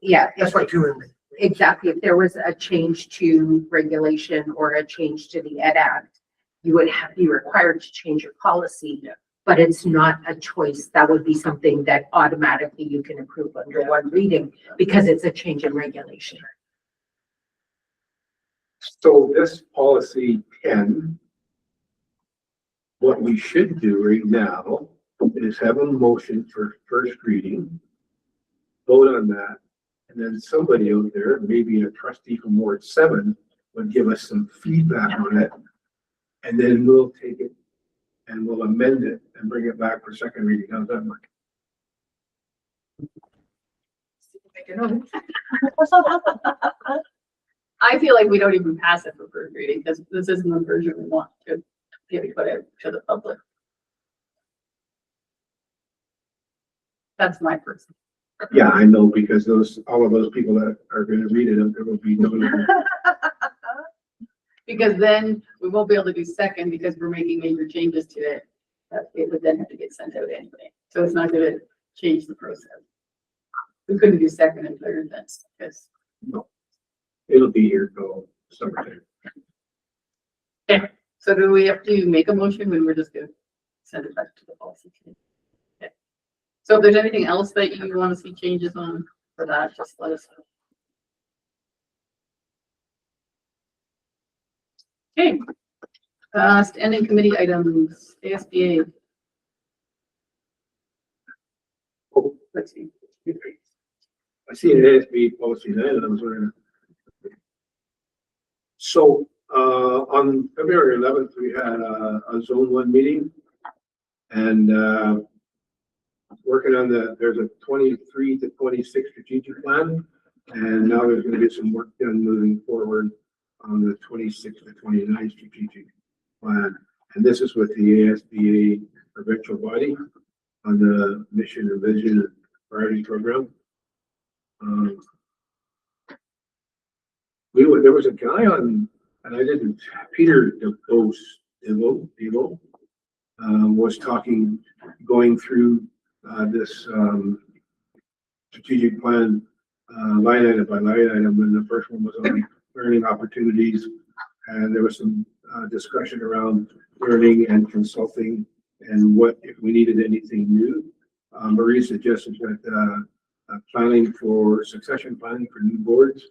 Yeah, That's what 2 and 3. exactly. If there was a change to regulation or a change to the Ed Act, you would be required to change your policy, but it's not a choice. That would be something that automatically you can approve under 1 reading because it's a change in regulation. So this policy 10, what we should do right now is have a motion for first reading, vote on that, and then somebody out there, maybe a trustee from Ward 7, would give us some feedback on it. And then we'll take it and we'll amend it and bring it back for second reading. How's that work? I feel like we don't even pass it for first reading, because this isn't the version we want to give it to the public. That's my person. Yeah, I know, because all of those people that are going to read it, there will be no. Because then we won't be able to do second because we're making major changes to it. it would then have to get sent out anyway. So it's not gonna change the process. We couldn't do second and third then, because. It'll be here till summertime. So do we have to make a motion when we're just gonna send it back to the policy committee? Okay. So if there's anything else that you want to see changes on for that, just let us know. Okay. Standing committee items, ASBA. Let's see. I see an ASB policy then, and I was wondering. So, on February 11th, we had a zone 1 meeting, and working on there's a 23 to 26 strategic plan, and now there's going to be some work done moving forward on the 26 to 29 strategic plan. And this is with the ASBA provincial body on the mission and vision and priority program. There was a guy on, and I didn't, Peter Devo, was talking, going through this strategic plan line item by line item, and the first one was on learning opportunities, and there was some discussion around learning and consulting and what if we needed anything new. Marie suggested that planning for succession planning for new boards,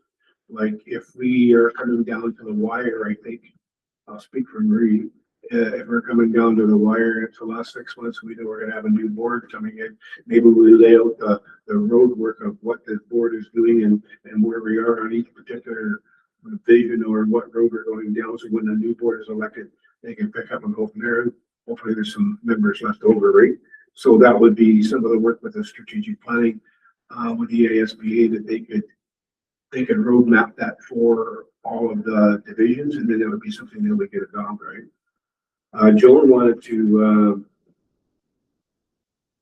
like if we are coming down to the wire, I think, I'll speak for Marie, if we're coming down to the wire into the last 6 months, we know we're gonna have a new board coming in. Maybe we lay out the road work of what the board is doing and where we are on each particular vision or what road we're going down. So when the new board is elected, they can pick up and go from there. Hopefully there's some members left over, right? So that would be some of the work with the strategic planning with the ASBA, that they could roadmap that for all of the divisions, and then it would be something that we could adopt, right? Joan wanted to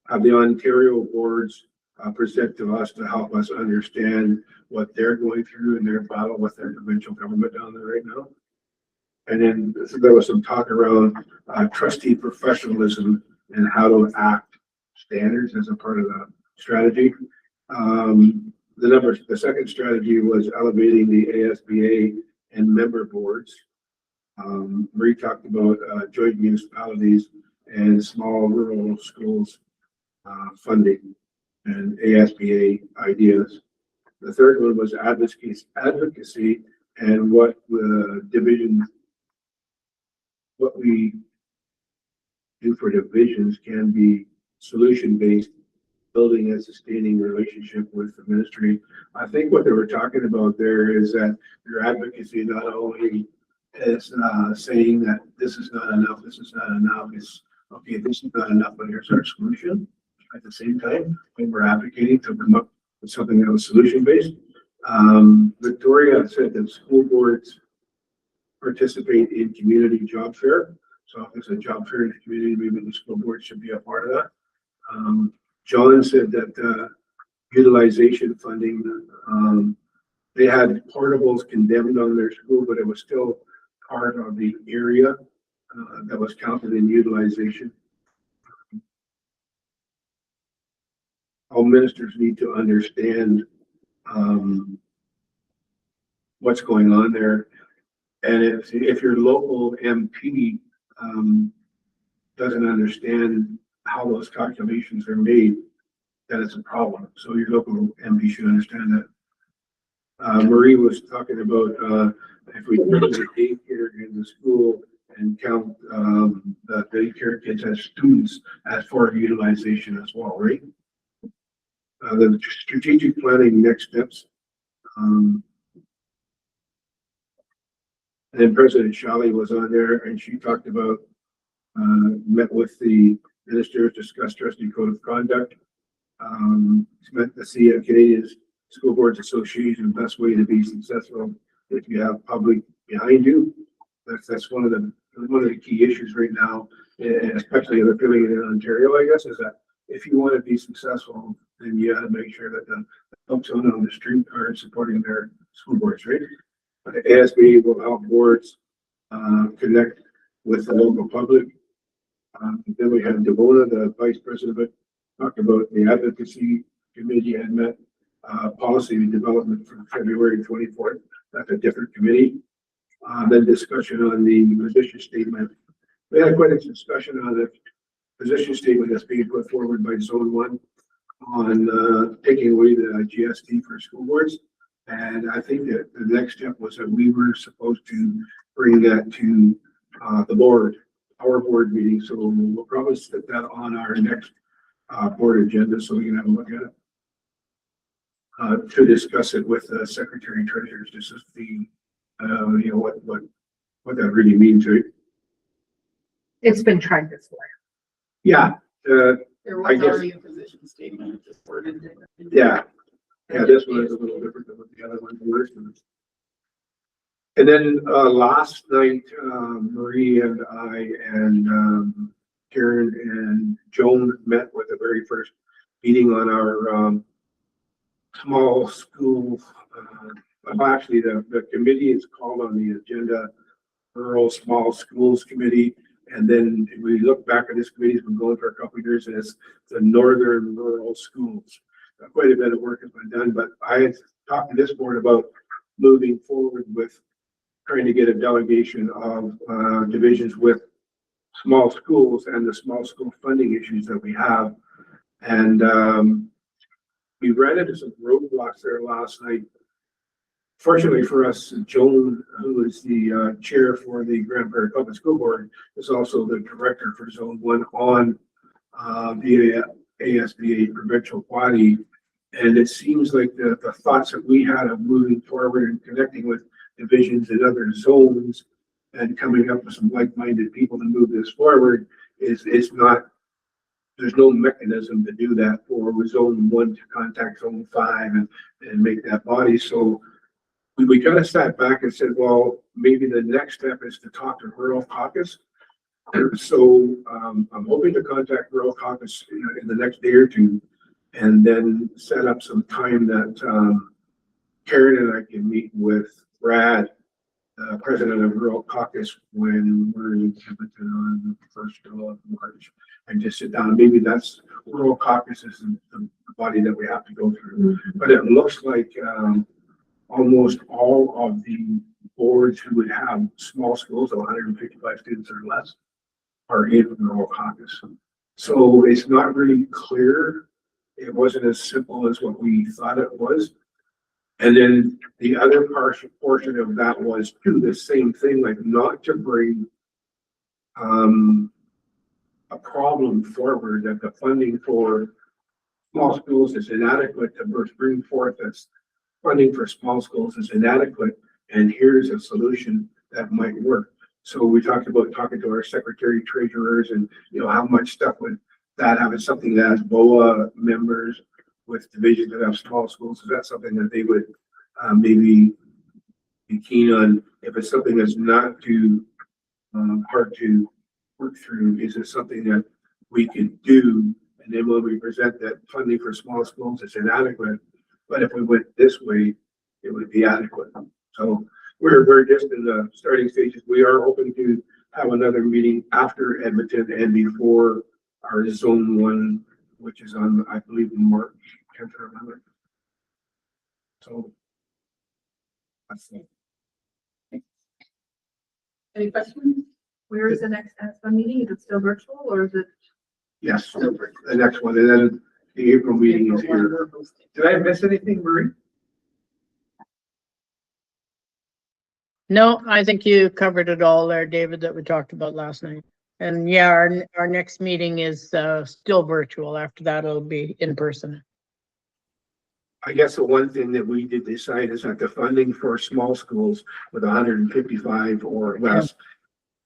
have the Ontario boards present to us to help us understand what they're going through in their battle with their provincial government down there right now. And then there was some talk around trustee professionalism and how to act standards as a part of the strategy. The second strategy was elevating the ASBA and member boards. Marie talked about joint municipalities and small rural schools funding and ASBA ideas. The third one was advocacy and what the division, what we do for divisions can be solution-based, building and sustaining relationship with the ministry. I think what they were talking about there is that your advocacy not only is saying that this is not enough, it's okay, this is not enough, but here's our solution. At the same time, when we're advocating to come up with something that was solution-based. Victoria said that school boards participate in community job fair. So if there's a job fair in the community, maybe the school board should be a part of that. John said that utilization funding, they had portables condemned on their school, but it was still part of the area that was counted in utilization. All ministers need to understand what's going on there. And if your local MP doesn't understand how those calculations are made, then it's a problem. So your local MP should understand that. Marie was talking about if we put the daycare in the school and count the daycare kids as students as for utilization as well, right? The strategic planning next steps. And then President Shally was on there and she talked about, met with the ministers, discussed trustee code of conduct. Met the Canadian School Boards Association, best way to be successful if you have public behind you. That's one of the key issues right now, especially if they're feeling it in Ontario, I guess, is that if you want to be successful, then you got to make sure that the folks on the street are supporting their school boards, right? The ASB will help boards connect with the local public. Then we had Devona, the vice president, talked about the advocacy committee had met, policy development for February 24th. That's a different committee. Then discussion on the position statement. We had quite a discussion on the position statement that's being put forward by Zone 1 on taking away the GST for school boards. And I think that the next step was that we were supposed to bring that to the board, our board meeting. So we'll probably set that on our next board agenda so we can have a look at it. To discuss it with the secretary treasurers, this is the, you know, what that really means, right? It's been tried before. Yeah, There I was guess- already a position statement, just worded differently. yeah. Yeah, this one is a little different than what the other one was. And then last night, Marie and I and Karen and Joan met with the very first meeting on our small school. Well, actually, the committee is called on the agenda, Rural Small Schools Committee. And then if we look back at this committee, it's been going for a couple of years, and it's the Northern Rural Schools. Quite a bit of work has been done, but I had talked to this board about moving forward with trying to get a delegation of divisions with small schools and the small school funding issues that we have. And we ran into some roadblocks there last night. Fortunately for us, Joan, who is the chair for the Grand Prairie Public School Board, is also the director for Zone 1 on the ASBA provincial body. And it seems like the thoughts that we had of moving forward and connecting with divisions in other zones and coming up with some like-minded people to move this forward is not, there's no mechanism to do that for Zone 1 to contact Zone 5 and make that body. So we kind of sat back and said, well, maybe the next step is to talk to Rural Caucus. So I'm hoping to contact Rural Caucus in the next day or two, and then set up some time that Karen and I can meet with Brad, president of Rural Caucus, when we're in Edmonton on the 1st of March, and just sit down. Maybe that's Rural Caucus is the body that we have to go through. But it looks like almost all of the boards who would have small schools of 155 students or less are in Rural Caucus. So it's not really clear. It wasn't as simple as what we thought it was. And then the other portion of that was too the same thing, like not to bring a problem forward that the funding for small schools is inadequate, to bring forth this funding for small schools is inadequate, and here's a solution that might work. So we talked about talking to our secretary treasurers and, you know, how much stuff would that have? It's something that has BOA members with divisions that have small schools. Is that something that they would maybe be keen on? If it's something that's not too hard to work through, is it something that we could do? And then when we present that funding for small schools is inadequate, but if we went this way, it would be adequate. So we're just in the starting stages. We are hoping to have another meeting after Edmonton and before our Zone 1, which is on, I believe, in March 10th or 11th. So that's it. Any questions? Where is the next ASBA meeting? Is it still virtual or is it? Yes, the next one, and then the April meeting is here. Did I miss anything, Marie? No, I think you covered it all there, David, that we talked about last night. And yeah, our next meeting is still virtual. After that, it'll be in person. I guess the one thing that we did decide is that the funding for small schools with 155 or less,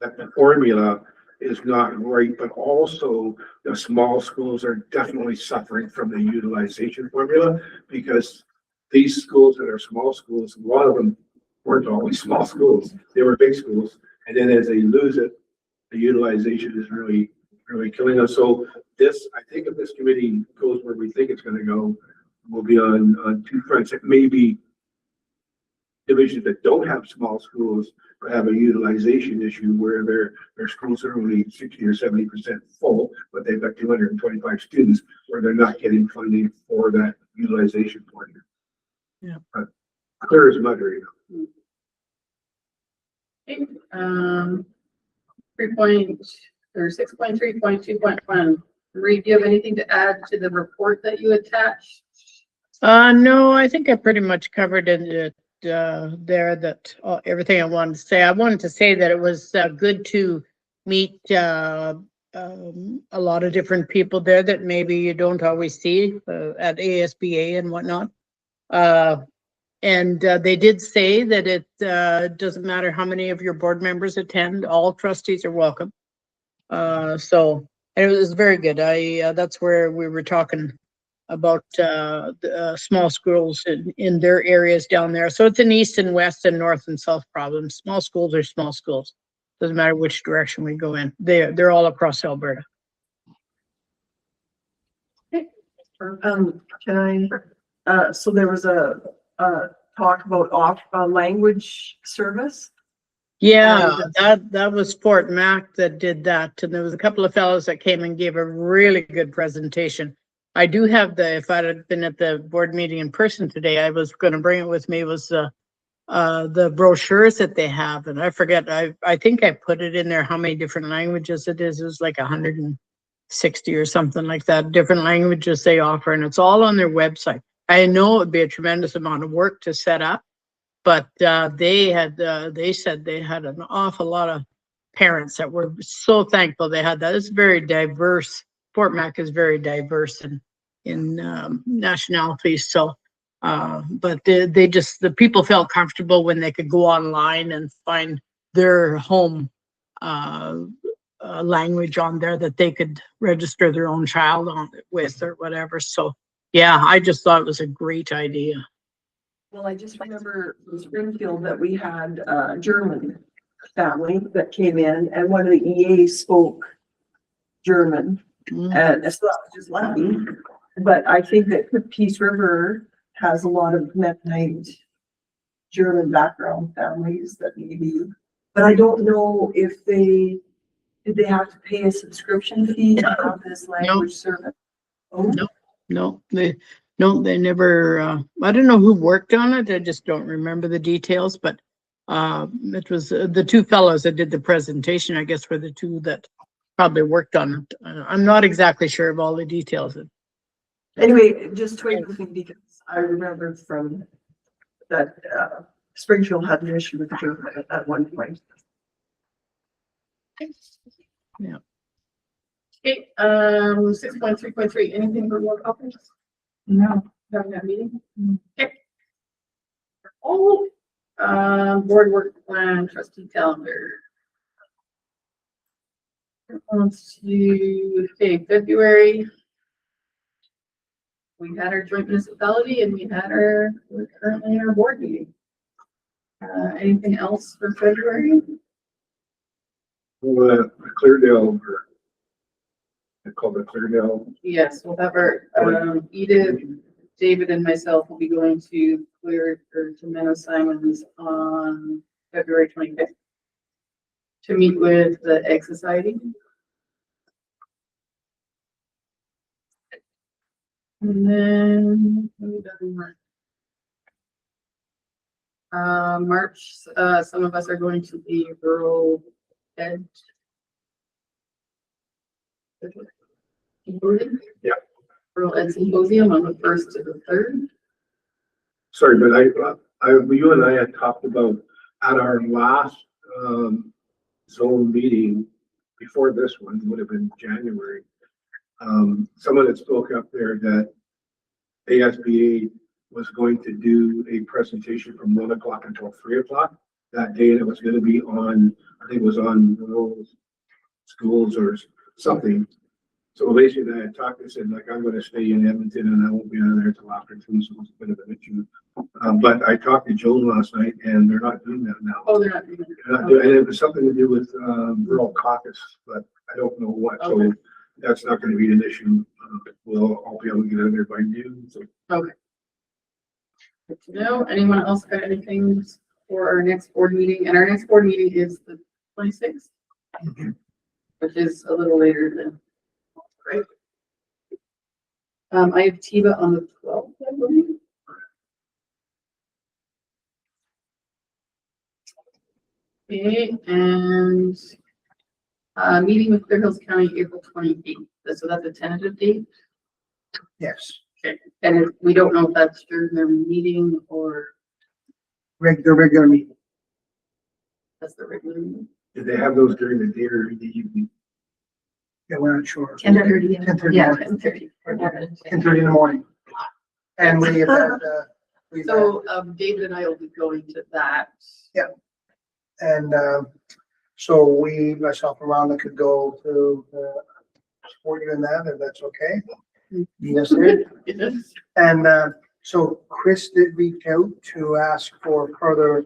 that the formula is not right, but also the small schools are definitely suffering from the utilization formula, because these schools that are small schools, a lot of them weren't always small schools. They were big schools. And then as they lose it, the utilization is really killing us. So this, I think if this committee goes where we think it's going to go, we'll be on two fronts. It may be divisions that don't have small schools but have a utilization issue where their schools are only 60 or 70% full, but they've got 225 students where they're not getting funding for that utilization point. Yeah. But clear as mud, you know. Okay, 6.3.2.1. Marie, do you have anything to add to the report that you attached? No, I think I pretty much covered it there that everything I wanted to say. I wanted to say that it was good to meet a lot of different people there that maybe you don't always see at ASBA and whatnot. And they did say that it doesn't matter how many of your board members attend, all trustees are welcome. So it was very good. That's where we were talking about the small schools in their areas down there. So it's an east and west and north and south problem. Small schools are small schools. Doesn't matter which direction we go in. They're all across Alberta. Can I, so there was a talk about language service. Yeah, that was Fort Mac that did that. And there was a couple of fellows that came and gave a really good presentation. I do have if I'd have been at the board meeting in person today, I was going to bring it with me, was the brochures that they have. And I forget, I think I put it in there, how many different languages it is. It was like 160 or something like that, different languages they offer. And it's all on their website. I know it would be a tremendous amount of work to set up, but they said they had an awful lot of parents that were so thankful they had that. It's very diverse. Fort Mac is very diverse in nationalities. So, but the people felt comfortable when they could go online and find their home language on there that they could register their own child on with or whatever. So, yeah, I just thought it was a great idea. Well, I just remember in Springfield that we had a German family that came in and one of the EAs spoke German. And so that was just lucky. But I think that Peace River has a lot of Mennonite German background families that maybe, but I don't know if did they have to pay a subscription fee to have this language service? Oh. No, they never, I don't know who worked on it. I just don't remember the details, but it was the two fellows that did the presentation, I guess, were the two that probably worked on it. I'm not exactly sure of all the details. Anyway, just twigged with me because I remember from that Springfield had an issue with the German at one point. Yeah. Okay, 6.3.3, anything for more office? No. Having that meeting? Okay. Oh, board work plan, trustee calendar. Let's do, okay, February. We had our joint municipality and we're currently in our board meeting. Anything else for February? Well, Cleardale, I call it Cleardale. Yes, we'll have our, Edith, David and myself will be going to Menno Simons on February 25th to meet with the Egg Society. And then March, some of us are going to the rural ed symposium. Yeah. Rural ed symposium on the 1st to the 3rd. Sorry, but you and I had talked about at our last zone meeting before this one, would have been January. Someone had spoke up there that ASBA was going to do a presentation from 1 o'clock until 3 o'clock that day, and it was going to be on, I think it was on rural schools or something. So basically I had talked, I said, like, I'm going to stay in Edmonton and I won't be out there till after 2, so it's a bit of an issue. But I talked to Joan last night and they're not doing that now. Oh, they're not doing it. They're not doing, and it was something to do with rural caucus, but I don't know what. Okay. So that's not going to be an issue. We'll all be able to get out there by noon. So. Okay. Good to know. Anyone else got anything for our next board meeting? And our next board meeting is the 26th, which is a little later than, right? I have Tiva on the 12th, I believe. Okay, and meeting with Clear Hills County, April 28th. So that's a tentative date. Yes, Okay, and we don't know if that's during their meeting or the regular meeting. that's the regular meeting. Did they have those during the day or the evening? Yeah, we're not sure. 10:30. 10:30. Yeah, 10:30. 10:30 in the morning. And we have had, we've had, So, David and I will be going to that. and, so we, myself and Rhonda could go to, support you in that, if that's okay. Yes, sir. Yes. And, so Chris did reach out to ask for further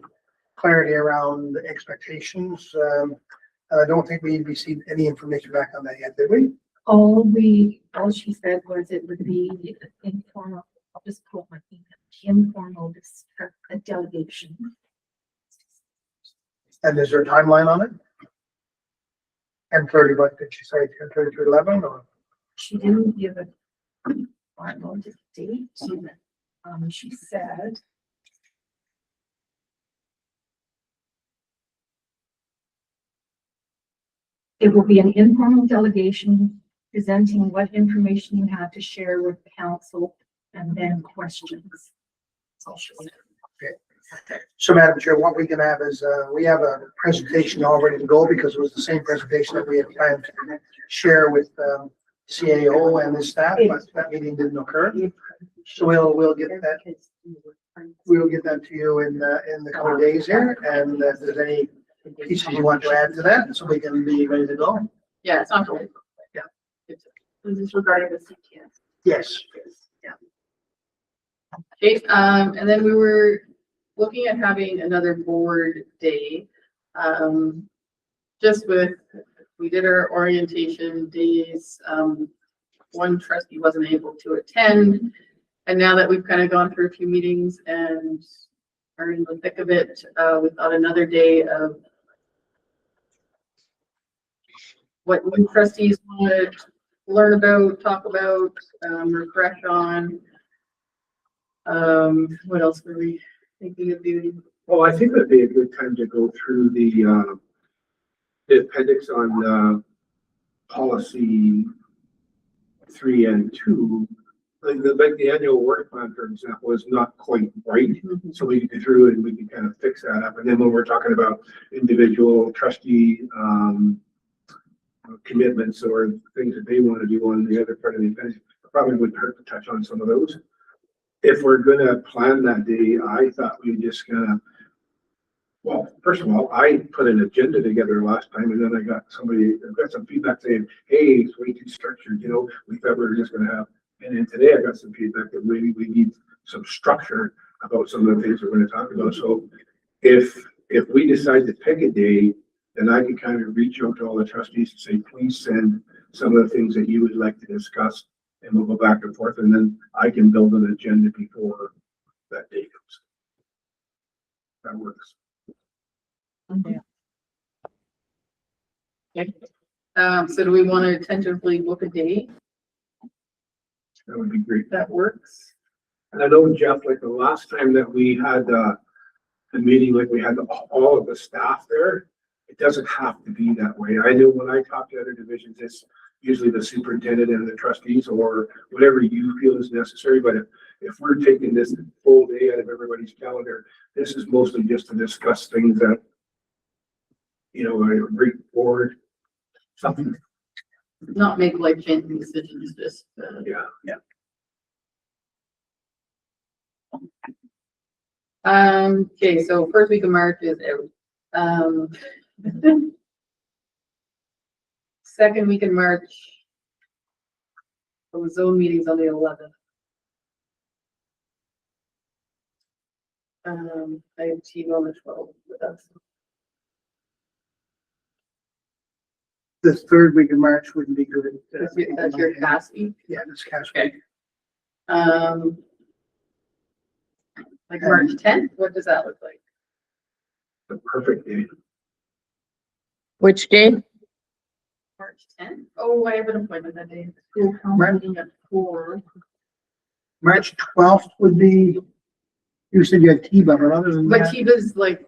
clarity around the expectations. I don't think we received any information back on that yet, did we? all she said was it would be informal, I'll just pull up my email, informal, a delegation. And is there a timeline on it? 10:30, what did she say, 10:30 to 11 or? She didn't give a final date. She said. It will be an informal delegation presenting what information you have to share with the council and then questions. So Madam Chair, what we can have is, we have a presentation all ready to go because it was the same presentation that we had planned to share with, CAO and his staff, but that meeting didn't occur. So we'll get that to you in the coming days here, and if there's any pieces you want to add to that, so we can be ready to go. Yeah, it's not really. Yeah. This is regarding the CTS. Yes. Okay, and then we were looking at having another board day. Just with, we did our orientation days. One trustee wasn't able to attend. And now that we've kind of gone through a few meetings and are in the thick of it, we thought another day of what new trustees want to learn about, talk about, refresh on. What else were we thinking of doing? Well, I think that'd be a good time to go through the appendix on, policy 3 and 2. Like the annual work plan, for example, is not quite right. So we can go through and we can kind of fix that up. And then when we're talking about individual trustee, commitments or things that they want to do on the other part of the appendix, probably wouldn't hurt to touch on some of those. If we're gonna plan that day, I thought we just gonna, well, first of all, I put an agenda together last time and then I got some feedback saying, hey, it's way too structured, you know, we thought we were just gonna have, and then today I got some feedback that maybe we need some structure about some of the things we're gonna talk about. So if we decide to pick a day, then I can kind of reach out to all the trustees and say, please send some of the things that you would like to discuss, and we'll go back and forth, and then I can build an agenda before that day comes. That works. Okay. So do we want to tentatively book a date That would be great. that works? And I know, Jeff, like the last time that we had a meeting, like we had all of the staff there, it doesn't have to be that way. I know when I talk to other divisions, it's usually the superintendent and the trustees or whatever you feel is necessary. But if we're taking this full day out of everybody's calendar, this is mostly just to discuss things that, you know, I bring forward, something. Not make life-changing decisions, just, Yeah. Okay, so first week of March is out. Second week in March, the zone meetings on the 11th. I have team on the 12th with us. The third week of March wouldn't be good. That's your cast week. Yeah, that's cash. Okay. Like March tenth, what does that look like? The perfect day. Which day? March tenth? Oh, I have an appointment that day. School council meeting at 4. March 12th would be, you said you had T-Bum, but other than But that, Kiva's like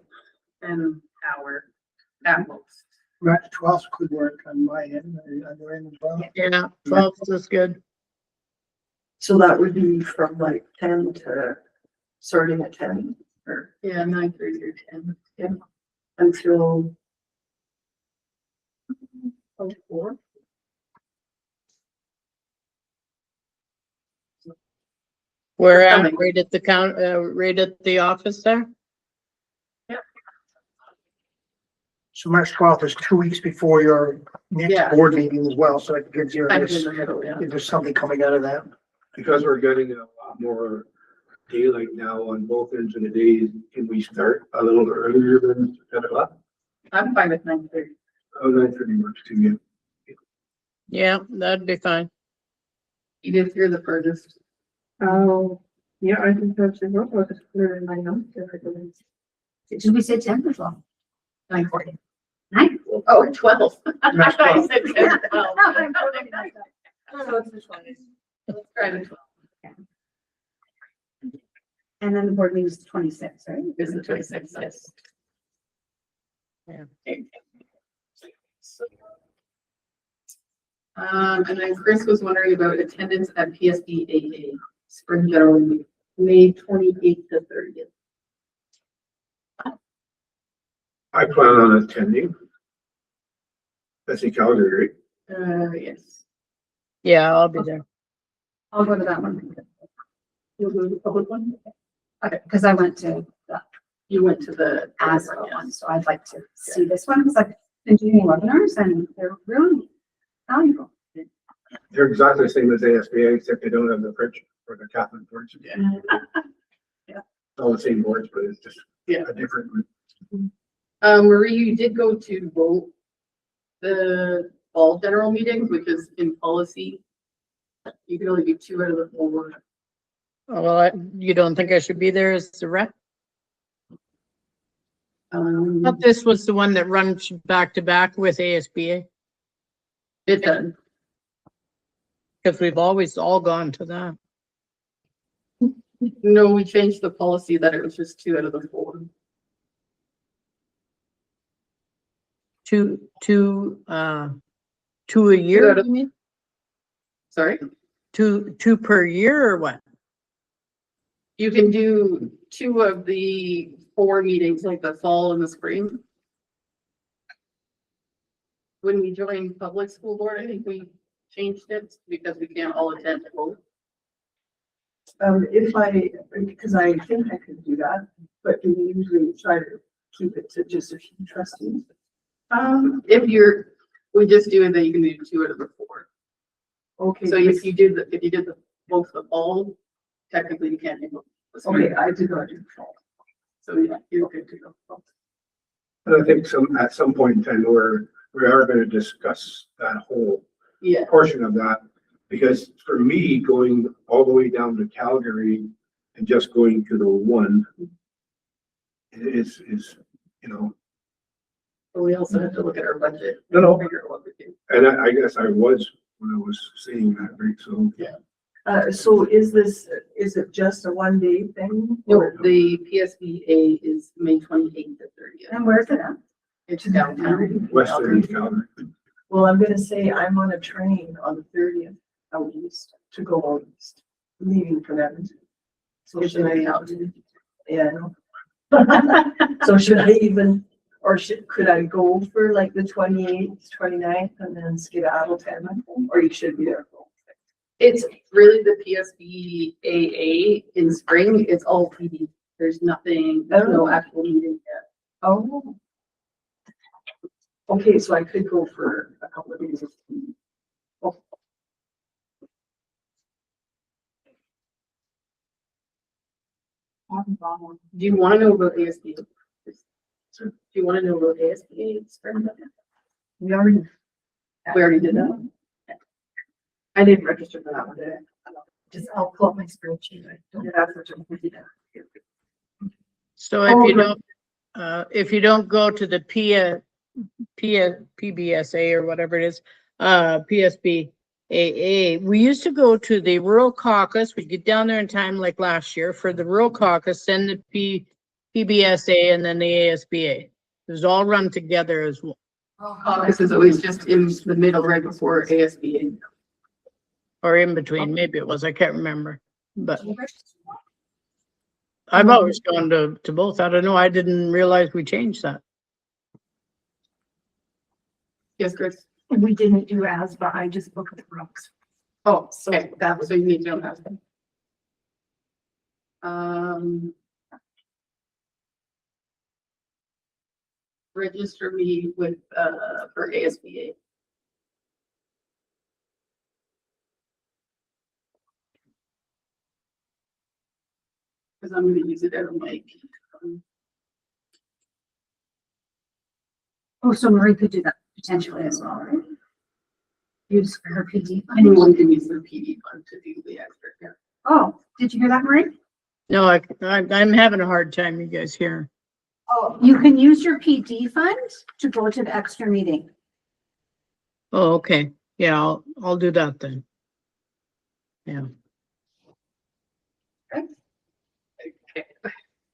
an hour at most. March 12th could work on my end, on your end as well. Yeah, 12th is good. So that would be from like 10 to, starting at 10 or Yeah, 9:30 or 10. Yeah. until 4. We're at, Coming. right at the office there? So March 12th is 2 weeks before your Yeah. next board meeting as well, so it gives you, Kind of in the middle, yeah. if there's something coming out of that. Because we're getting a lot more daylight now on both ends of the day, can we start a little earlier than 10 o'clock? I'm fine with 9:30. Oh, 9:30 works too, yeah. Yeah, that'd be fine. Edith, you're the furthest. Oh, yeah, I think that's it. I'll just put it in my notes. If I can- Did we say 10 or 12? 9:40. 9? Oh, 12. I That's thought you 12. said 10 or 12. So it's the 20th. Let's try the 12. And then the board meeting is 26, right? Is the 26th, yes. Yeah. And then Chris was wondering about attendance at PSB AA, Spring General Meeting, May 28th to 30th. I plan on attending. That's in Calgary, right? Yes. Yeah, I'll be there. I'll go to that one. You'll go to the public one? Okay, because I went to the You went to the ASRO one, so I'd like to see this one, because I've been doing webinars and they're really valuable. They're exactly the same as ASBA, except they don't have the French or the Catholic boards. Yeah. All the same boards, but it's just Yeah. a different group. Marie, you did go to both the fall general meetings, which is in policy. You can only do 2 out of the 4. Well, you don't think I should be there as the rep? But this was the one that runs back to back with ASBA, It does. because we've always all gone to that. No, we changed the policy that it was just 2 out of the 4. Two a year, out of- you mean? Sorry? Two per year or what? You can do 2 of the 4 meetings, like the fall and the spring. When we joined public school board, I think we changed it because we can't all attend both. if I, because I think I could do that, but we usually try to keep it to just a few trustees. We just do it, then you can do 2 out of the 4. Okay. So if you did both the fall, technically you can't do both. the spring. Okay, I did not do fall. So yeah, you're good to go. And I think at some point in time, we are going to discuss that whole Yeah, portion of that. Because for me, going all the way down to Calgary and just going to the one is, you know, but we also have to look at our budget. No. Figure out what we do. and I guess I was when I was seeing that, right? So So is it just a 1 day thing? No, the PSBA is May 28th to 30th. And where's it at? It's downtown. Western Calgary. Well, I'm gonna say I'm on a train on the 30th out east to go out east, leaving from Edmonton. So It's should I, out. yeah, I know. So should I even, or could I go for like the 28th, 29th and then skedaddle to Edmonton, or you should be there? It's really the PSBAA in spring. It's all PD. There's nothing, there's no actual meeting yet. Oh. Okay, so I could go for a couple of days. Oh, Do you want to know about ASB? Do you want to know about ASBA in spring? we already, We already did that. I didn't register for that one, did I? Just, I'll pull up my spreadsheet. I don't yeah, that's what I'm thinking. So if you don't go to the PBSA or whatever it is, PSBAA, we used to go to the rural caucus. We'd get down there in time like last year for the rural caucus, then the PBSA and then the ASBA. It was all run together as well. Caucus is always just in the middle, right before ASBA. Or in between, maybe it was, I can't remember, but I've always gone to both. I don't know. I didn't realize we changed that. Yes, Chris. And we didn't do ASBA, I just booked the rooms. Oh, so that was, so you need to know that. Register me with, for ASBA. Cause I'm gonna use it as a mic. Oh, so Marie could do that potentially as well, right? Use her PD. Anyone can use their PD fund to do the extra, yeah. Oh, did you hear that, Marie? No, I'm having a hard time, you guys hear. Oh, you can use your PD fund to go to the extra meeting. Oh, okay. Yeah, I'll do that then. Yeah. Okay.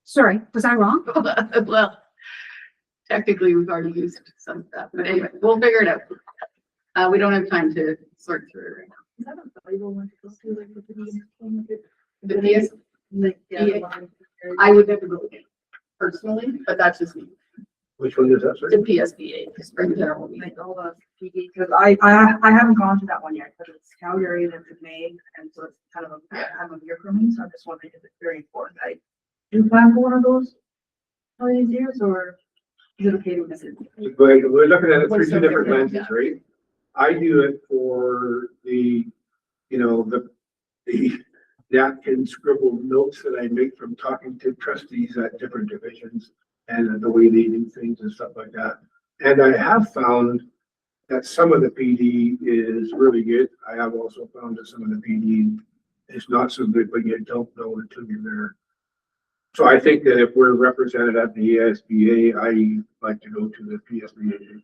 Sorry, was I wrong? Well, technically, we've already used some of that, but anyway, we'll figure it out. We don't have time to sort through it right now. Is that a valuable one to go through, like, with the DS? I would never go again, personally, but that's just me. Which one is that, The sorry? PSBA, the Spring General Meeting. Like all the PD, because I haven't gone to that one yet, because it's Calgary and it's in May, and so it's kind of a time of year for me, so I'm just wondering if it's very important. I do plan for one of those all these years, or is it okay to miss it? We're looking at it through What's two so different different? lenses, right? I do it for the, you know, the napkin scribbled notes that I make from talking to trustees at different divisions and the way they do things and stuff like that. And I have found that some of the PD is really good. I have also found that some of the PD is not so good, but you don't know until you're there. So I think that if we're represented at the ASBA, I like to go to the PSBA.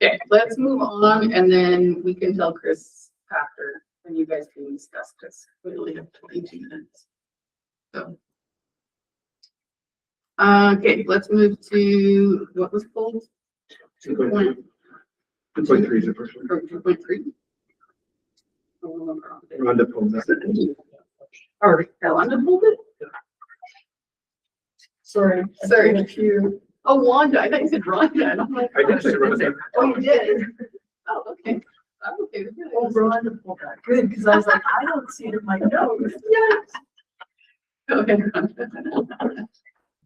Okay, let's move on, and then we can tell Chris after, and you guys can discuss, because we only have 22 minutes. So. Okay, let's move to, what was pulled? 2.3. 2.3 is the first one. Or 2.3? Rhonda pulled that. Or Wanda pulled it? Sorry. Oh, Wanda, I thought you said Rhonda, and I'm like. I did say Rhonda. Oh, you did? Oh, okay. I'm okay with that. Oh, Rhonda pulled that. Good, because I was like, I don't see it in my notes. Yes. Go ahead, Rhonda.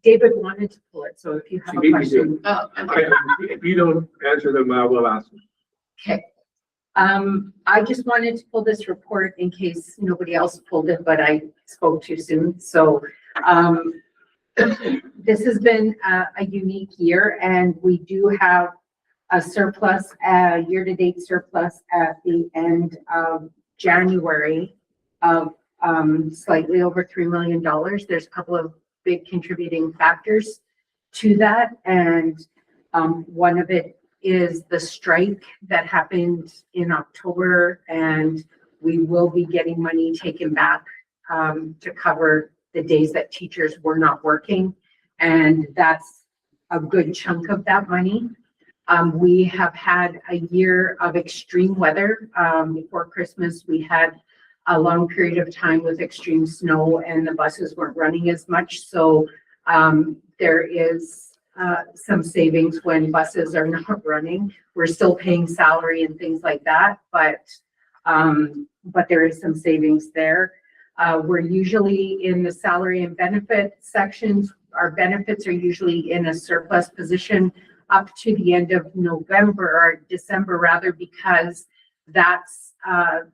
David wanted to pull it, so if you have a She beat me question. Oh, okay. If you don't answer them, I will ask them. Okay. I just wanted to pull this report in case nobody else pulled it, but I spoke too soon. So, this has been a unique year, and we do have a surplus, year-to-date surplus at the end of January of slightly over $3 million. There's a couple of big contributing factors to that, and one of it is the strike that happened in October, and we will be getting money taken back to cover the days that teachers were not working, and that's a good chunk of that money. We have had a year of extreme weather. Before Christmas, we had a long period of time with extreme snow, and the buses weren't running as much. So there is some savings when buses are not running. We're still paying salary and things like that, but there is some savings there. We're usually in the salary and benefit sections. Our benefits are usually in a surplus position up to the end of November or December rather, because that's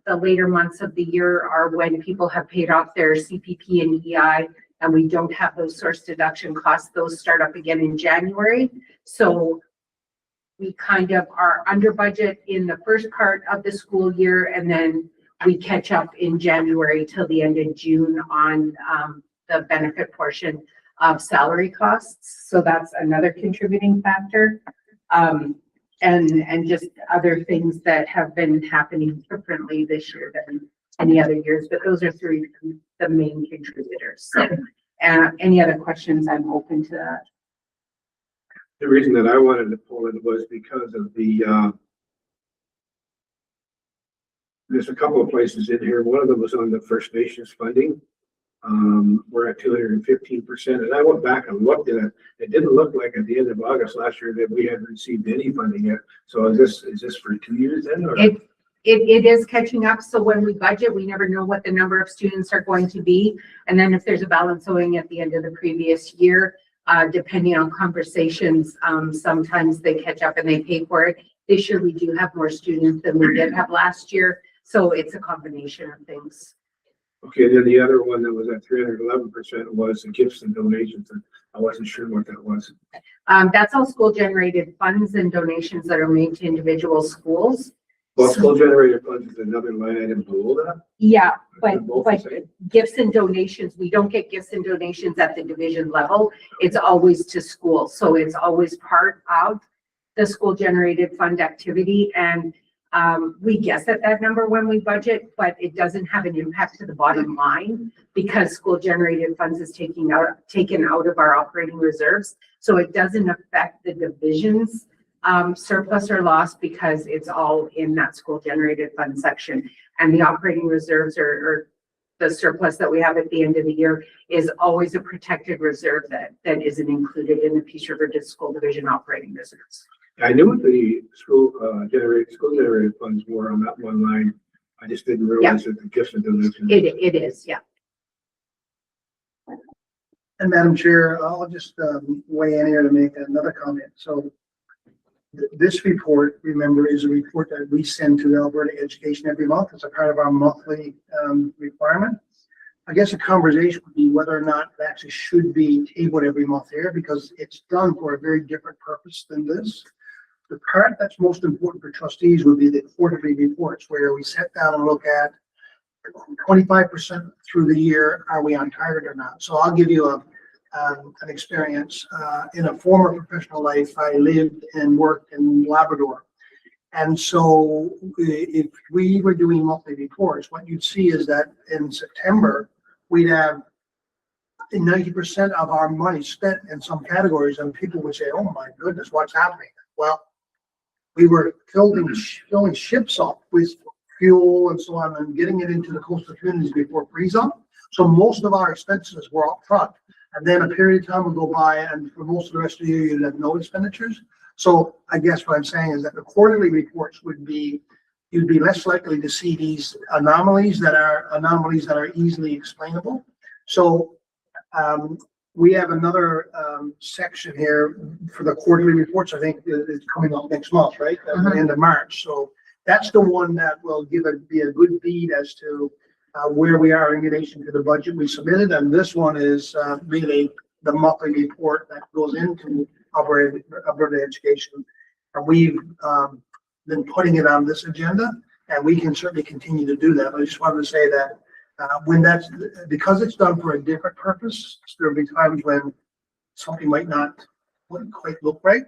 the later months of the year are when people have paid off their CPP and EI, and we don't have those source deduction costs. Those start up again in January. So we kind of are under budget in the first part of the school year, and then we catch up in January till the end of June on the benefit portion of salary costs. So that's another contributing factor. And just other things that have been happening differently this year than any other years, but those are three of the main contributors. So, any other questions, I'm open to that. The reason that I wanted to pull it was because of the, there's a couple of places in here. One of them was on the First Nations funding. We're at 215%. And I went back and looked at it. It didn't look like at the end of August last year that we had received any funding yet. So is this for 2 years then? Or? It is catching up. So when we budget, we never know what the number of students are going to be. And then if there's a balance owing at the end of the previous year, depending on conversations, sometimes they catch up and they pay for it. This year, we do have more students than we did have last year. So it's a combination of things. Okay, then the other one that was at 311% was the gifts and donations. And I wasn't sure what that was. That's all school generated funds and donations that are made to individual schools. Well, school generated funds is another line item below that. Yeah, but Both the same? gifts and donations, we don't get gifts and donations at the division level. It's always to school. So it's always part of the school generated fund activity. And we guess at that number when we budget, but it doesn't have an impact to the bottom line because school generated funds is taken out of our operating reserves. So it doesn't affect the division's surplus or loss because it's all in that school generated fund section. And the operating reserves or the surplus that we have at the end of the year is always a protected reserve that isn't included in the Peace River School Division operating reserves. I knew what the school generated funds were on that one line. I just didn't realize that the gifts and donations. It is, yeah. And Madam Chair, I'll just weigh in here to make another comment. So this report, remember, is a report that we send to Alberta Education every month. It's a part of our monthly requirement. I guess a conversation would be whether or not it actually should be tabled every month here because it's done for a very different purpose than this. The part that's most important for trustees would be the quarterly reports where we sit down and look at 25% through the year, are we on target or not? So I'll give you an experience. In a former professional life, I lived and worked in Labrador. And so if we were doing monthly reports, what you'd see is that in September, we'd have 90% of our money spent in some categories and people would say, oh my goodness, what's happening? Well, we were filling ships up with fuel and so on and getting it into the coastal communities before freeze up. So most of our expenses were up front. And then a period of time would go by and for most of the rest of the year, you'd have no expenditures. So I guess what I'm saying is that the quarterly reports would be, you'd be less likely to see these anomalies that are easily explainable. So we have another section here for the quarterly reports. I think it's coming up next month, right? At the end of March. So that's the one that will be a good feed as to where we are in relation to the budget we submitted. And this one is really the monthly report that goes into Alberta Education. And we've been putting it on this agenda and we can certainly continue to do that. I just wanted to say that because it's done for a different purpose, there'll be times when something wouldn't quite look right,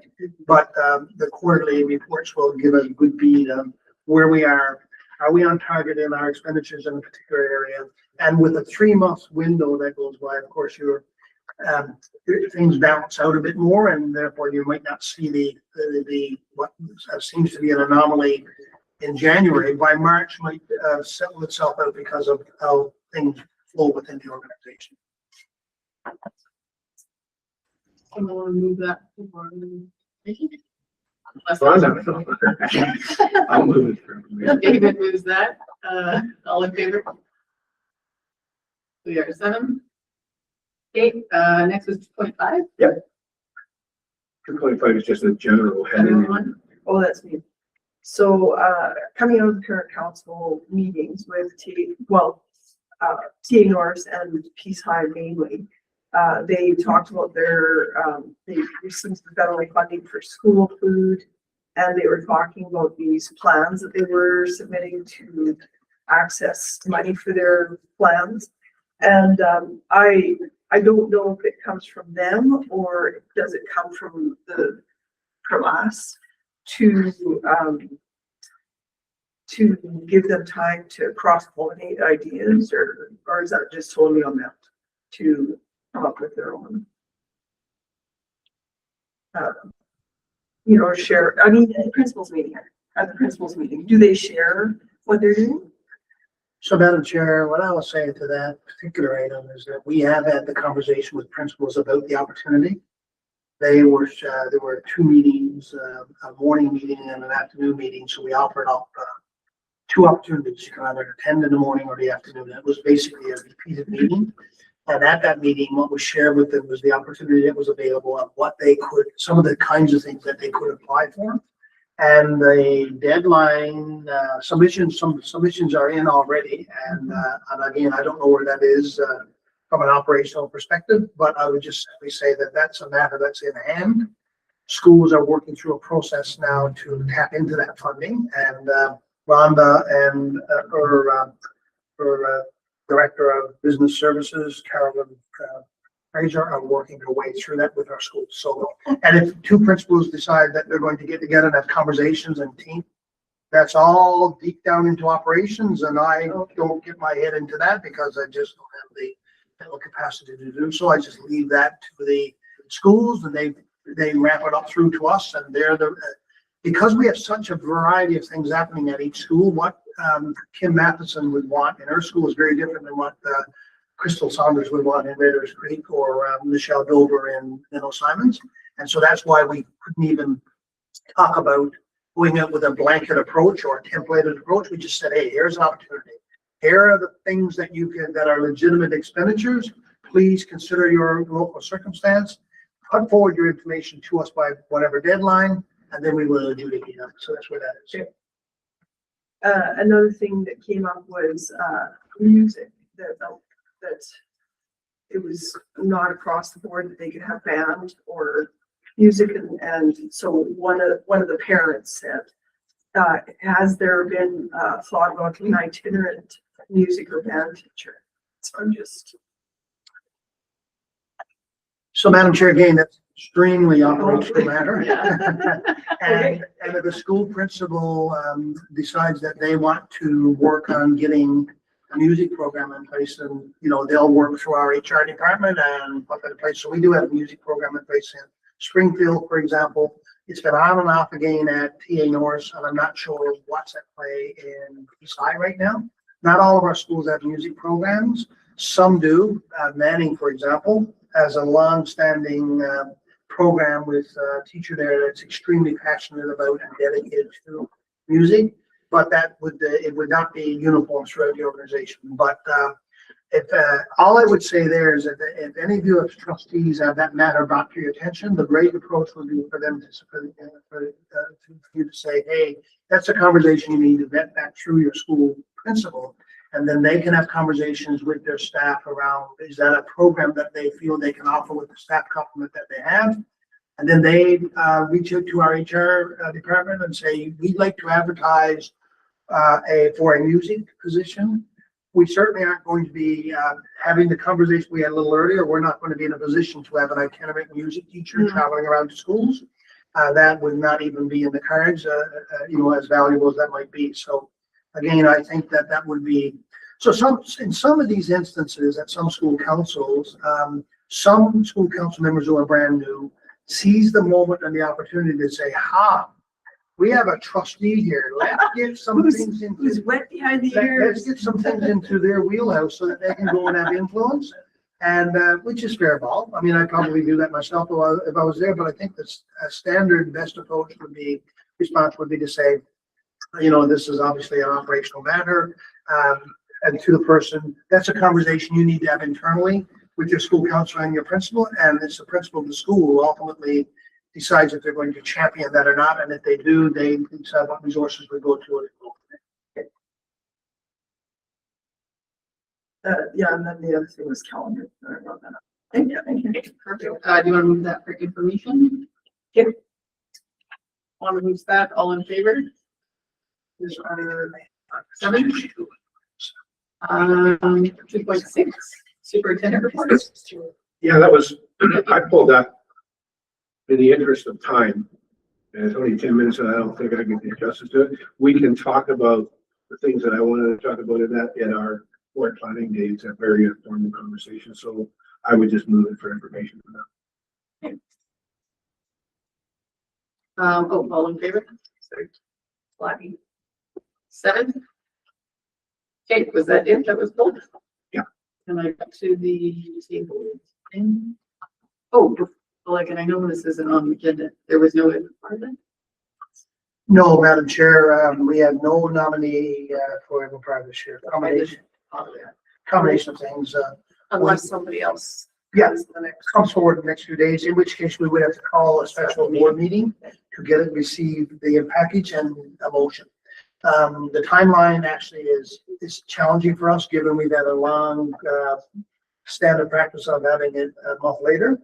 but the quarterly reports will give us a good bead on where we are. Are we on target in our expenditures in a particular area? And with a 3-month window that goes by, of course, things balance out a bit more, and therefore you might not see what seems to be an anomaly in January. By March might settle itself out because of how things flow within the organization. I'll move that forward. I'll move it through. David moves that. All in favor? We are 7. Okay, next is 2.5. 2.5 is just a general heading. Oh, that's me. So coming out of the current council meetings with TA North and Peace High mainly, they talked about they received the federal funding for school food, and they were talking about these plans that they were submitting to access money for their plans. And, I don't know if it comes from them or does it come from us to give them time to cross-pollinate ideas, or is that just totally on them to come up with their own? Share, I mean, at the principals meeting, do they share what they're doing? So Madam Chair, what I will say to that particular item is that we have had the conversation with principals about the opportunity. There were 2 meetings, a morning meeting and an afternoon meeting, so we offered up 2 opportunities. You can either attend in the morning or the afternoon. That was basically a repeated meeting. And at that meeting, what was shared with them was the opportunity that was available of what they could, some of the kinds of things that they could apply for. And the deadline, some submissions are in already. And again, I don't know where that is from an operational perspective, but I would just simply say that that's a matter that's in hand. Schools are working through a process now to tap into that funding, and Rhonda and her Director of Business Services, Carolyn Fraser, are working their way through that with our schools. So, and if 2 principals decide that they're going to get together and have conversations and team, that's all deep down into operations, and I don't get my head into that because I just don't have the mental capacity to do so. I just leave that to the schools, and they ramp it up through to us, and because we have such a variety of things happening at each school. What Kim Matheson would want in her school is very different than what Crystal Saunders would want in Raiders Creek, or Michelle Dover in Simons. And so that's why we couldn't even talk about going out with a blanket approach or a templated approach. We just said, hey, here's an opportunity. Here are the things that that are legitimate expenditures. Please consider your local circumstance. Put forward your information to us by whatever deadline, and then we will adjudicate it. So that's where that is. Another thing that came up was music, that it was not across the board that they could have band or music, and so one of the parents said, has there been thought about an itinerant music or band teacher? So I'm just. So Madam Chair, again, that's extremely operational matter. And if the school principal decides that they want to work on getting a music program in place, and they'll work through our HR department and put that in place. So we do have a music program in place in Springfield, for example. It's been on and off again at TA Norris, and I'm not sure what's at play in Eastside right now. Not all of our schools have music programs. Some do. Manning, for example, has a long-standing program with a teacher there that's extremely passionate about and dedicated to music, but it would not be uniform throughout the organization. But if all I would say there is that if any of you as trustees have that matter brought to your attention, the great approach would be for them for you to say, hey, that's a conversation you need to vet back through your school principal. And then they can have conversations with their staff around, is that a program that they feel they can offer with the staff complement that they have? And then they reach out to our HR department and say, we'd like to advertise for a music position. We certainly aren't going to be having the conversation we had a little earlier. We're not going to be in a position to have an itinerant music teacher traveling around to schools. That would not even be in the cards, as valuable as that might be. So again, I think that would be, so in some of these instances at some school councils, some school council members who are brand new seize the moment and the opportunity to say, we have a trustee here. Let's get some things into who's wet behind the ears. Let's get some things into their wheelhouse so that they can go and have influence, and which is fair ball. I mean, I'd probably do that myself if I was there, but I think the standard best approach response would be to say, this is obviously an operational matter, and to the person, that's a conversation you need to have internally with your school counselor and your principal, and it's the principal of the school who ultimately decides if they're going to champion that or not, and if they do, they decide what resources we go to it. And then the other thing was calendar. Sorry about that. Thank you. Perfect. Do you want to move that for information? Yep. Want to move that? All in favor? Is our 7. 2.6. Superintendent reports. Yeah, that was, I pulled that in the interest of time. And it's only 10 minutes and I don't think I can do justice to it. We can talk about the things that I wanted to talk about in our board planning days, a very informal conversation. So I would just move it for information for that. All in favor? Flappy. 7. Okay, was that it? That was pulled? Yeah. And I got to the table. And, oh, like, and I know this isn't on the agenda. There was no department. No, Madam Chair, we have no nominee for Eagle Pride this year. Combination of things. Unless somebody else. Yeah. comes the next. Comes forward in the next few days, in which case we would have to call a special board meeting to get it, receive the package and a motion. The timeline actually is challenging for us, given we've had a long standard practice of having it a month later.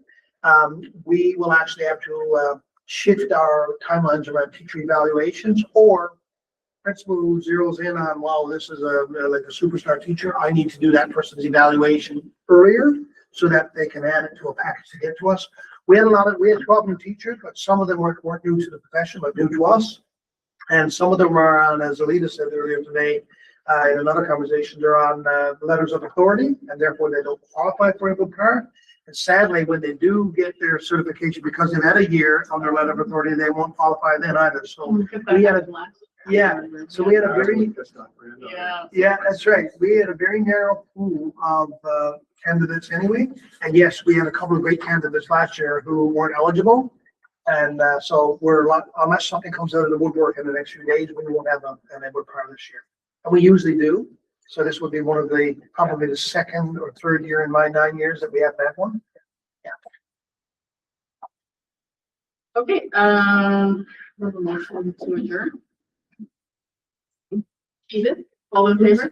We will actually have to shift our timelines around teacher evaluations, or principal who zeroes in on, wow, this is like a superstar teacher, I need to do that person's evaluation earlier so that they can add it to a package to get to us. We had 12 new teachers, but some of them weren't new to the profession, but new to us. And some of them are on, as Alita said earlier today, in another conversation, they're on letters of authority, and therefore they don't qualify for a good car. And sadly, when they do get their certification, because they've had a year on their letter of authority, they won't qualify then either. So we had a, yeah, so we had a very, yeah, that's right. We had a very narrow pool of candidates anyway. And yes, we had a couple of great candidates last year who weren't eligible. And so unless something comes out of the woodwork in the next few days, we won't have an Edward Pryor this year. And we usually do. So this would be one of probably the second or third year in my 9 years that we have that one. Yeah. Okay, we have a motion to adjourn. Edith, all in favor?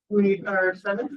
We are 7.